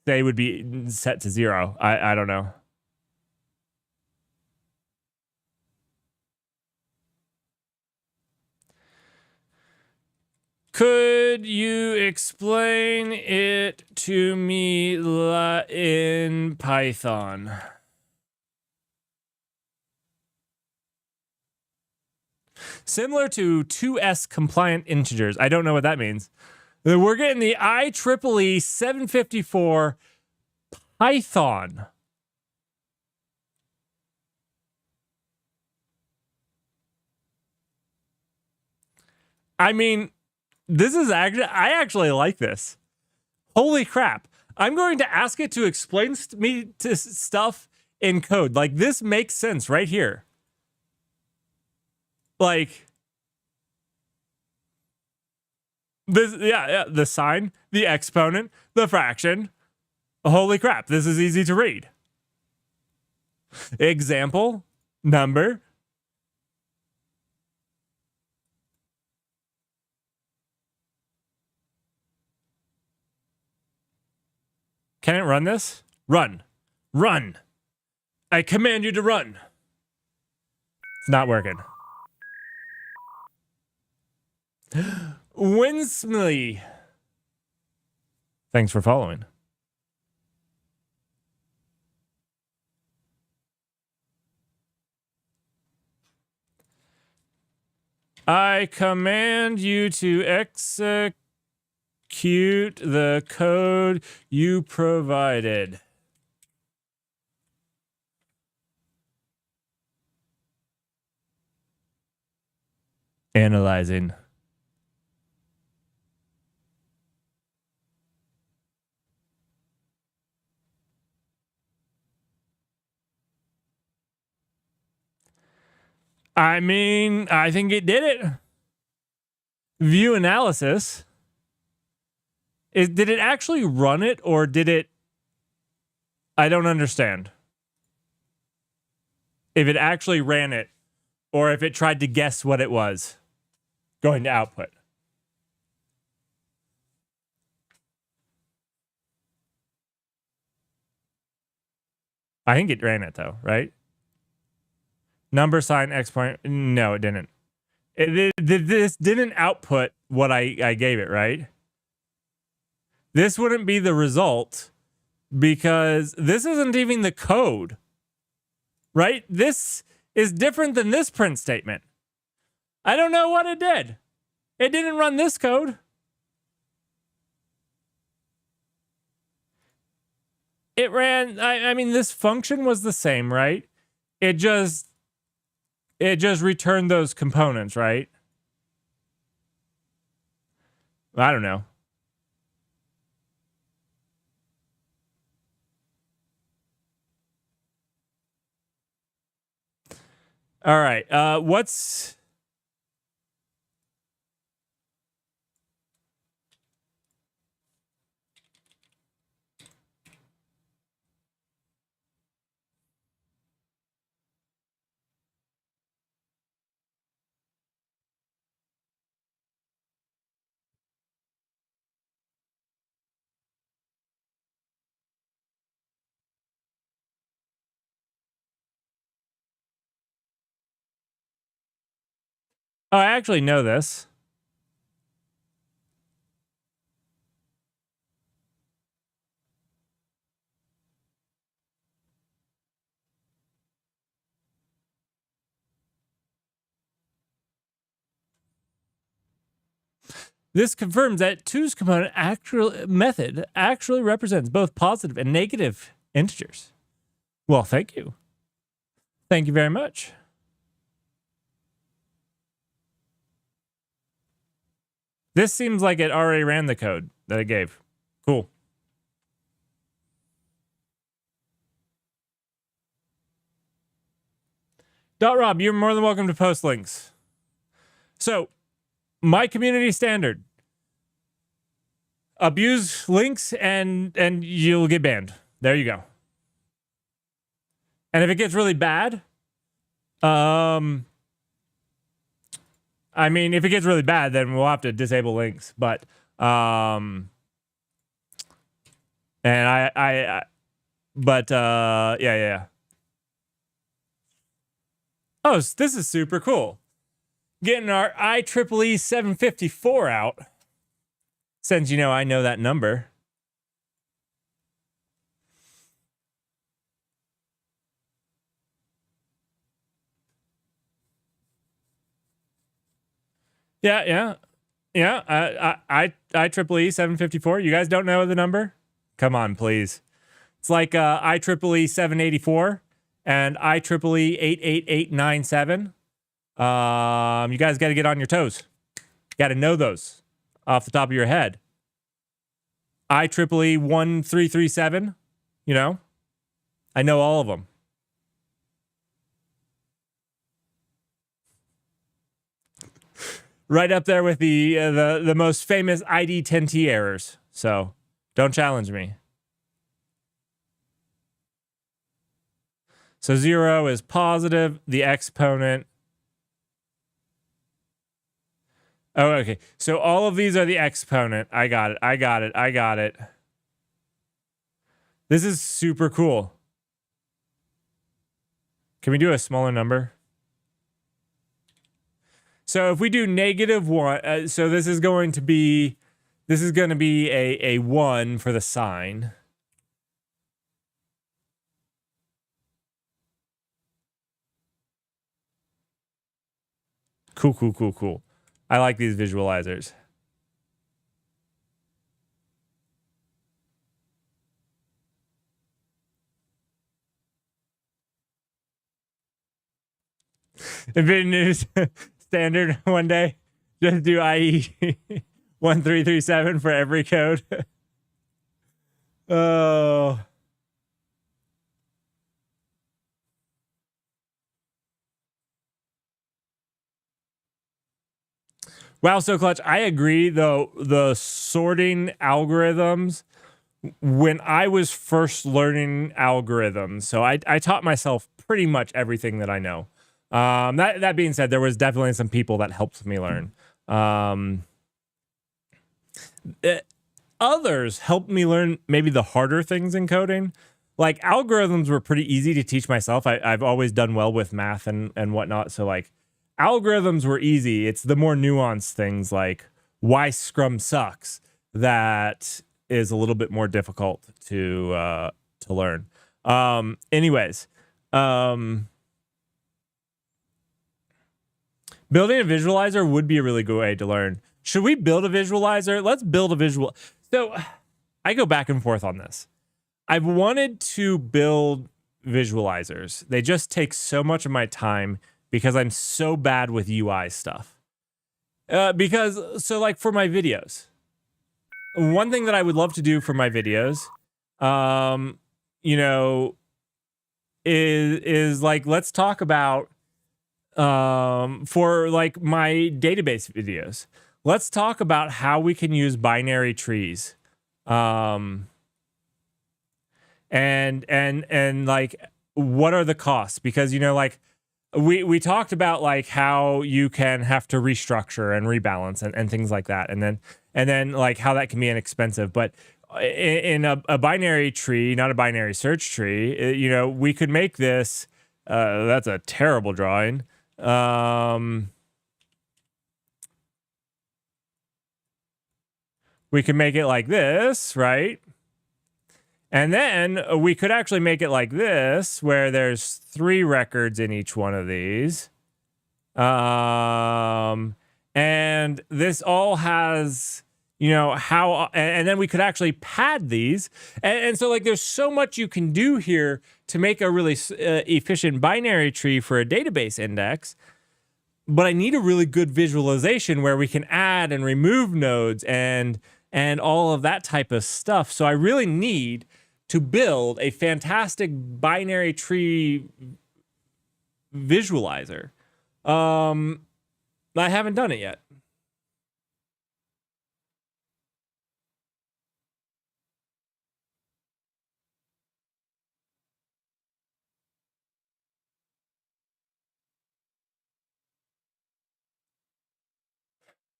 say would be set to 0. I don't know. Could you explain it to me in Python? Similar to 2S compliant integers. I don't know what that means. We're getting the IEEE 754 Python. I mean, this is I actually like this. Holy crap. I'm going to ask it to explain me to stuff in code. Like, this makes sense right here. Like, this, yeah, the sign, the exponent, the fraction. Holy crap, this is easy to read. Example, number. Can it run this? Run. Run. I command you to run. It's not working. Winsmley. Thanks for following. I command you to execute the code you provided. Analyzing. I mean, I think it did it. View analysis. Did it actually run it, or did it? I don't understand. If it actually ran it, or if it tried to guess what it was going to output. I think it ran it though, right? Number sign exponent. No, it didn't. This didn't output what I gave it, right? This wouldn't be the result because this isn't even the code, right? This is different than this print statement. I don't know what it did. It didn't run this code. It ran, I mean, this function was the same, right? It just returned those components, right? I don't know. All right. What's... Oh, I actually know this. This confirms that 2's component method actually represents both positive and negative integers. Well, thank you. Thank you very much. This seems like it already ran the code that it gave. Cool. Rob, you're more than welcome to post links. So, my community standard. Abuse links and you'll get banned. There you go. And if it gets really bad, I mean, if it gets really bad, then we'll have to disable links. But and yeah. Oh, this is super cool. Getting our IEEE 754 out. since you know I know that number. Yeah. IEEE 754. You guys don't know the number? Come on, please. It's like IEEE 784 and IEEE 88897. You guys got to get on your toes. Got to know those off the top of your head. IEEE 1337. You know, I know all of them. Right up there with the most famous ID10T errors. So don't challenge me. So 0 is positive. The exponent. Oh, okay. So all of these are the exponent. I got it. This is super cool. Can we do a smaller number? So if we do -1, so this is going to be a 1 for the sign. Cool. I like these visualizers. Nvidia News standard one day. Just do IE 1337 for every code. Oh. Wow, so clutch. I agree, though. The sorting algorithms, when I was first learning algorithms, so I taught myself pretty much everything that I know. That being said, there was definitely some people that helped me learn. Others helped me learn maybe the harder things in coding. Like algorithms were pretty easy to teach myself. I've always done well with math and whatnot. So like algorithms were easy. It's the more nuanced things like why Scrum sucks that is a little bit more difficult to learn. Anyways, building a visualizer would be a really good way to learn. Should we build a visualizer? Let's build a visual. So I go back and forth on this. I've wanted to build visualizers. They just take so much of my time because I'm so bad with UI stuff. So like for my videos, one thing that I would love to do for my videos, you know, is like, let's talk about, for like my database videos, let's talk about how we can use binary trees. And like, what are the costs? Because, you know, like we talked about like how you can have to restructure and rebalance and things like that. And then like how that can be inexpensive, but in a binary tree, not a binary search tree, you know, we could make this, that's a terrible drawing. We can make it like this, right? And then we could actually make it like this, where there's 3 records in each one of these. And this all has, you know, how, and then we could actually pad these. And so like, there's so much you can do here to make a really efficient binary tree for a database index. But I need a really good visualization where we can add and remove nodes and all of that type of stuff. So I really need to build a fantastic binary tree visualizer. I haven't done it yet.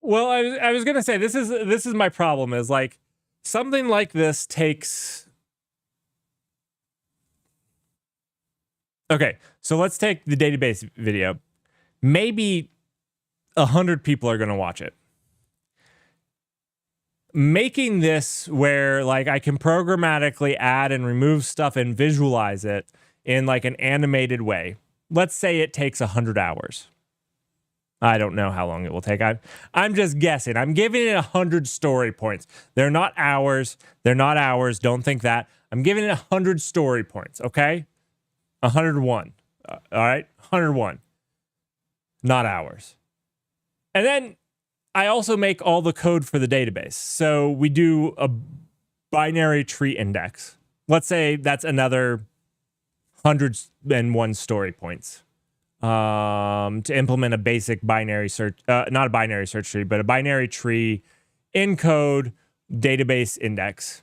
Well, I was gonna say this is my problem, is like something like this takes. Okay, so let's take the database video. Maybe 100 people are gonna watch it. making this where like I can programmatically add and remove stuff and visualize it in like an animated way. Let's say it takes 100 hours. I don't know how long it will take. I'm just guessing. I'm giving it 100 story points. They're not hours. They're not hours. Don't think that. I'm giving it 100 story points, okay? 101. All right? 101. Not hours. And then I also make all the code for the database. So we do a binary tree index. Let's say that's another 101 story points. To implement a basic binary search, not a binary search tree, but a binary tree encode database index.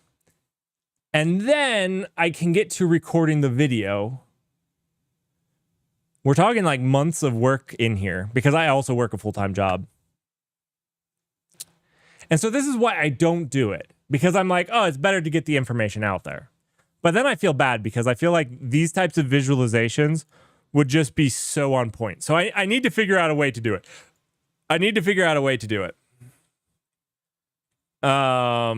And then I can get to recording the video. We're talking like months of work in here because I also work a full-time job. And so this is why I don't do it, because I'm like, oh, it's better to get the information out there. But then I feel bad because I feel like these types of visualizations would just be so on point. So I need to figure out a way to do it. I need to figure out a way to do it. All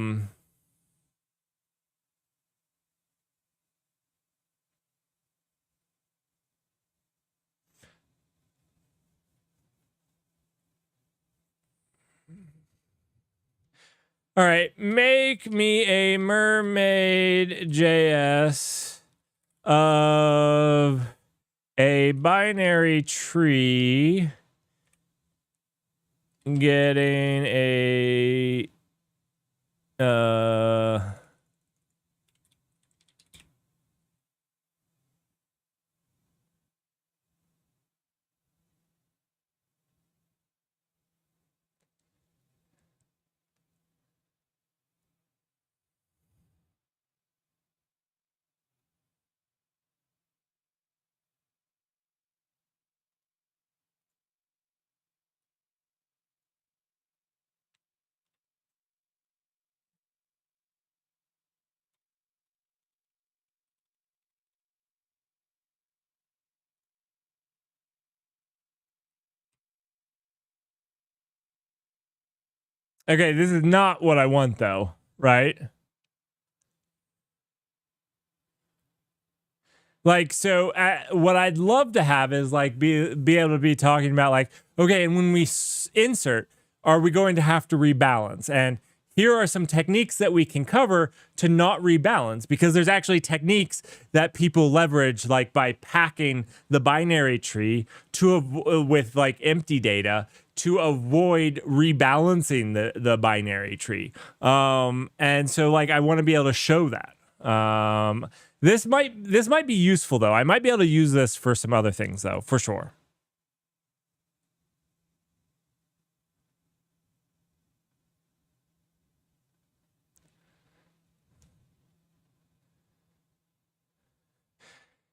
right, make me a mermaid JS of a binary tree getting a okay, this is not what I want though, right? Like, so what I'd love to have is like be able to be talking about like, okay, and when we insert, are we going to have to rebalance? And here are some techniques that we can cover to not rebalance, because there's actually techniques that people leverage, like by packing the binary tree to with like empty data to avoid rebalancing the binary tree. And so like I want to be able to show that. This might be useful though. I might be able to use this for some other things though, for sure.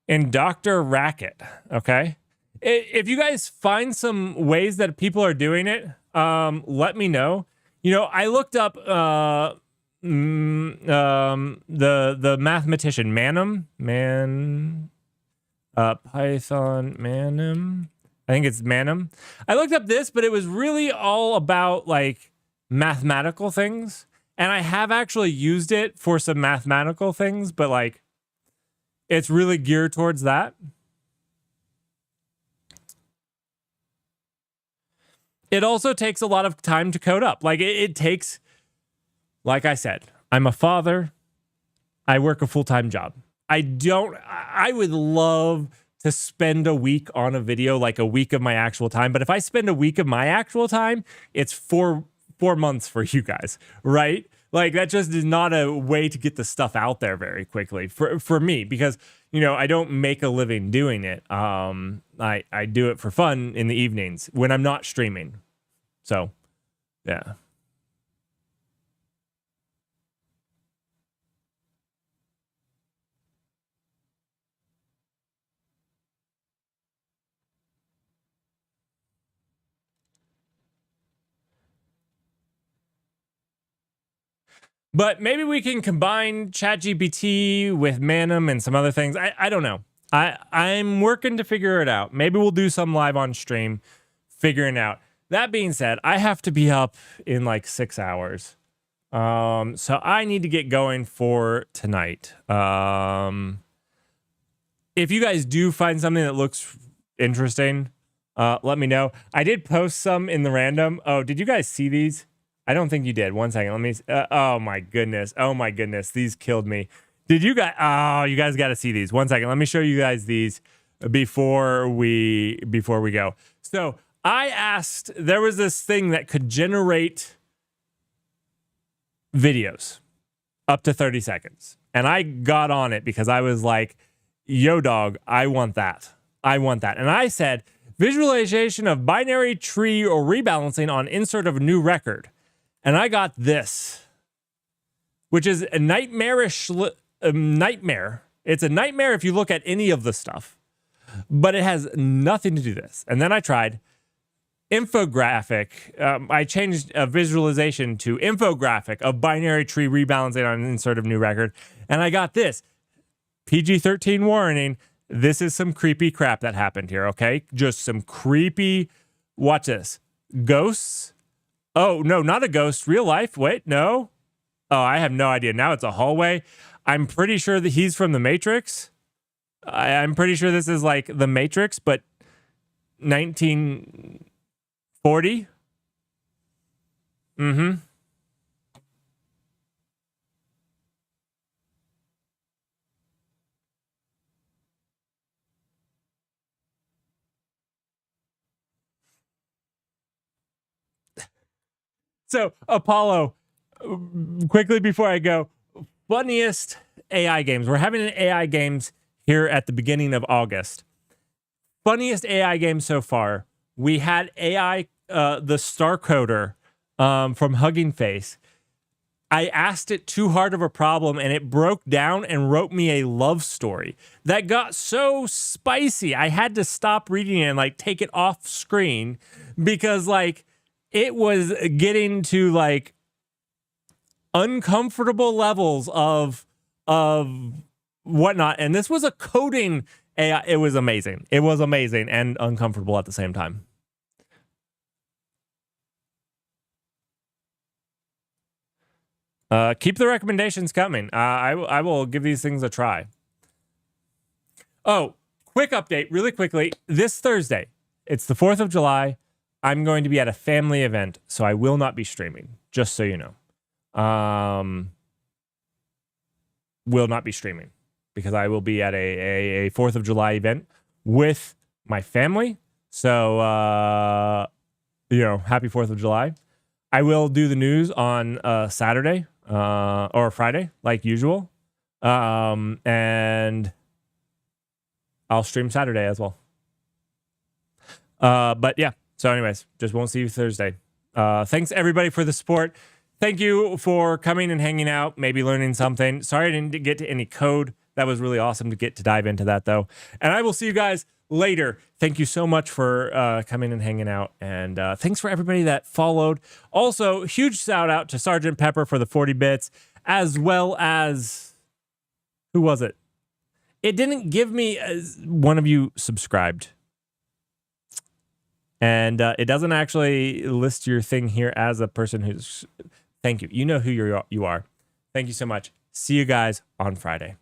And Dr. Racket, okay? If you guys find some ways that people are doing it, let me know. You know, I looked up the mathematician Python Manim. I think it's Manim. I looked up this, but it was really all about like mathematical things. And I have actually used it for some mathematical things, but like it's really geared towards that. It also takes a lot of time to code up. Like it takes, like I said, I'm a father. I work a full-time job. I would love to spend a week on a video, like a week of my actual time. But if I spend a week of my actual time, it's four months for you guys, right? Like that just is not a way to get the stuff out there very quickly for me, because, you know, I don't make a living doing it. I do it for fun in the evenings when I'm not streaming. So, yeah. But maybe we can combine ChatGPT with Manim and some other things. I don't know. I'm working to figure it out. Maybe we'll do some live on stream figuring out. That being said, I have to be up in like 6 hours. So I need to get going for tonight. If you guys do find something that looks interesting, let me know. I did post some in the random. Oh, did you guys see these? I don't think you did. One second. Let me. Oh my goodness. Oh my goodness. These killed me. Did you guys? Oh, you guys got to see these. One second. Let me show you guys these before we go. So I asked. There was this thing that could generate videos up to 30 seconds, and I got on it because I was like, "Yo, dog, I want that. I want that." And I said, "Visualization of binary tree or rebalancing on insert of a new record." And I got this, which is a nightmarish nightmare. It's a nightmare if you look at any of the stuff, but it has nothing to do with this. And then I tried infographic. I changed a visualization to infographic of binary tree rebalancing on insert of new record. And I got this PG-13 warning. This is some creepy crap that happened here. Okay. Just some creepy. Watch this. Ghosts. Oh, no, not a ghost. Real life. Wait, no. Oh, I have no idea. Now it's a hallway. I'm pretty sure that he's from The Matrix. I'm pretty sure this is like The Matrix, but 1940. Mm-hmm. So, Apollo, quickly before I go, funniest AI games. We're having an AI games here at the beginning of August. Funniest AI game so far. We had AI, the Star Coder from Hugging Face. I asked it too hard of a problem and it broke down and wrote me a love story that got so spicy. I had to stop reading it and like take it off screen because like it was getting to like uncomfortable levels of whatnot. And this was a coding AI. It was amazing. It was amazing and uncomfortable at the same time. Keep the recommendations coming. I will give these things a try. Oh, quick update really quickly. This Thursday, it's the 4th of July. I'm going to be at a family event, so I will not be streaming, just so you know. Will not be streaming because I will be at a 4th of July event with my family. So, happy 4th of July. I will do the news on Saturday or Friday, like usual. And I'll stream Saturday as well. But yeah. So anyways, just won't see you Thursday. Thanks everybody for the support. Thank you for coming and hanging out, maybe learning something. Sorry I didn't get to any code. That was really awesome to get to dive into that though. And I will see you guys later. Thank you so much for coming and hanging out. And thanks for everybody that followed. Also, huge shout out to Sergeant Pepper for the 40 bits, as well as, who was it? It didn't give me one of you subscribed. And it doesn't actually list your thing here as a person who's... Thank you. You know who you are. Thank you so much. See you guys on Friday.